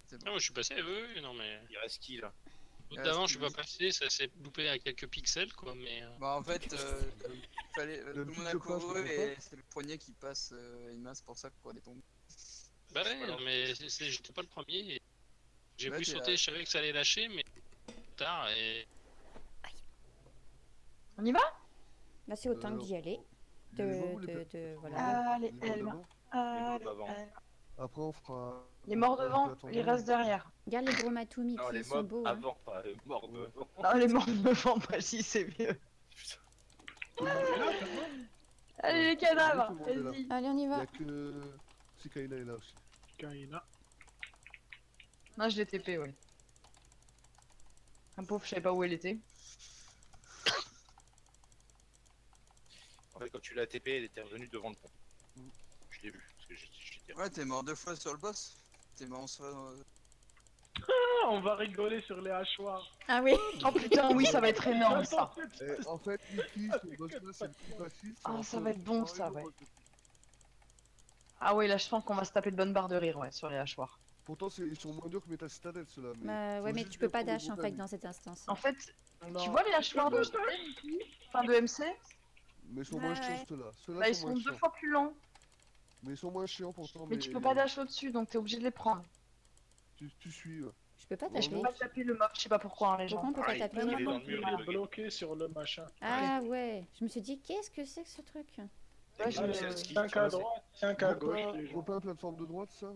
C'est Non, bon. moi, je suis passé, oui, non, mais. Il reste qui là? L'autre d'avant, je suis pas passé, ça s'est loupé à quelques pixels, quoi, mais. Bah en fait, fallait, tout le petit monde a copain, couru je et c'est le premier qui passe Emma, c'est pour ça qu'on est tombé. Bah ouais, non, mais j'étais pas le premier. Et j'ai Ouais, voulu t'es sauter, là. je savais que ça allait lâcher, mais tard et. On y va? Là, c'est autant que d'y aller. Il y a les morts ou les De voilà. Allez, Les morts Elma. devant. Allez, d'avant. allez. Après on fera... Les morts on devant, peut attendre. les restes derrière. Regarde les gros Matumi Non, qui les sont mobs beaux. Hein. avant, pas morts devant. Non, les morts devant, pas si c'est mieux. Allez, les cadavres, Tout le monde est là. vas-y. Allez, on y va. Y'a que... Si Kaina est là aussi. Kaina. Non, je l'ai TP, ouais. Un pauvre, je savais pas où elle était. En fait, quand tu l'as TP, elle était revenue devant le pont. Mm. Je l'ai vu, parce que j'étais... Ouais, t'es mort 2 fois sur le boss. T'es mort en soi. Ah, on va rigoler sur les hachoirs. Ah oui. Oh putain, oui, ça va être énorme ça. En fait, Mickey, ce boss-là, c'est le plus facile. Ah, c'est ça entre va être bon, moi et ça, le ouais. boss. Ah ouais, là je pense qu'on va se taper de bonnes barres de rire, ouais, sur les hachoirs. Pourtant, ils sont moins durs que Metal Citadel, ceux-là. Bah, faut ouais, mais juste tu peux bien pas prendre le dash bon en fait timing. dans cette instance. En fait, Non. tu vois les hachoirs de fin de MC? Mais ils sont Ouais, moins ouais. chiants, ceux-là. Ceux-là Bah, ils sont sont moins 2 chiants. fois plus lents. Mais ils sont moins chiants pourtant. Mais tu peux pas dash au-dessus, donc t'es obligé de les prendre. Tu suis, ouais. Je peux pas Mais je peux taper. pas taper le mob, je sais pas pourquoi, hein, les gens. Pourquoi on peut pas Pareil, taper il est Maintenant dans le qu'il mur, il est est bugué. bloqué sur le machin. Ah ouais. Je me suis dit, qu'est-ce que c'est que ce truc? Ouais, je- Ah, c'est un ski. 5 à droite, 5 à gauche. les gens. Repin, plateforme de droite, ça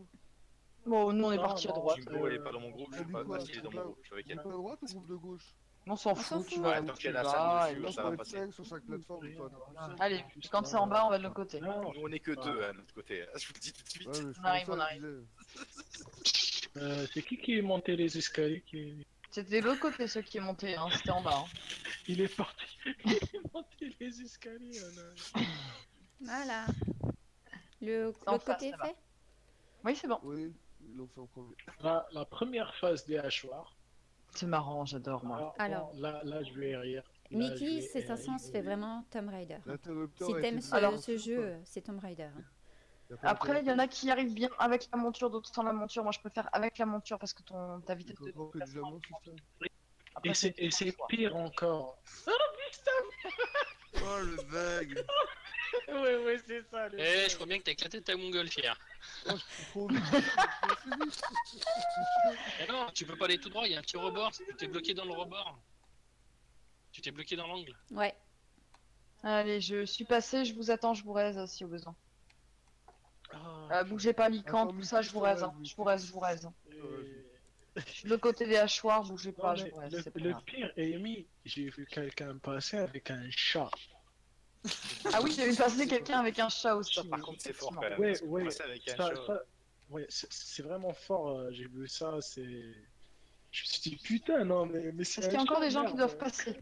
Bon, nous on est Non, parti à non, droite. Jimbo, elle est pas dans mon groupe, je On sais dit pas quoi s'il est dans mon groupe, je suis avec elle. Repin à droite ou groupe de gauche On s'en s'en fout, fout. tu vas Ouais, où tant tu qu'il y a la vas, salle et dessus, nous, ça On va va être passer. 5 sur chaque plateforme. Oui. toi, t'as plus cinq. Allez, quand c'est en bas, on va de l'autre côté. Non, Nous, on est que deux à notre côté, je vous le dis tout de suite. Ouais, mais c'est On arrive, pour on ça, arrive. je disais. c'est qui est monté les escaliers C'était de l'autre côté ceux qui montaient, hein, c'était en bas. Hein. Il est parti. Il est monté les escaliers. Voilà. Le En l'autre face, côté est là-bas. fait? Oui, c'est bon. Oui, ils l'ont fait en premier. La première phase des hachoirs. C'est marrant, j'adore moi. Alors. bon, là, je vais rire. Là, je Mickey, vais c'est ça sens fait vraiment Tomb Raider. L'interrupteur Si a t'aimes été ce, Alors, ce jeu, c'est Tomb Raider. hein. Y a pas Après, il y en a qui arrivent bien avec la monture, d'autres sans la monture. Moi, je préfère avec la monture parce que ta vitesse de Encore que du diamant, c'est ça Après, Et c'est choix. pire encore. Oh le bug. Ouais, c'est ça. Eh, je crois bien que t'as éclaté ta montgolfière. Oh, je suis trop vite. Eh non, tu peux pas aller tout droit, il y a un petit rebord. Tu t'es bloqué dans le rebord. Tu t'es bloqué dans l'angle. Ouais. Allez, je suis passé, je vous attends, je vous raise si au besoin. Bougez pas, Lican, Attends, tout ça, je vous raise. hein. Je vous raise, je vous raise. Et- De côté des hachoirs, bougez Non, pas, mais je vous raise. le, c'est pas le grave. pire, Amy, j'ai vu quelqu'un passer avec un chat. Ah oui, j'ai vu passer quelqu'un avec un chat aussi. Ça, par contre, c'est fort quand même. Ouais, parce que ouais, passer avec un Ça- chat, ça- ouais, c'est vraiment fort. J'ai vu ça, c'est. Je me suis dit, putain, non, mais c'est. Est-ce qu'il y a un encore chat, des gens qui merde. doivent passer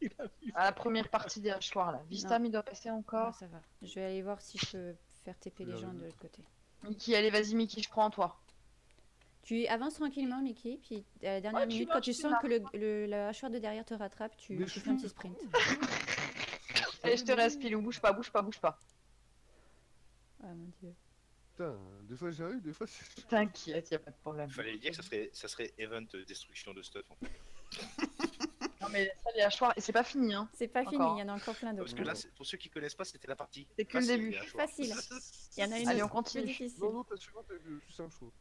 Il a vu à la première partie des hachoirs là? Vistam, il doit passer Ah, encore. ça va. Je vais aller voir si je peux faire TP les Il gens arrive. de l'autre côté. Mickey, allez, vas-y, Mickey, je prends en toi. Tu avances tranquillement, Mickey, puis à la dernière Ouais, tu minute, marches, quand tu tu sens que le hachoir de derrière te rattrape, tu Mais fais je un petit sprint. Allez, je te reste, Pilou, bouge pas, bouge pas, bouge pas. Ah mon dieu. Putain, des fois j'arrive, des fois c'est. T'inquiète, y a pas de problème. fallait dire que ça serait event destruction de stuff en fait. Non, mais ça, les hachoirs, et c'est pas fini, hein. C'est pas fini, Encore. il y en a encore plein d'autres. Parce que là, pour ceux qui connaissent pas, c'était la partie. C'est que le facile, début. les hachoirs. Facile. Il y en a une Allez, on autre continue. plus difficile. Non, non, t'as suivant, t'as vu, plus simple, je trouve.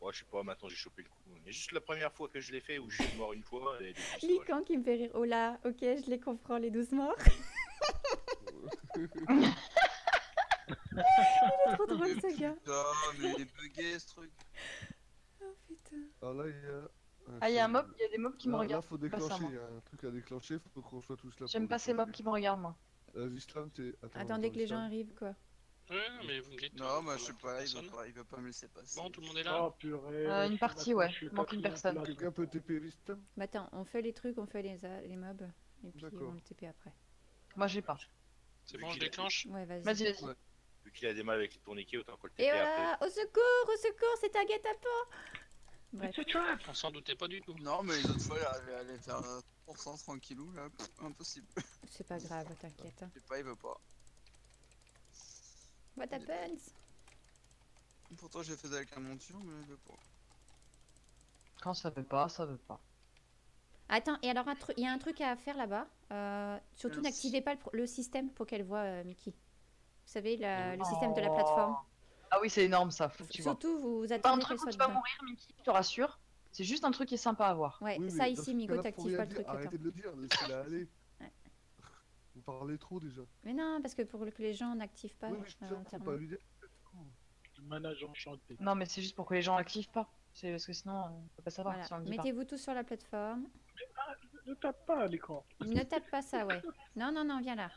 Ouais, je sais pas, maintenant j'ai chopé le coup. Mais juste la première fois que je l'ai fait où je suis mort une fois. Et depuis, c'est Lican qui me fait rire. Oh là, ok, je les comprends les doucement. Trop drôle ce gars. Putain, mais il est bugué ce truc. Oh putain. Alors là, il y a. Ah, il y a un mob, il y a des mobs qui me Là, regardent. faut pas ça, déclencher, moi. il y a un truc à déclencher, faut qu'on soit tous là. J'aime pour pas ces mobs déclencher. qui me regardent, moi. Vistam, t'es. Attendez que les gens arrivent quoi. Ouais, mais vous me dites. Non, moi je sais pas, Personne. il veut pas me laisser passer. Bon, tout le monde est là. Oh purée. Une partie, ouais. Il manque une personne. Quelqu'un peut TP Vistam Bah attends, on fait les trucs, on fait les mobs. Et puis D'accord. on le TP après. Moi, j'ai pas. C'est bon, je déclenche. Ouais, vas-y. Vas-y, vas-y. Ouais. Vu qu'il a des mal avec les tourniquets, autant qu'on le Et TP voilà, après. au secours, c'est un guet-apens. Bref. On s'en doutait pas du tout. Non, mais les autres fois, il arrivait à aller faire 3% tranquillou, là, impossible. C'est pas grave, t'inquiète. hein. Je sais pas, il veut pas. What happens? Pourtant, j'ai fait avec la monture, mais il veut pas. Quand ça veut pas, ça veut pas. Attends, et alors il y a un truc à faire là-bas. Surtout Merci. n'activez pas le système pour qu'elle voit Mickey. Vous savez, le système de la plateforme. Ah oui, c'est énorme ça, faut que tu vois. Surtout, vous C'est pas un attendez truc qu'elle où soit tu vas dedans. mourir, Mickey, je te rassure. C'est juste un truc qui est sympa à voir. Ouais, Oui, ça mais dans ici, ce Migo, cas-là, faut t'actives rien pas le dire, truc Arrêtez autant. de le dire, laissez-la aller. Ouais. Vous parlez trop déjà. Mais non, parce que pour que les gens n'activent pas Oui, mais je suis sûr, faut entièrement. pas lui dire. Le manage enchanté. Non, mais c'est juste pour que les gens activent pas. C'est parce que sinon, on peut pas savoir Voilà. si on le dit pas. Mettez-vous tous sur la plateforme. Ne tape pas à l'écran. Ne tape pas ça, ouais. Non, non, non, viens là.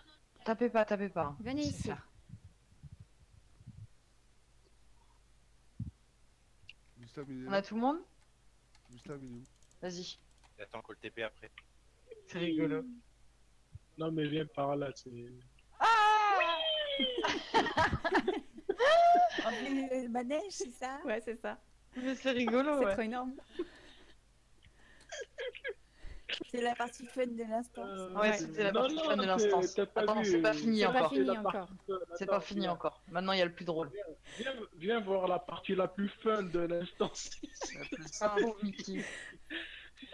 Tapez pas, tapez pas. Venez C'est ici. ça. Vistam, il est On là. a tout le monde? Vistam, il est où Vas-y. Il attend qu'on le TP après. C'est rigolo. Non, mais viens par là, c'est... On fait le manège, c'est ça? Ouais, c'est ça. Mais c'est rigolo, C'est ouais. trop énorme. C'est la partie fun de l'instant. Ouais, c'était la partie fun de l'instant. Attends, c'est pas fini C'est pas encore. fini la encore. partie fun. C'est Attends, pas fini viens. encore. Maintenant, il y a le plus drôle. Viens voir la partie la plus fun de l'instant. La plus Ah, simple. pauvre Mickey.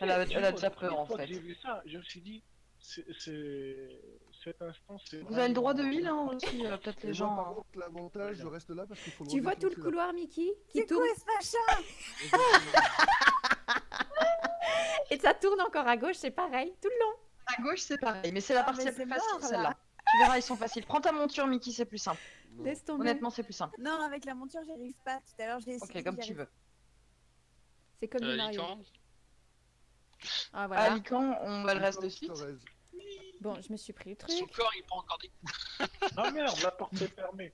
Elle a déjà peur, en Une fois que fait. J'ai vu ça, je me suis dit, cet instant, c'est... Vous avez le droit de heal, hein, aussi, peut-être Et les moi, gens. par hein. contre, l'avantage, je reste là parce qu'il faut le Tu vois tout le redéclencher, couloir, Mickey, qui C'est tourne quoi ce machin? et ça tourne encore à gauche, c'est pareil, tout le long. À gauche, c'est pareil, mais c'est la Ah, partie mais la plus c'est facile, mort, là. celle-là. Tu verras, ils sont faciles. Prends ta monture, Mickey, c'est plus simple. là. Non. Laisse tomber. Honnêtement, c'est plus simple. Non, avec la monture, j'y arrive pas. Tout à l'heure, j'ai essayé. Ok, comme j'y tu arrive veux. C'est comme le Mario. Lican, Ah À voilà. Lican, on va le reste de Je te suite. raise. Bon, je me suis pris le son truc. corps il prend encore des. Ah merde, la porte est fermée.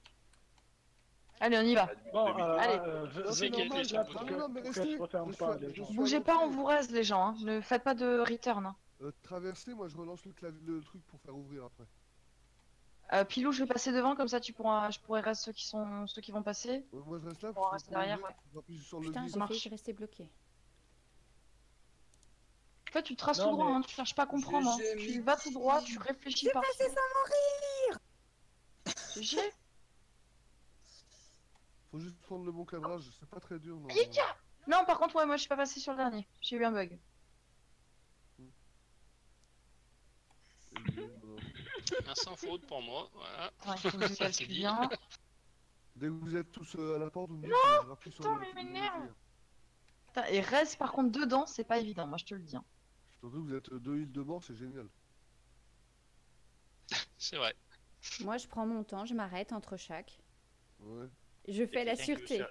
Allez, on y va. Bon, Allez. Non, C'est c'est qui a normal, fait là, ça, non, non, mais pour restez. qu'elle se referme Je pas, suis- les gens. je suis Bougez pas, arrêté. on vous reste, les gens. Hein. Ne faites pas de return. Hein. Traversez, moi je relance le truc pour faire ouvrir après. Pilou, je vais passer devant, comme ça je pourrai rester ceux qui vont passer. Moi je reste là, On reste derrière, j'appuie sur le Putain, levier. j'ai marche. failli rester bloqué. En fait, tu traces Non, tout droit, mais- hein. Tu cherches pas à comprendre. Hein. GG, Tu Mickey. vas tout droit, tu réfléchis pas. C'est sans GG. Faut juste prendre le bon cadrage, c'est pas très dur. Non. Non, par contre, ouais, moi je suis pas passé sur le dernier. J'ai eu un bug. Un sans faute pour moi, voilà. Ouais, faut que je calcule bien. Dès que vous êtes tous à la porte, vous me dites, je rappuie sur putain, le mais le m'énerve. levier. Putain, et reste par contre dedans, c'est pas évident, moi je te le dis. Hein. Surtout que vous êtes deux îles de mort, c'est génial. C'est vrai. Moi, je prends mon temps, je m'arrête entre chaque. Ouais. Je fais la sûreté.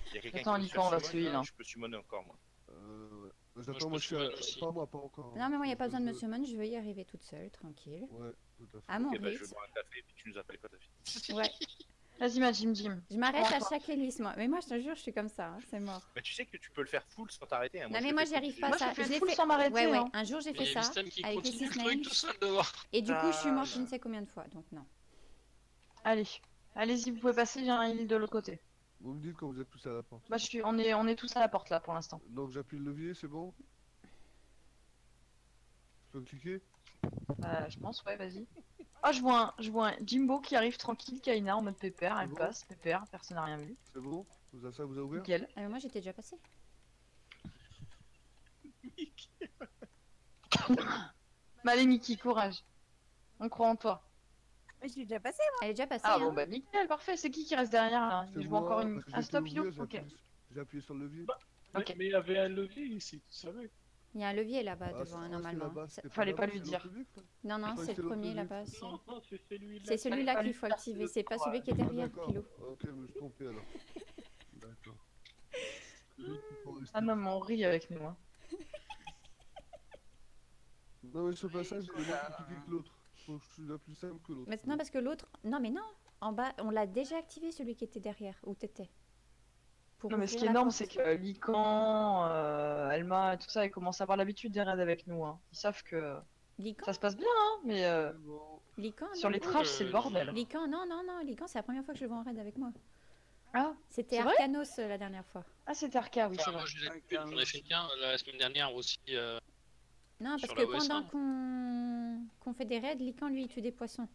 Il y a quelqu'un Attends, qui veut se Lican, on va faire se heal, summoner, hein. Je peux summoner encore, moi. Ouais. je J'attends, peux moi je suis à... summon aussi. Pas moi, pas encore. Non, mais moi, il n'y a pas besoin de me Je- summon, je veux y arriver toute seule, tranquille. Ouais, tout à fait. À mon Ok, bah je vais rythme. boire un café et puis tu nous appelles quand t'as fini. Ouais. Vas-y, ma Jim. Je m'arrête à Prends-toi. chaque hélice, moi. Mais moi, je te jure, je suis comme ça, hein, c'est mort. Mais tu sais que tu peux le faire full sans t'arrêter. Hein. Non, je mais le moi, fais j'y arrive full. pas, Moi, ça. je fais Je le l'ai full fait. sans m'arrêter. Ouais, ouais. Hein. Un jour, j'ai Il y fait a ça Vistem qui avec les continue 6 le truc names. tout seul devant. Et du coup, je suis morte Ah. je ne sais combien de fois, donc non. Allez, allez-y, vous pouvez passer, j'ai un heal de l'autre côté. Vous me dites quand vous êtes tous à la porte. Bah, on est tous à la porte là pour l'instant. Donc j'appuie le levier, c'est bon? Je peux cliquer? Je pense, ouais, vas-y. Ah, je vois un Jimbo qui arrive tranquille, Kaina en mode pépère, elle C'est bon passe, pépère, personne n'a rien vu. C'est bon? Ça vous a ouvert? Nickel. Ah, mais moi, j'étais déjà passée. Bah, allez, Mickey, courage. On croit en toi. Mais je l'ai déjà passé. Elle est déjà passée, Ah, hein. bon, bah, nickel, parfait. C'est qui reste derrière là? C'est Je vois encore moi, une. parce que Un j'ai stop, fait you? ouvrir, Ok. j'ai appuyé sur le levier. Ok. Mais il y avait un levier ici, tu savais. Il y a un levier là-bas Ah, devant, c'est- normalement. là-bas, C'est- c'était fallait là-bas, pas lui c'est dire. l'autre levier, quoi. Non, non, croyais c'est que le c'était l'autre premier levier. là-bas. c'est- Non, c'est celui-là. C'est celui-là pas qu'il lui faut faire activer, le c'est pas tour, celui qui est Ah, derrière, d'accord. Pilou. Ok, je me suis trompé alors. D'accord. Juste pour rester. Ah non, mais on rit avec nous. Hein. Non, mais ce passage, il est moins compliqué que l'autre. Je suis la plus simple que l'autre. Mais non, parce que l'autre. Non, mais non. En bas, on l'a déjà activé celui qui était derrière, où t'étais. Pour Non, mais ce ouvrir qui est la énorme, porte. c'est que Lican, Elma et tout ça, ils commencent à avoir l'habitude des raids avec nous. Hein. Ils savent que Lican, ça se passe bien, hein, mais C'est bon. Lican, sur non. les trash, c'est le bordel. Lican, non, non, non. Lican, c'est la première fois que je le vois en raid avec moi. Ah, C'était C'est vrai Arcanos la dernière fois. ah c'était Arca, oui, c'est Enfin, vrai. moi j'en ai Ah, fait- j'en ai fait qu'un la semaine dernière aussi. Non, Sur parce la que OS1. pendant qu'on fait des raids, Lican, lui, il tue des poissons.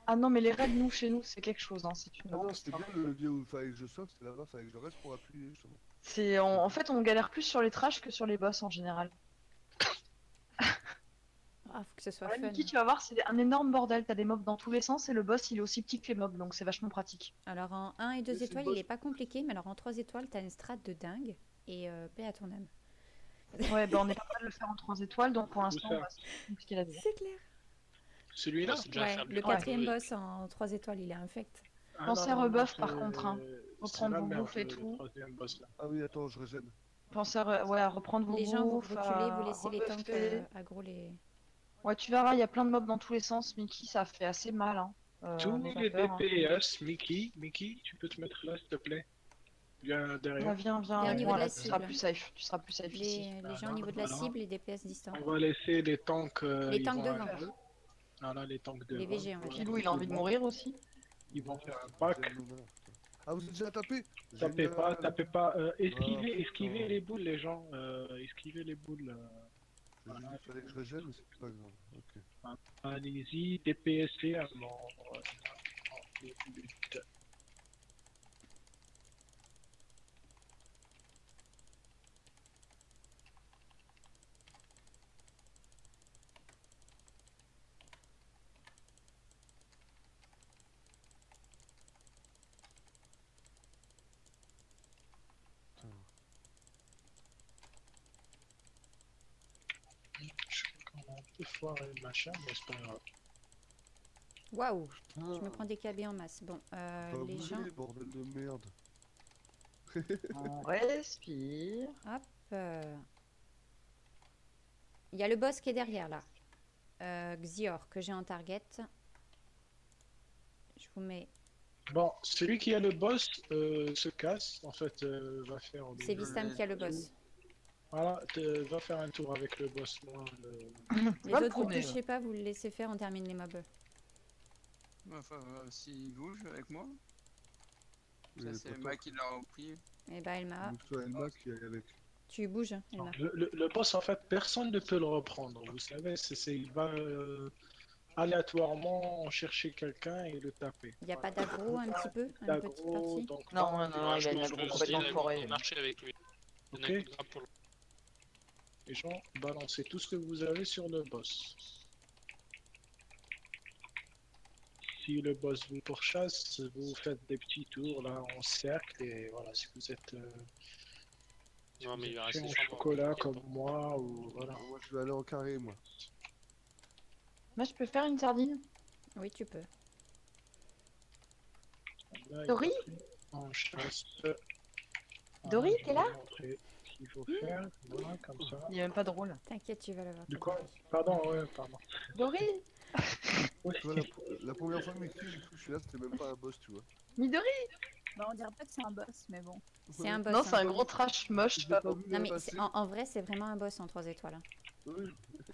Ah non, mais les raids, nous, chez nous, c'est quelque chose. Hein. C'est une Ah non, honte, c'était ça. bien le levier où il fallait que je sorte, c'était là-bas, il fallait que je reste pour appuyer justement. C'est en fait, on galère plus sur les trash que sur les boss en général. Ah, faut que ce soit Ouais, fun. Mickey, tu vas voir, c'est un énorme bordel. T'as des mobs dans tous les sens et le boss, il est aussi petit que les mobs, donc c'est vachement pratique. Alors en 1 et 2 Mais c'est étoiles, le il boss. est pas compliqué, mais alors en 3 étoiles, t'as une strat de dingue. Et paix à ton âme. Ouais, bah on est pas mal de le faire en 3 étoiles, donc pour l'instant, ça. on va se compliquer la vie. C'est clair. Celui-là. c'est déjà Ouais, faire le du- quatrième Ouais. boss en 3 étoiles, il est infect. Ah, Pensez non, à non, rebuff, c'est- par contre, hein. c'est Reprendre la vos merde, bouffes et le tout. troisième boss là. Ah oui, attends, je régène. Pensez à reprendre vos Les gens, vous bouffes, reculez, à vous laissez les tanks rebuffer. aggro les... Ouais, tu verras, il y a plein de mobs dans tous les sens. Mickey, ça fait assez mal. Hein. Tous n'aie pas les peur, hein. DPS, Mickey, tu peux te mettre là s'il te plaît. Viens Ouais, derrière. viens. Et au niveau Voilà, de la tu seras cible. plus safe. Tu seras plus safe ici. Les gens au niveau de la Voilà. cible et DPS distants. On va laisser les tanks. Les ils tanks vont devant. arriver. Voilà, les tanks de Les vent. VG, on va dire. Filou, il a envie de mourir aussi. Ils vont faire un pack. Ah, vous êtes déjà tapé? Tapez pas, tapez pas. Esquivez, Ah, esquivez putain. les boules, les gens. Esquivez les boules. Il fallait que je régène, mais c'est pas grave. Ok. Allez-y, DPSC avant. Les buts. Je crois qu'on a un peu foiré le machin, mais c'est pas grave. Waouh, je Ah, me prends des KB en masse. Bon, pas les bouger, gens, bordel de merde. On respire. hop. Il y a le boss qui est derrière là. Xior, que j'ai en target. Je vous mets. Bon, celui qui a le boss se casse, en fait, va faire... C'est Vistam qui a le boss. Voilà, va faire un tour avec le boss. Moi, Les Pas le autres, vous premier, touchez pas, vous le laissez faire, on termine les mobs. Enfin, s'il bouge avec moi. Il Ça, est c'est pas Elma top. qui l'a repris. Et bah, Elma, Donc, soit Elma qui aille avec. tu bouges, hein, Elma. le boss, en fait, personne ne peut le reprendre. Vous savez, il va aléatoirement chercher quelqu'un et le taper. Il n'y a pas d'aggro un petit peu, une petite D'aggro, partie. donc... Non, non, non, il a une je aggro pense complètement qu'il a foirée. marché avec lui. Ok. Il y en a qui grappent pour le- Les gens, balancez tout ce que vous avez sur le boss. Si le boss vous pourchasse, vous faites des petits tours là en cercle et voilà, si vous êtes Non, mais il va fait rester en chambre. chocolat comme moi ou voilà. Moi, je vais aller en carré, moi. Moi, je peux faire une sardine? Oui, tu peux. Là, il Dory? est pris en chasse. Dory, t'es là? Je vais montrer ce qu'il faut faire, voilà, comme ça. Il n'y a même pas de rôle. T'inquiète, tu vas l'avoir. De quoi? Pardon, ouais, pardon. Dory? Oui. Tu vois, la première fois que j'ai cru que je suis là, c'était même pas un boss, tu vois. Midori? Bah, on dirait pas que c'est un boss, mais bon. C'est un boss. Non, c'est hein. un gros trash moche, Je pas l'ai pas beau. vu Non, mais passer. en vrai, c'est vraiment un boss en 3 étoiles. Hein. Oui.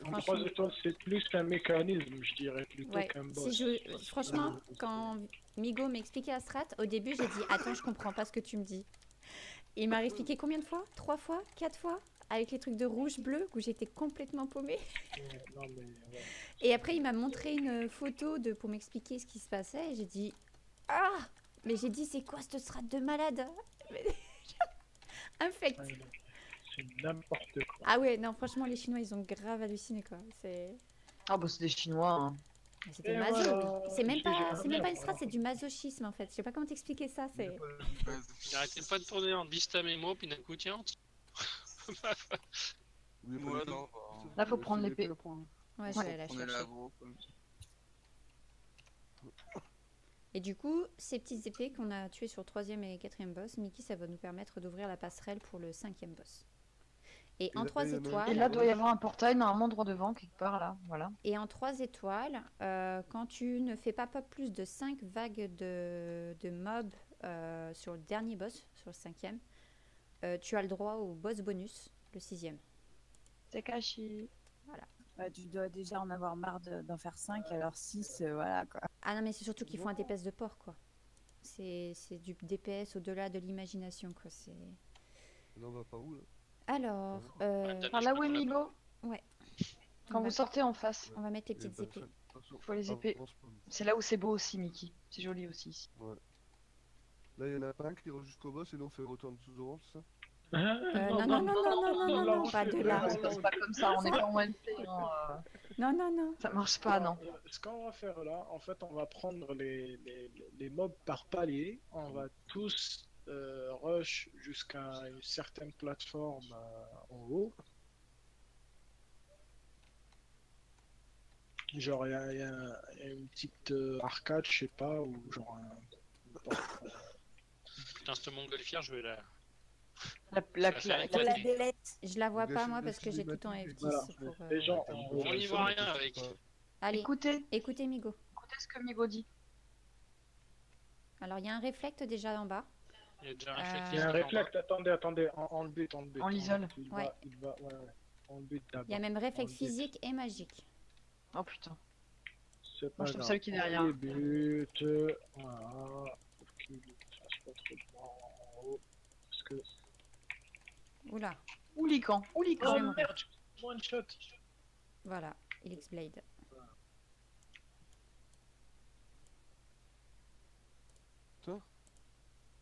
En 3 étoiles, c'est plus un mécanisme, je dirais, plutôt Ouais, qu'un si boss. franchement, quand Migo m'expliquait la strat, au début, j'ai dit attends, je comprends pas ce que tu me dis. Il m'a expliqué combien de fois? 3 fois? 4 fois? Avec les trucs de rouge, bleu, où j'étais complètement paumée. Non, mais, ouais. Et après, il m'a montré une photo pour m'expliquer ce qui se passait. Et j'ai dit ah! Mais j'ai dit c'est quoi cette strat de malade? Infect. Ouais, non, c'est n'importe quoi. Ah ouais, non, franchement, les Chinois, ils ont grave halluciné, quoi. C'est... Ah bah c'est des Chinois. Hein. Mais c'était Et maso. voilà. C'est même pas, J'ai c'est même pas une rien, strat, c'est du masochisme, en fait. Je sais pas comment t'expliquer ça. C'est... Il arrêtait pas de tourner en Vistam et moi, puis d'un coup, tiens. Oui, Ouais, non, bah, Là, faut prendre l'épée. Ouais, je Ouais. vais la on est chercher. là, gros. Et du coup, ces petites épées qu'on a tuées sur le 3e et 4e boss, Mickey, ça va nous permettre d'ouvrir la passerelle pour le 5e boss. Et en là, 3 il y en a un. étoiles... Et là, doit y avoir un portail normalement droit devant, quelque part là. Voilà. Et en 3 étoiles, quand tu ne fais pas plus de 5 vagues de mobs sur le dernier boss, sur le 5e, tu as le droit au boss bonus, le 6e. C'est caché. Bah, tu dois déjà en avoir marre d'en faire 5, alors 6, voilà quoi. Ah non, mais c'est surtout qu'ils font un DPS de porc, quoi. C'est du DPS au-delà de l'imagination, quoi. C'est... Là, on va par où, là? Alors, Par là où est Migo? ouais. Quand On va- vous sortez en face. On va mettre les Il y a petites pas de épées. salle. Attention. Faut les épées. Avance pas. C'est là où c'est beau aussi, Mickey. C'est joli aussi ici. Là, il y en a pas un qui ira jusqu'au boss et nous on fait retourner tous devant, c'est ça? Non, non, non, non, non, non, pas de là. Ça se passe pas comme ça, on est pas en ONP. Hein. Non, non, non. Ça marche pas, non. Ce qu'on va faire là, en fait, on va prendre les mobs par palier. On va tous rush jusqu'à une certaine plateforme en haut. Genre, il y a une petite arcade, je sais pas, ou genre un... Putain, cette montgolfière, je vais la. La Ça fait Pour la éclater. délette. Je la vois Vous pas, gâchez moi, le parce que j'ai tout en cinématique. F10 Voilà. pour... Les gens, On n'y voit rien avec. Allez, Écoutez, écoutez Migo. écoutez ce que Migo dit. Alors, il y a un réflect déjà en bas. Il y a déjà un Euh, réflexe. il y a un réflexe, attendez, on le bute, on le bute. On l'isole. Ouais. Ouais, on le bute d'abord. Il y a même réflexe On le bute. physique et magique. Oh putain. C'est pas Moi, je trouve grave. celle qui est derrière. On débute. Voilà. Faut qu'il fasse pas trop de vent en haut. Parce que. Oula, Oulican, je vais Oulican. mourir. merde, one shot. Voilà, Helix Blade. Toi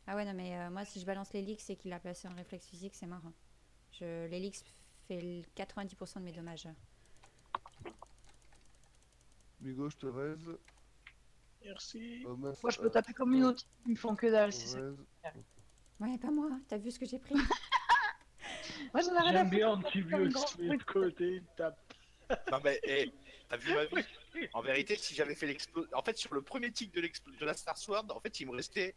Ah ouais, non, mais moi, si je balance l'Helix et qu'il a placé un réflexe physique, c'est mort. L'Helix fait 90% de mes dommages. Migo, je te raise. Merci. Omas, Moi, je peux taper comme une autre. Ils me font que dalle. Si c'est- raise. Ouais, pas moi, t'as vu ce que j'ai pris? Moi, j'en ai rien à J'aime bien foutre. Antibios de l'autre côté, il tape. Non mais, t'as vu ma vie? En vérité, si j'avais fait l'explosion... En fait, sur le premier tic de la Star Sword, en fait, il me restait...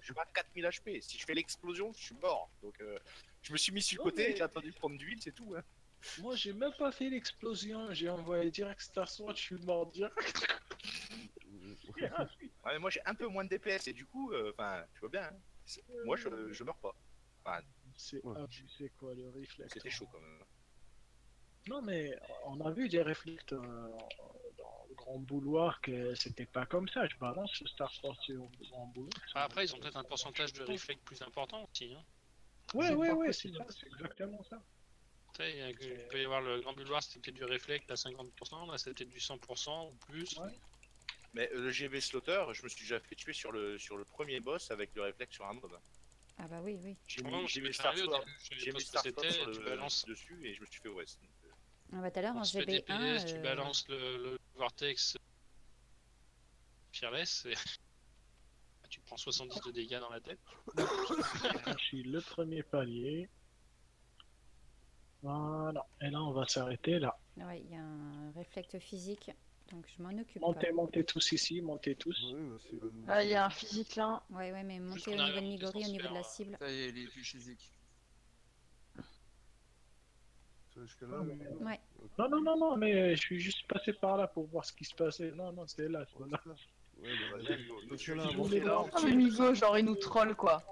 Je vois 4000 HP. Si je fais l'explosion, je suis mort. Donc, je me suis mis sur le Non, côté, mais- j'ai attendu de prendre d'huile, c'est tout. Hein. Moi, j'ai même pas fait l'explosion. J'ai envoyé direct Star Sword, je suis mort direct. Ouais, mais moi, j'ai un peu moins de DPS et du coup, enfin, tu vois bien. Hein. Moi, je meurs pas. Enfin, C'est Ouais. abusé quoi, le réflexe. c'était chaud quand même. Non, mais on a vu des réflexes dans le grand bouloir que c'était pas comme ça. Je balance le Star Sword sur le grand bouloir. Après, ils ont peut-être un pourcentage de réflexe plus important aussi. Hein. Ouais, c'est ça, c'est exactement ça. Tu sais, il peut y avoir le grand bulwark, c'était peut-être du réflexe à 50%, là c'était du 100% ou plus. Ouais. Mais le GB Slaughter, je me suis déjà fait tuer sur le premier boss avec le réflexe sur un mob. Ah bah oui, oui. J'ai Moi, mis, je j'ai mis m'étais Star arrivé au Sword, début, je savais j'ai pas mis ce que Star Sword c'était, sur tu le balances, dessus et je me suis fait West. Ah bah tout à l'heure, en on se fait GB1, DPS, tu balances le vortex fearless et tu prends 70 de dégâts dans la tête. Je suis le premier palier. Voilà. Et là, on va s'arrêter là. ouais, il y a un réflexe physique, donc je m'en occupe Montez tous ici, montez tous. Oui, merci. Ah, il y a un physique là. pas. Ouais, mais Juste montez qu'on au niveau arrive de à Migori, au niveau de la transfert, cible. Ça y est, il est plus physique. Tu vas jusqu'à là, Ah, mais- Migo Ouais. Non, mais je suis juste passé par là pour voir ce qui se passait. Non, c'est là, c'est là. Ouais, bah, Vas-y, vas-y. Migo, Dans ce je cas-là, suis avance. voulais voir. Ah, mais Migo, genre, il nous troll quoi.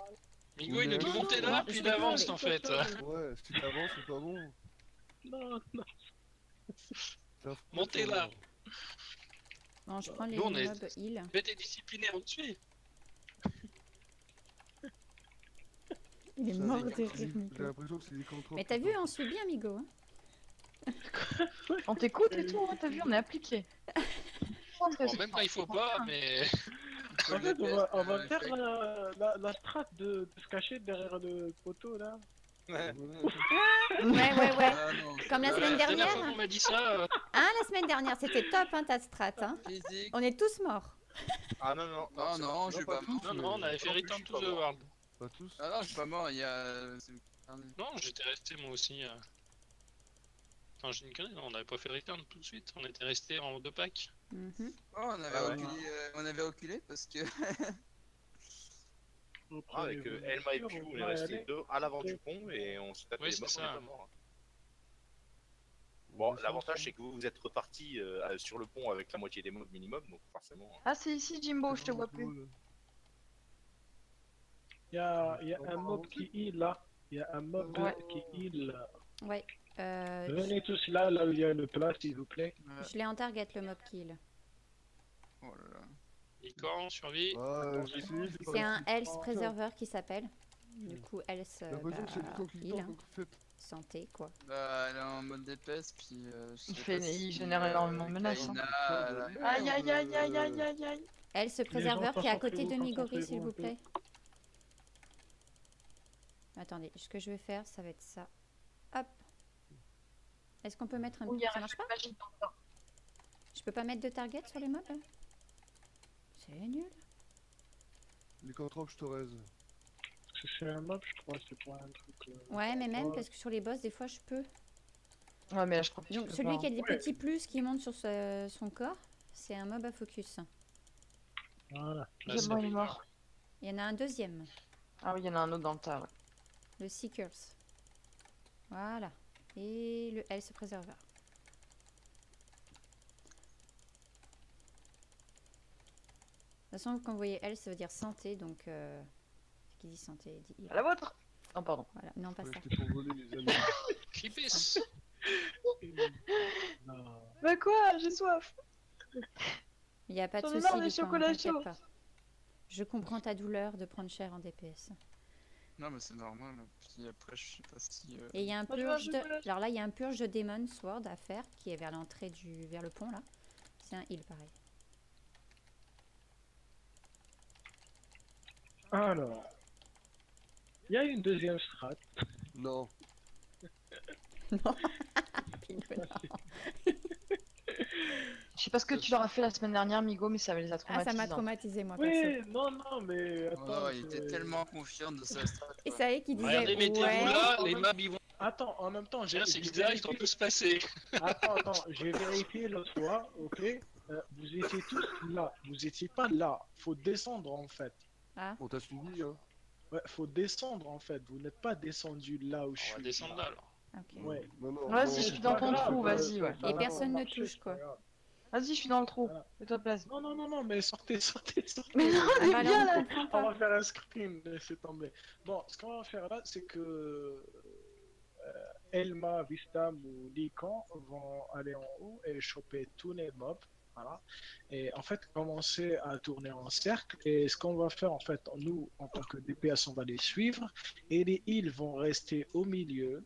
Migo, il est Ouais. monté là, Non, puis je il vais pas avance avec. en fait. Ouais, si t'avances, c'est pas bon. Non. Ça Montez fout, là. ça. Bon, je prends les Nous, on est- mobs heal. Mais t'es discipliné, on te suit. Il est Ça, mort de j'ai- rire, J'ai Migo. l'impression que c'est des contrôles. Mais t'as vu, on suit bien Migo. Hein. On t'écoute et tout, hein, t'as vu, on est appliqué. Bon, même quand il faut pas, mais En fait, on va faire la strat de se cacher derrière le poteau là. Ouais. Ouais, ouais. Ah non, Comme la c'est semaine la dernière dernière. fois qu'on m'a dit ça, Hein, la semaine dernière, c'était top, hein, ta strat. Hein. physique. On est tous morts. Ah non, Ah non, je suis pas mort. non, non, on avait fait Return to the World. Pas tous. Ah non, je suis pas mort, il y a... Non, j'étais resté moi aussi. Enfin, j'ai une connerie, non, on n'avait pas fait Return tout de suite, on était resté en 2 packs. Mhm. Oh, on avait, Ah ouais. reculé, on avait reculé parce que... avec Elma et Pew, on est restés deux à l'avant du pont et on s'est tapé Oui, les c'est mobs, on ça. est pas mort. Bon, l'avantage c'est que vous êtes reparti sur le pont avec la moitié des mobs minimum, donc forcément. Ah, c'est ici, Jimbo, je te vois plus. Il y a un mob qui heal là. Il y a un mob Ouais. qui heal là. Ouais. Venez tous là où il y a le plat, s'il vous plaît. Je l'ai en target, le mob kill. Oh là là. Licorne, survie. Ah, si, C'est un health preserver qui s'appelle. Du coup, health, J'ai l'impression que c'est du temps qui heal, tente, hein. en fait. Santé, quoi. Bah, elle est en mode DPS, puis... Il génère énormément de menaces. Hein. Aïe, aïe, aïe, aïe, aïe, aïe, aïe. Health preserver qui est à côté de concentrez-vous, Migori, s'il vous concentrez-vous un plaît. Attendez, ce que je vais faire, ça va être ça. Hop. Est-ce qu'on peut mettre un... Ouh, il y a Ça marche pas? Magique dans ça. Je peux pas mettre de target sur les mobs là? C'est nul. Les contrôles, je te raise. Parce que c'est un mob, je crois, c'est pas un truc. Ouais, mais même Ouais. parce que sur les boss, des fois, je peux. Ouais, mais là, je crois que tu Donc peux celui pas, qui a hein. des petits plus qui montent sur son corps, c'est un mob à focus. Voilà. Là, C'est c'est bon, il est bien. mort. Il y en a un deuxième, Ah oui, il y en a un autre dans le tas, ouais. le Seekers. Voilà. Et le Health Preserver. De toute façon, quand vous voyez Health, ça veut dire santé, donc qui dit santé dit heal. À la vôtre. Non, pardon. Voilà, non pas Ouais, ça. j'étais pour voler les amis. Creepis. Non. Bah quoi, j'ai soif. Il n'y a pas de J'en ai souci, marre des Lycan, chocolats t'inquiète chauds. pas. Je comprends ta douleur de prendre cher en DPS. Non, mais c'est normal. Puis après, je sais pas si. Et il y a un Moi, je veux un purge de... chocolat. Alors là, il y a un purge de Demon Sword à faire qui est vers l'entrée du... vers le pont là. C'est un heal pareil. Alors, il y a une deuxième strat. Non. Pilou, non. Je sais pas ce que tu leur as fait la semaine dernière, Migo, mais ça les a Ah, traumatisés. ça m'a hein. traumatisé moi perso. Oui, non, mais attends. Oh, il était tellement confiant de sa strat. Et quoi. ça y est qui disait Regardez, mettez-vous ouais. là, les mobs ils vont. Attends, en même temps, j'ai C'est bizarre, ils sont tous passés. Attends, j'ai vérifié l'autre fois, ok? Vous étiez tous là, vous étiez pas là. Faut descendre en fait. On t'a suivi, hein. Ouais, faut descendre en fait. Vous n'êtes pas descendu là où je On suis. va descendre là alors. Ok. Ouais. Non, Vas-y, je non, suis dans ton Pas trou, grave, vas-y, ouais. ça Et va personne ne marcher, touche, c'est quoi. pas grave. Vas-y, je suis dans le trou. Voilà. Fais-toi place. Non, mais sortez. Mais non, Ah t'es bah là, bien on là. comprend On pas. va faire un screen, laissez tomber. Bon, ce qu'on va faire là, c'est que Elma, Vistam ou Lycan vont aller en haut et choper tous les mobs. Voilà. Et en fait, commencer à tourner en cercle. Et ce qu'on va faire, en fait, nous, en tant que DPS, on va les suivre. Et les heals vont rester au milieu.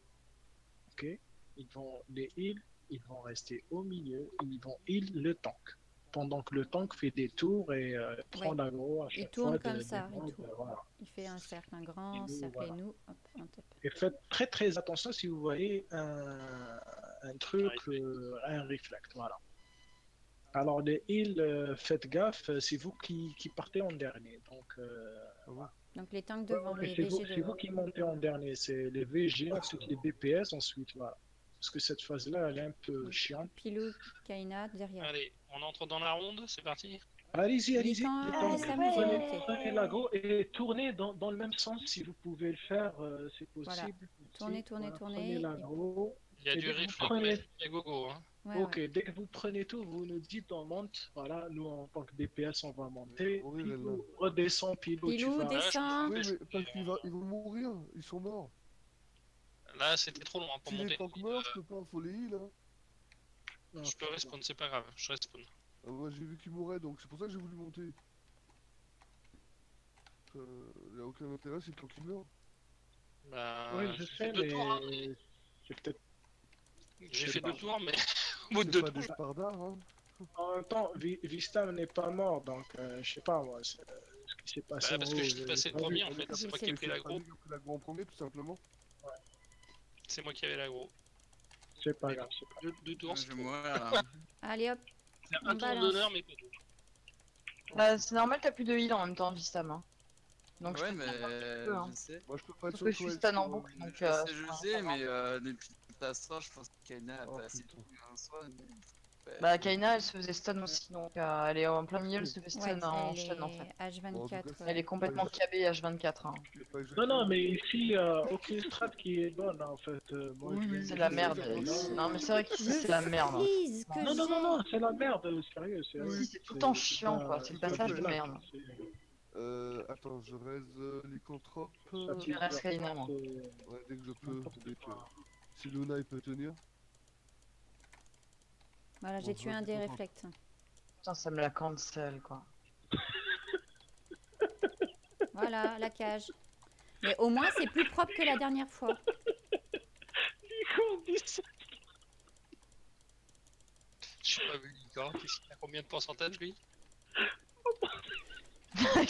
Ok? Les heals, ils vont rester au milieu. Ils vont heal le tank. Pendant que le tank fait des tours et prend Ouais. l'aggro à Il chaque tourne fois. comme des ça, il mobs, tourne. voilà. Il fait un cercle, un grand Et nous, cercle voilà. et nous, hop, on tape. Et faites très attention si vous voyez un truc, un reflect, voilà. Alors les heals, faites gaffe, c'est vous qui partez en dernier. Donc, Donc les tanks devant, les c'est vous, VG c'est vous devant. qui montez en dernier, c'est les VG, ensuite les DPS, ensuite, voilà. Parce que cette phase-là, elle est un peu chiante. Pilou, Kaina, derrière. Allez, on entre dans la ronde, c'est parti. Allez-y, Lycan, les tanks, allez s'amuser. prenez l'aggro et tournez dans le même sens si vous pouvez le faire, c'est possible. Voilà. aussi. Tournez. Prenez l'aggro. Il y a Et du dès que vous reflex, prenez- mais il y a gogo. Hein. Ouais, Ok, ouais. dès que vous prenez tout, vous nous dites on monte. Voilà, nous en tant que DPS, on va monter. Oui, Pilou redescend, Pilou, tu Pilou, vas. descends. Oui, mais parce qu'ils vont mourir, ils sont morts. Là, c'était trop loin pour Si les monter. tanks meurent, je peux pas, faut les heal, hein. Non, Je peux respawn, c'est pas grave, je respawn. Ah, moi j'ai vu qu'ils mouraient, donc c'est pour ça que j'ai voulu monter. Y a aucun intérêt, c'est le temps qu'ils meurent. Bah, Oui, je j'ai sais, fait deux mais tours, hein. c'est peut-être. J'ai je fait sais deux pas. tours, mais au bout de C'est deux pas tours, des spardards, hein. En même temps, Vistam n'est pas mort, donc je sais pas moi. Ce qui s'est passé. Bah, parce en que haut, je suis j'ai passé pas le premier vu. en fait, c'est moi qui ai pris l'aggro. J'ai pris l'aggro en premier, tout simplement. C'est moi qui avais l'aggro. C'est pas grave, c'est pas Deux tours, Je c'est vais trop. mourir là. Allez hop. C'est On un tour balance. d'honneur, mais pas deux. Bah, c'est normal, t'as plus de heal en même temps, Vistam. Hein. Donc Ouais, je mais peux peu, hein. je sais. Moi je peux pas être Sauf que je suis stun en boucle, donc. Je sais, mais depuis ta soeur, je pense que Kaina a Oh, pas assez putain. de en soi. Bah, Kaina, elle se faisait stun aussi, donc elle est en plein milieu, elle se fait Ouais, stun en elle stun en fait. est H24. Elle est complètement cabée H24. Hein. Non, mais ici, aucune strat qui est bonne en fait. Moi, Oui, je vais- oui, C'est de la je merde. sais, ici. Non, mais c'est vrai qu'ici, c'est la merde. Hein. Freeze que Non, j'ai. c'est la merde, sérieux. Ici, c'est tout le temps chiant, quoi. C'est le passage de merde. Attends, je raise lycanthrope. Je reste Kaina, moi. Ouais, dès que je peux, dès que... Si Luna il peut tenir. Voilà, Bon, j'ai je tué vois un que des t'es réflexes. Putain, ça me la cancel, quoi. Voilà, la cage. Mais au moins, c'est plus propre que la dernière fois. J'ai pas vu Lycan, qu'est-ce qu'il a combien de pourcentage lui?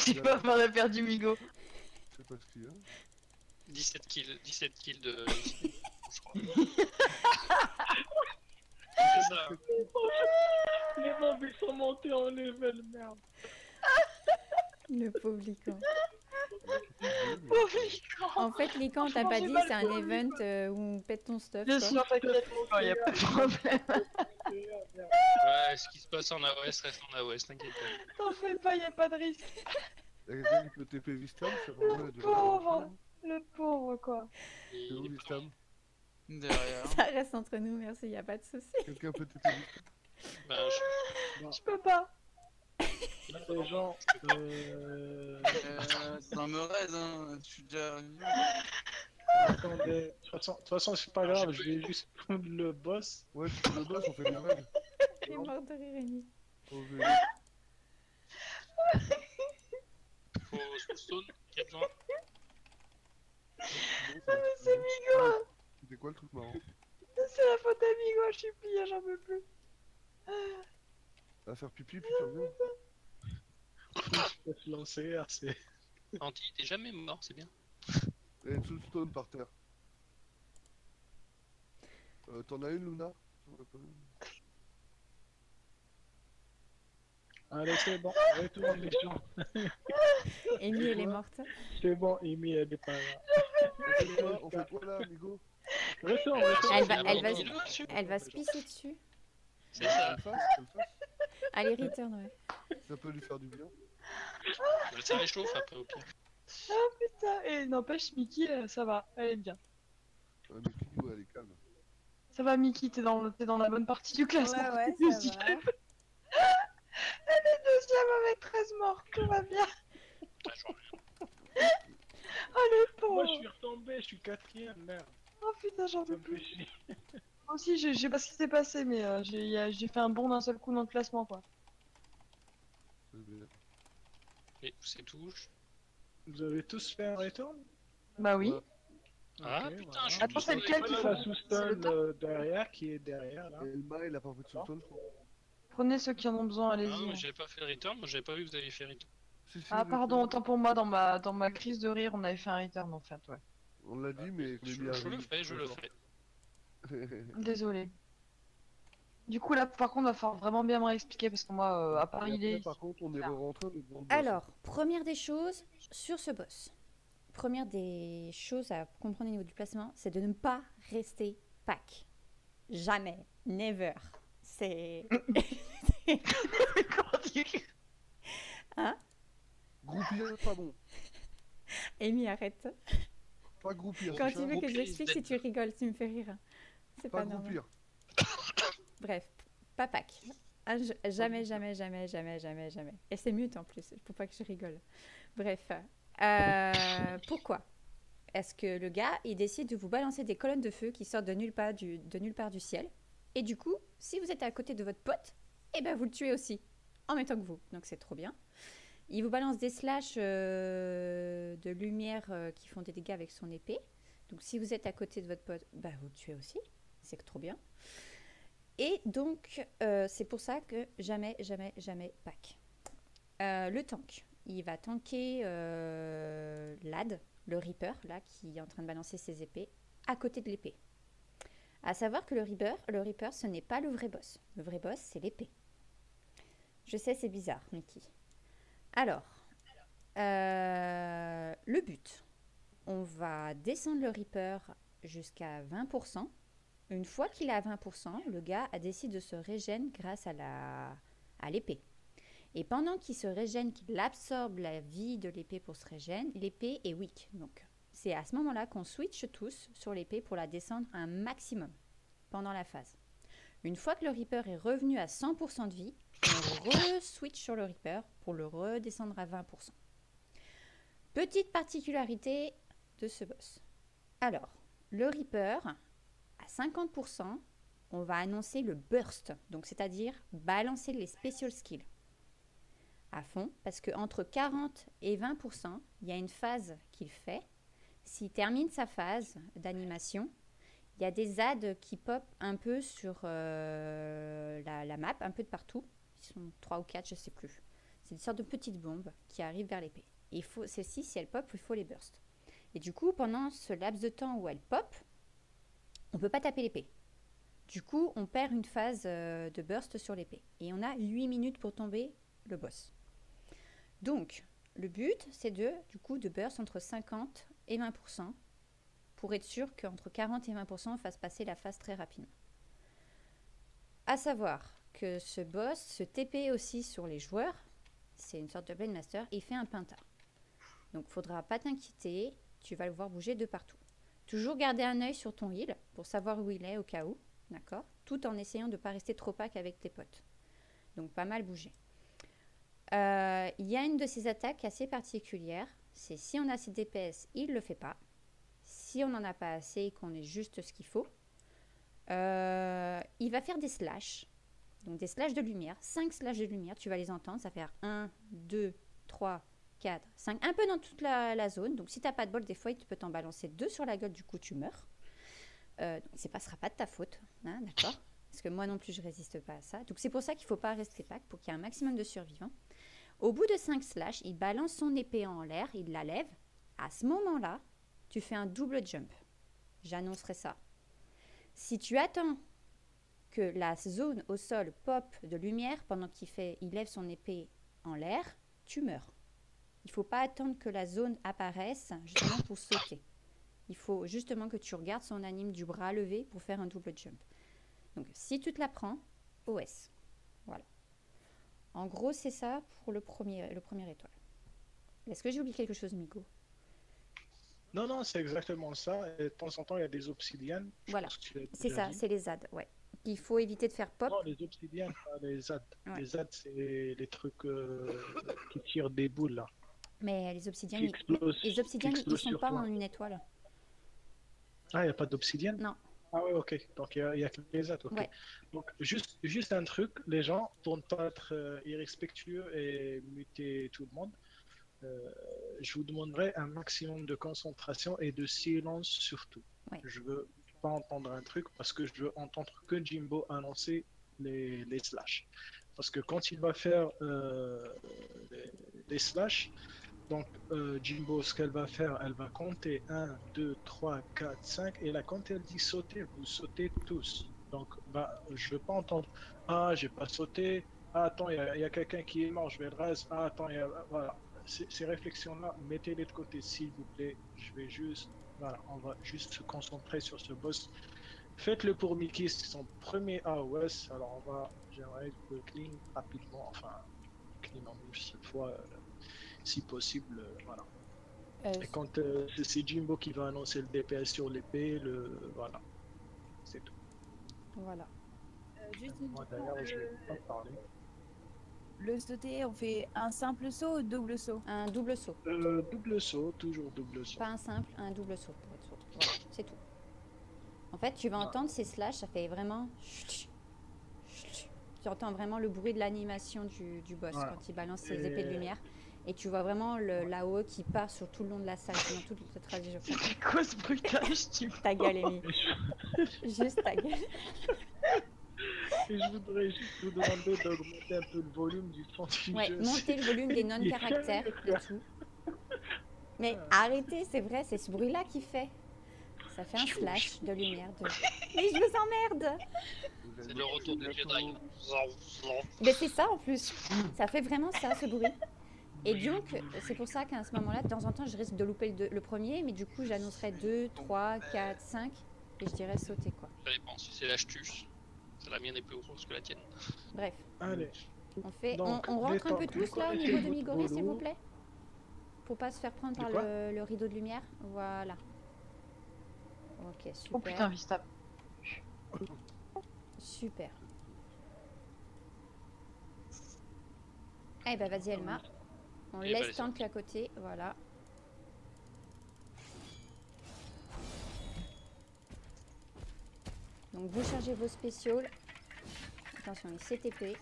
J'ai pas m'aurait perdu Migo. Je sais pas ce qu'il y a. 17 kills de. Je crois. C'est ça. Les mobs ils sont montés en level, merde. Le pauvre Lycan. Oh, Lycan. En fait, Lycan, t'as pas dit, c'est un event où on pète ton stuff. Bien quoi. sûr, t'inquiète, il y a pas de problème. Ouais, ce qui se passe en AOS reste en AOS, t'inquiète pas. T'en fais pas, y a pas de risque. Y'a quelqu'un qui peut TP Vistam, ça va de Pauvre. Le pauvre, quoi. C'est où Vistam? Derrière. Ça reste entre nous, merci, y a pas de souci. Quelqu'un peut TP Vistam? Bah, Je peux pas. Là, les gens. C'est un Meurez, hein. Je suis déjà revenu. Attendez, de toute façon, c'est pas grave, je vais juste prendre le boss. Ouais, si tu le boss, on fait des règles. Il est mort de rire, Rémi. Au vélo. Faut soupçonne qui a besoin. C'est Migo. C'était quoi le truc marrant? C'est la faute à Migo, je suis pliée, j'en peux plus. À faire pipi puis tu reviens. Je peux se lancer assez. Anti, t'es jamais mort, c'est bien. Et une soulstone par terre. T'en as une, Luna? Allez, c'est bon, retourne les gens. Amy, elle est morte. C'est bon, Amy, elle est pas là. On fait quoi là, amigo? Retourne, Elle va se pisser dessus. C'est ça. Qu'elle fasse, qu'elle fasse. Allez, return, ouais. Ça peut lui faire du bien. Ça réchauffe après au pire. Putain, et n'empêche, Mickey, ça va, elle est bien. Ouais, mais Clio, elle est calme. Ça va, Mickey, t'es dans la bonne partie du classement. Ouais, T'es ça deuxième. va. Elle est deuxième avec 13 morts, tout va bien. Oh le Moi, je pauvre. suis retombé, je suis quatrième, merde. Oh putain, j'en Ça peux me plus. fait chier. Moi aussi, je sais pas ce qui s'est passé, mais j'ai fait un bond d'un seul coup dans le classement, quoi. C'est bien. Et où c'est touche. Vous avez tous fait un retour? Bah oui. Ouais. Ah Ok, putain, voilà. je suis Attends, tout c'est seul lequel avec qu'il moi. faut La C'est sous-stone le temps derrière, qui est derrière, là. Et Elma, il a pas fait de soulstone, je crois. Prenez ceux qui en ont besoin, Ah, allez-y. mais j'avais pas fait le return, moi j'avais pas vu que vous aviez fait return. Si, si, Ah mais pardon, c'est autant pour moi, dans ma crise de rire, on avait fait un return en fait, ouais. bon. On l'a dit, mais on est mis à Je le rire, fais, je le d'accord. fais. Désolé. Du coup là, par contre, va falloir vraiment bien me réexpliquer parce que moi, à part Et il après, est... par contre, on est Là. rentré le grand boss. Alors, première des choses sur ce boss. Première des choses à comprendre au niveau du placement, c'est de ne pas rester pack. Jamais. Never. C'est... Comment dire Hein? Groupir, pas bon. Amy, arrête. Pas groupir. Quand c'est tu ça veux que je Groupir, l'explique, si tu rigoles, tu me fais rire. C'est Pas pas normal. groupir. Bref, pas pack. Ah, jamais, jamais, jamais, jamais, jamais, jamais. Et c'est mute en plus, pour pas que je rigole. Bref. Pourquoi? Est-ce que le gars, il décide de vous balancer des colonnes de feu qui sortent de nulle part du ciel. Et du coup, si vous êtes à côté de votre pote, eh ben vous le tuez aussi, en même temps que vous. Donc c'est trop bien. Il vous balance des slashs de lumière qui font des dégâts avec son épée. Donc si vous êtes à côté de votre pote, bah, vous le tuez aussi. C'est trop bien. Et donc, c'est pour ça que jamais, jamais, jamais pack. Le tank, il va tanker Lad, le Reaper, là, qui est en train de balancer ses épées, à côté de l'épée. À savoir que le Reaper, ce n'est pas le vrai boss. Le vrai boss, c'est l'épée. Je sais, c'est bizarre, Mickey. Alors, le but, on va descendre le Reaper jusqu'à 20%. Une fois qu'il est à 20%, le gars a décidé de se régénérer grâce à l'épée. Et pendant qu'il se régène, qu'il absorbe la vie de l'épée pour se régénérer, l'épée est weak. Donc, c'est à ce moment-là qu'on switch tous sur l'épée pour la descendre à un maximum pendant la phase. Une fois que le Reaper est revenu à 100% de vie, on re-switch sur le Reaper pour le redescendre à 20%. Petite particularité de ce boss. Alors, le Reaper, à 50%, on va annoncer le burst, donc c'est-à-dire balancer les special skills à fond, parce qu'entre 40 et 20%, il y a une phase qu'il fait. S'il termine sa phase d'animation, il y a des ZAD qui pop un peu sur la map, un peu de partout. Ils sont 3 ou 4, je ne sais plus. C'est une sorte de petite bombe qui arrive vers l'épée. Et celle-ci, si elle pop, il faut les burst. Et du coup, pendant ce laps de temps où elle pop, on ne peut pas taper l'épée. Du coup, on perd une phase de burst sur l'épée. Et on a 8 minutes pour tomber le boss. Donc, le but, c'est de burst entre 50 et 20% pour être sûr qu'entre 40 et 20%, on fasse passer la phase très rapidement. À savoir que ce boss se TP aussi sur les joueurs. C'est une sorte de Blade Master. Il fait un penta. Donc, il ne faudra pas t'inquiéter. Tu vas le voir bouger de partout. Toujours garder un œil sur ton heal pour savoir où il est au cas où. D'accord? Tout en essayant de ne pas rester trop pack avec tes potes. Donc, pas mal bouger. Il y a une de ces attaques assez particulière. C'est si on a assez DPS, il ne le fait pas. Si on n'en a pas assez et qu'on est juste ce qu'il faut, il va faire des slash. Donc des slashes de lumière, 5 slashes de lumière, tu vas les entendre, ça fait 1, 2, 3, 4, 5, un peu dans toute la zone. Donc si tu n'as pas de bol, des fois, il peut t'en balancer 2 sur la gueule, du coup tu meurs. Ce ne sera pas de ta faute, hein, d'accord? Parce que moi non plus, je ne résiste pas à ça. Donc c'est pour ça qu'il ne faut pas rester pack, pour qu'il y ait un maximum de survivants. Au bout de 5 slashes, il balance son épée en l'air, il la lève. À ce moment-là, tu fais un double jump. J'annoncerai ça. Si tu attends que la zone au sol pop de lumière pendant il lève son épée en l'air, tu meurs. Il ne faut pas attendre que la zone apparaisse justement pour sauter. Il faut justement que tu regardes son anime du bras levé pour faire un double jump. Donc si tu te la prends, OS. Voilà. En gros, c'est ça pour le premier étoile. Est-ce que j'ai oublié quelque chose, Migo? Non, non, c'est exactement ça. Et de temps en temps, il y a des obsidiennes. Voilà, c'est ça, c'est les ZAD, ouais. Il faut éviter de faire pop. Non, les obsidiennes, pas les ZAD. Ouais. Les ZAD, c'est les trucs qui tirent des boules, là. Mais les obsidiennes, Qui explosent- ils sont sur pas toi. en une étoile. Ah, il n'y a pas d'obsidienne? Non. Ah ouais, ok. Donc il y a que les ZAD, ok. Ouais. Donc juste un truc, les gens, pour ne pas être irrespectueux et muter tout le monde, je vous demanderai un maximum de concentration et de silence surtout. Ouais. Je veux pas entendre un truc parce que je veux entendre que Jimbo annoncer les slash. Parce que quand il va faire les slash, donc Jimbo, ce qu'elle va faire, elle va compter 1, 2, 3, 4, 5 et là quand elle dit sauter, vous sautez tous. Donc je veux pas entendre ah j'ai pas sauté, ah attends il y a quelqu'un qui est mort, je vais le raser, ah attends voilà. Ces réflexions-là, mettez-les de côté, s'il vous plaît. On va juste se concentrer sur ce boss. Faites-le pour Mickey, c'est son premier AOS. Alors, j'aimerais le clean rapidement, enfin, clean en une seule fois, si possible, voilà. Et quand c'est Jimbo qui va annoncer le DPS sur l'épée, voilà, c'est tout. Voilà. Juste une Moi, question, d'ailleurs, je vais pas parler. le sauter, on fait un simple saut ou double saut? Un double saut. Double saut, toujours double saut. Pas un simple, un double saut pour être sûr. Voilà, c'est tout. En fait, tu vas entendre ces slash, ça fait vraiment... Tu entends vraiment le bruit de l'animation du boss Voilà. quand il balance ses épées de lumière. Et tu vois vraiment l'AOE qui part sur tout le long de la salle, pendant toute cette trajectoire. C'est quoi ce bruitage, tu Ta gueule, Amy. Juste ta gueule. Et je voudrais juste vous demander d'augmenter un peu le volume du son du Ouais, jeu. monter le volume des non-caractères et tout. Mais arrêtez, c'est vrai, c'est ce bruit-là qui fait. Ça fait un flash de lumière. Mais je vous emmerde! C'est le retour de Jedi. Mais c'est ça en plus. Ça fait vraiment ça, ce bruit. Et donc, c'est pour ça qu'à ce moment-là, de temps en temps, je risque de louper le premier, mais du coup, j'annoncerai 2, 3, 4, 5, et je dirais sauter, quoi. Ça dépend, si c'est l'astuce, la mienne est plus grosse que la tienne. Bref, Allez, on rentre un peu tous là au niveau de Migori, s'il vous plaît? Pour pas se faire prendre par le rideau de lumière. Voilà. Ok, super. Oh putain, Vista. Super. Eh ben vas-y Elma. On Eh ben, laisse les Tank à côté, voilà. Donc vous chargez vos spéciaux. Attention, les CTP.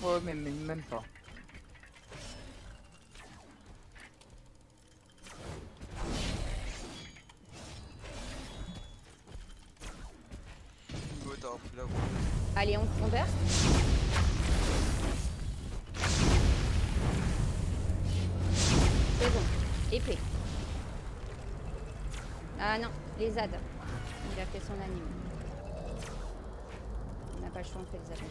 Ouais, mais même pas. Go, t'as repris la voie. Allez, on burst. C'est bon. Épée. Ah non, les ZAD. Il a fait son anime. On n'a pas le choix, on fait les ZAD.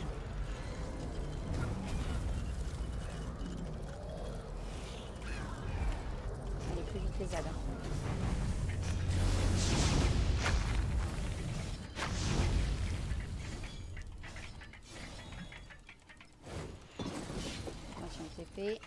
Allez, plus vite les ZAD. Attention, TP.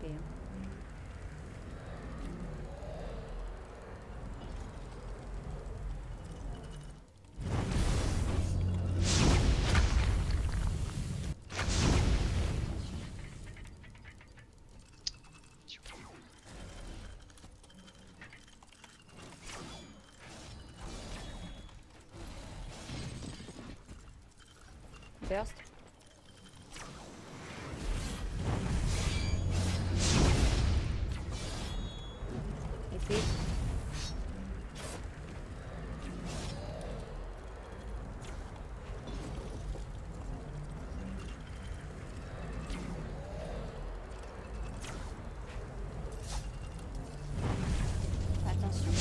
épée. Hein. Burst. Épée. Attention.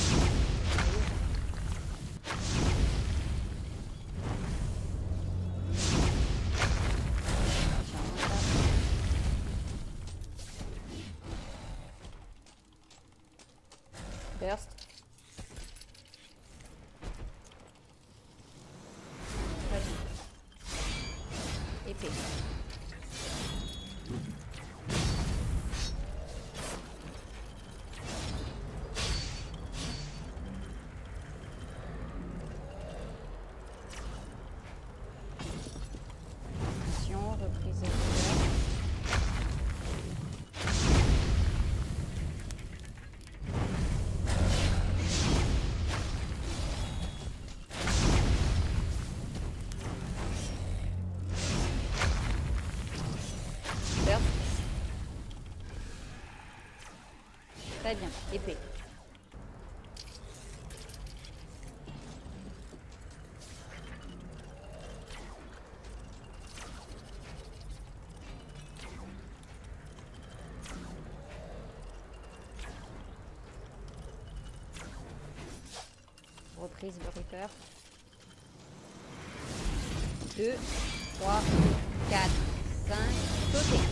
Burst. Très bien. Épée. Attention, reprise de couleur. Burst. Très bien, épée. Reprise le Reaper. 2, 3, 4, 5, sauter.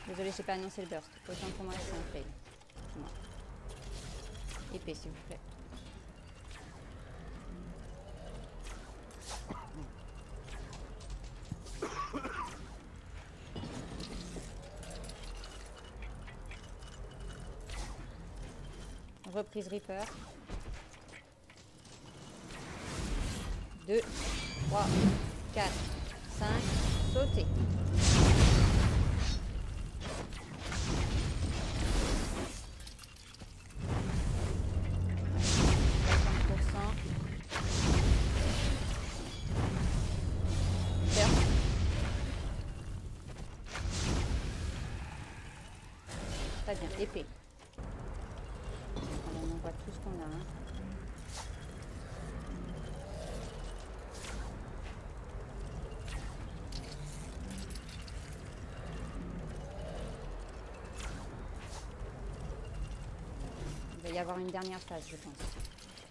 Désolée, j'ai pas annoncé le burst. Autant pour moi, c'est un fail. Moi. Épée, s'il vous plaît. Reprise Reaper. 2, 3, 4, 5, sauter. Très bien, épée. Allez, on envoie tout ce qu'on a. Hein. Il va y avoir une dernière phase, je pense.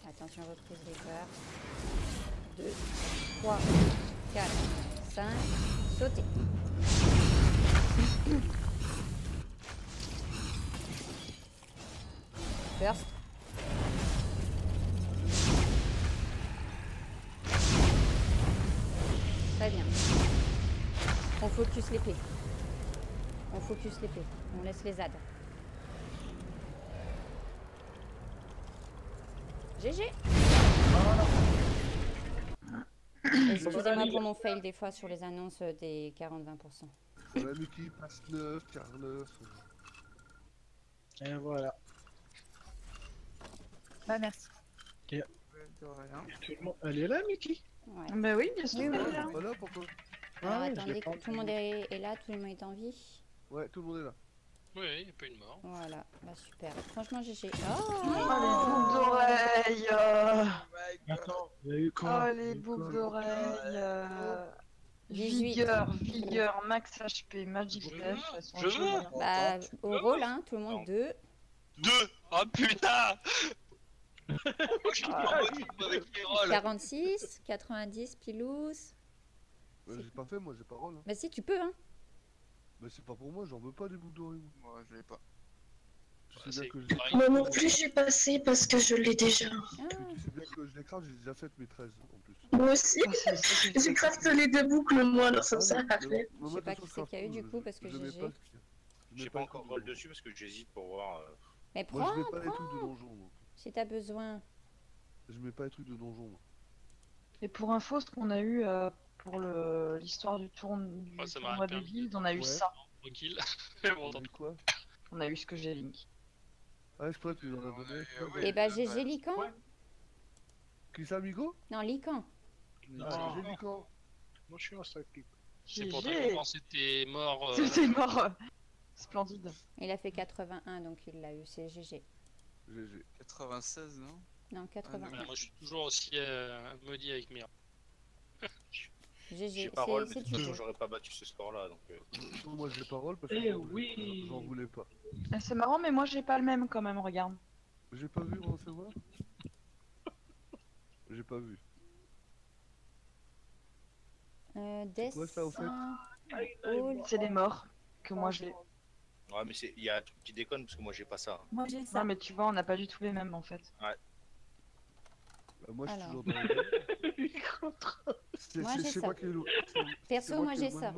Attention, reprise Reaper. 2, 3, 4, 5, sauter. Burst. Très bien. On focus l'épée. On focus l'épée. On laisse les ZAD. GG. Excusez-moi pour mon fail des fois sur les annonces des 40-20%. La Mickey passe 9, car 9. Et voilà. Bah merci. Et De rien. tout le monde... Elle est là, Mickey? Ouais. Bah oui, bien sûr. Oui, oui. elle est là. Voilà pourquoi. Alors Ah, je attendez, l'ai pas tout le monde est là, tout le monde est en vie. Ouais, tout le monde est là. Oui, il n'y a pas eu de mort. Voilà, bah super. Franchement, GG. Oh, Oh, les boucles d'oreilles. Attends, il y a eu Oh, quoi? les boucles d'oreilles. 18. Vigueur, max HP, Magic Je Dash. veux, elles sont je veux. géniales. Bah, au rôle, hein, tout le monde 2. 2. Oh putain. Je suis pas avec les rolls. Bah c'est pas pour moi, j'en veux pas des boucles d'oreilles. Moi, je l'ai pas. Tu Ouais, sais c'est bien que je pareil. Moi non plus, j'ai passé parce que je l'ai déjà. Ah, tu sais bien que je les crame, j'ai déjà fait mes 13 en plus. Moi aussi. Ah, c'est ça qui me J'ai fait crafté les 2 boucles, moi, alors ça me sert à rien. Moi, Je sais pas de toute qui façon, c'est qu'il y a eu, je du crame coup, tout, parce que je mets GG. pas ce qu'il y a. Je mets J'ai pas les encore trucs de roll donjon. dessus parce que j'hésite pour voir. Mais Moi je mets prends, pas les trucs de prends, donjon, moi. si t'as besoin. Je mets pas les trucs de donjon, moi. Et pour info, ce qu'on a eu pour l'histoire du, Ouais, ça tournoi m'arrête des un guildes, on a eu Ouais. ça. Tranquille. Mais bon, On dit quoi? On a eu ce que j'ai Link. Ah, je crois que tu nous en as donné. Ouais, Et bah là, GG Lican. Qui ça, Amigo? Non, Lican. Non, Ah, j'ai dit quand? moi je suis un sidekick. c'est pour GG. dire quand c'était mort. C'était mort. Splendide. Il a fait 81, donc il l'a eu, c'est GG. GG. 96, non? Non, 81. Voilà, moi je suis toujours aussi maudit avec Mira. J'ai GG, pas roll, mais c'est de tu toute façon, peux. j'aurais pas battu ce score-là. Donc, Non, moi j'ai parole parce que Eh j'en voulais- oui. j'en voulais pas. Ah, c'est marrant, mais moi j'ai pas le même quand même, regarde. J'ai pas vu, on sait voir. J'ai pas vu. Death. quoi, ça, au fait All. C'est des morts que moi j'ai. ouais, mais il y a un truc qui déconne parce que moi j'ai pas ça. Moi j'ai ça. Non, mais tu vois, on n'a pas du tout les mêmes en fait. Bah, moi je suis Alors. toujours dans les Moi, j'ai C'est ça. moi qui ai le. Perso, moi j'ai ça.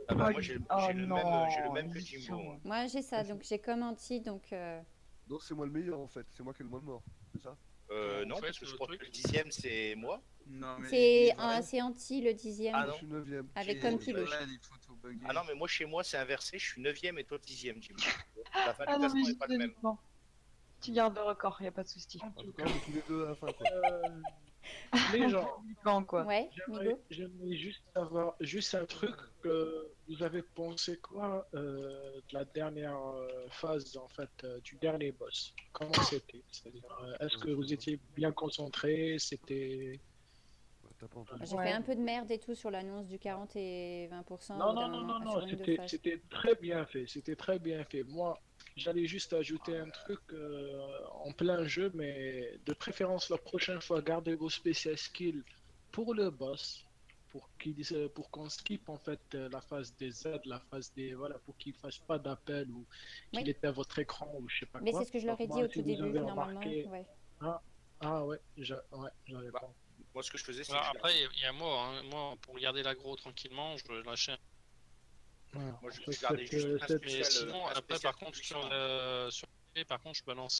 Ah bah Oh, moi j'ai oh j'ai le non, même que Mission. Jimbo. Moi j'ai ça, donc j'ai comme anti, donc Non, c'est moi le meilleur en fait, c'est moi qui ai le moins de morts, c'est ça? Non, En fait, parce que je le crois que truc- le 10ème c'est moi. Non, mais. c'est anti le 10e. Ah Je non. suis 9ème. Avec Et comme les Pilouche. balades, ils font tout bugger. Ah non, mais moi chez moi c'est inversé, je suis 9ème et toi 10ème, Jimbo. La Ah non, mais validation est pas le même. justement. Tu gardes le record, y a pas de souci. En tout cas, on est tous les deux à la fin quoi. Les gens, Uniquement, quoi. Ouais, Migo. j'aimerais juste savoir juste un truc que vous avez pensé quoi de la dernière phase en fait du dernier boss. Comment c'était? C'est-à-dire, est-ce que vous étiez bien concentré? C'était Bah, t'as pas entendu. J'ai Ouais. fait un peu de merde et tout sur l'annonce du 40 et 20%. non au bout d'un non non moment, non sur non, une de c'était phase. c'était très bien fait, c'était très bien fait. Moi, j'allais juste ajouter un truc en plein jeu, mais de préférence la prochaine fois, gardez vos spécial skills pour le boss, pour qu'on skip en fait la phase des aides, la phase des voilà, pour qu'il fasse pas d'appel ou qu'il Oui. éteint votre écran ou je sais pas Mais quoi. c'est ce que je leur ai Donc dit moi, au tout si vous début, avez normalement. remarqué- Ouais. Ah ouais, j'avais pas. Moi ce que je faisais c'est Alors, que après, il y a moi, hein. Moi, pour garder l'agro tranquillement, je lâchais. Voilà. moi je Cette- gardais juste un cette- Mais spécial. sinon, un après, spécial par contre, puissant. sur par contre, je balance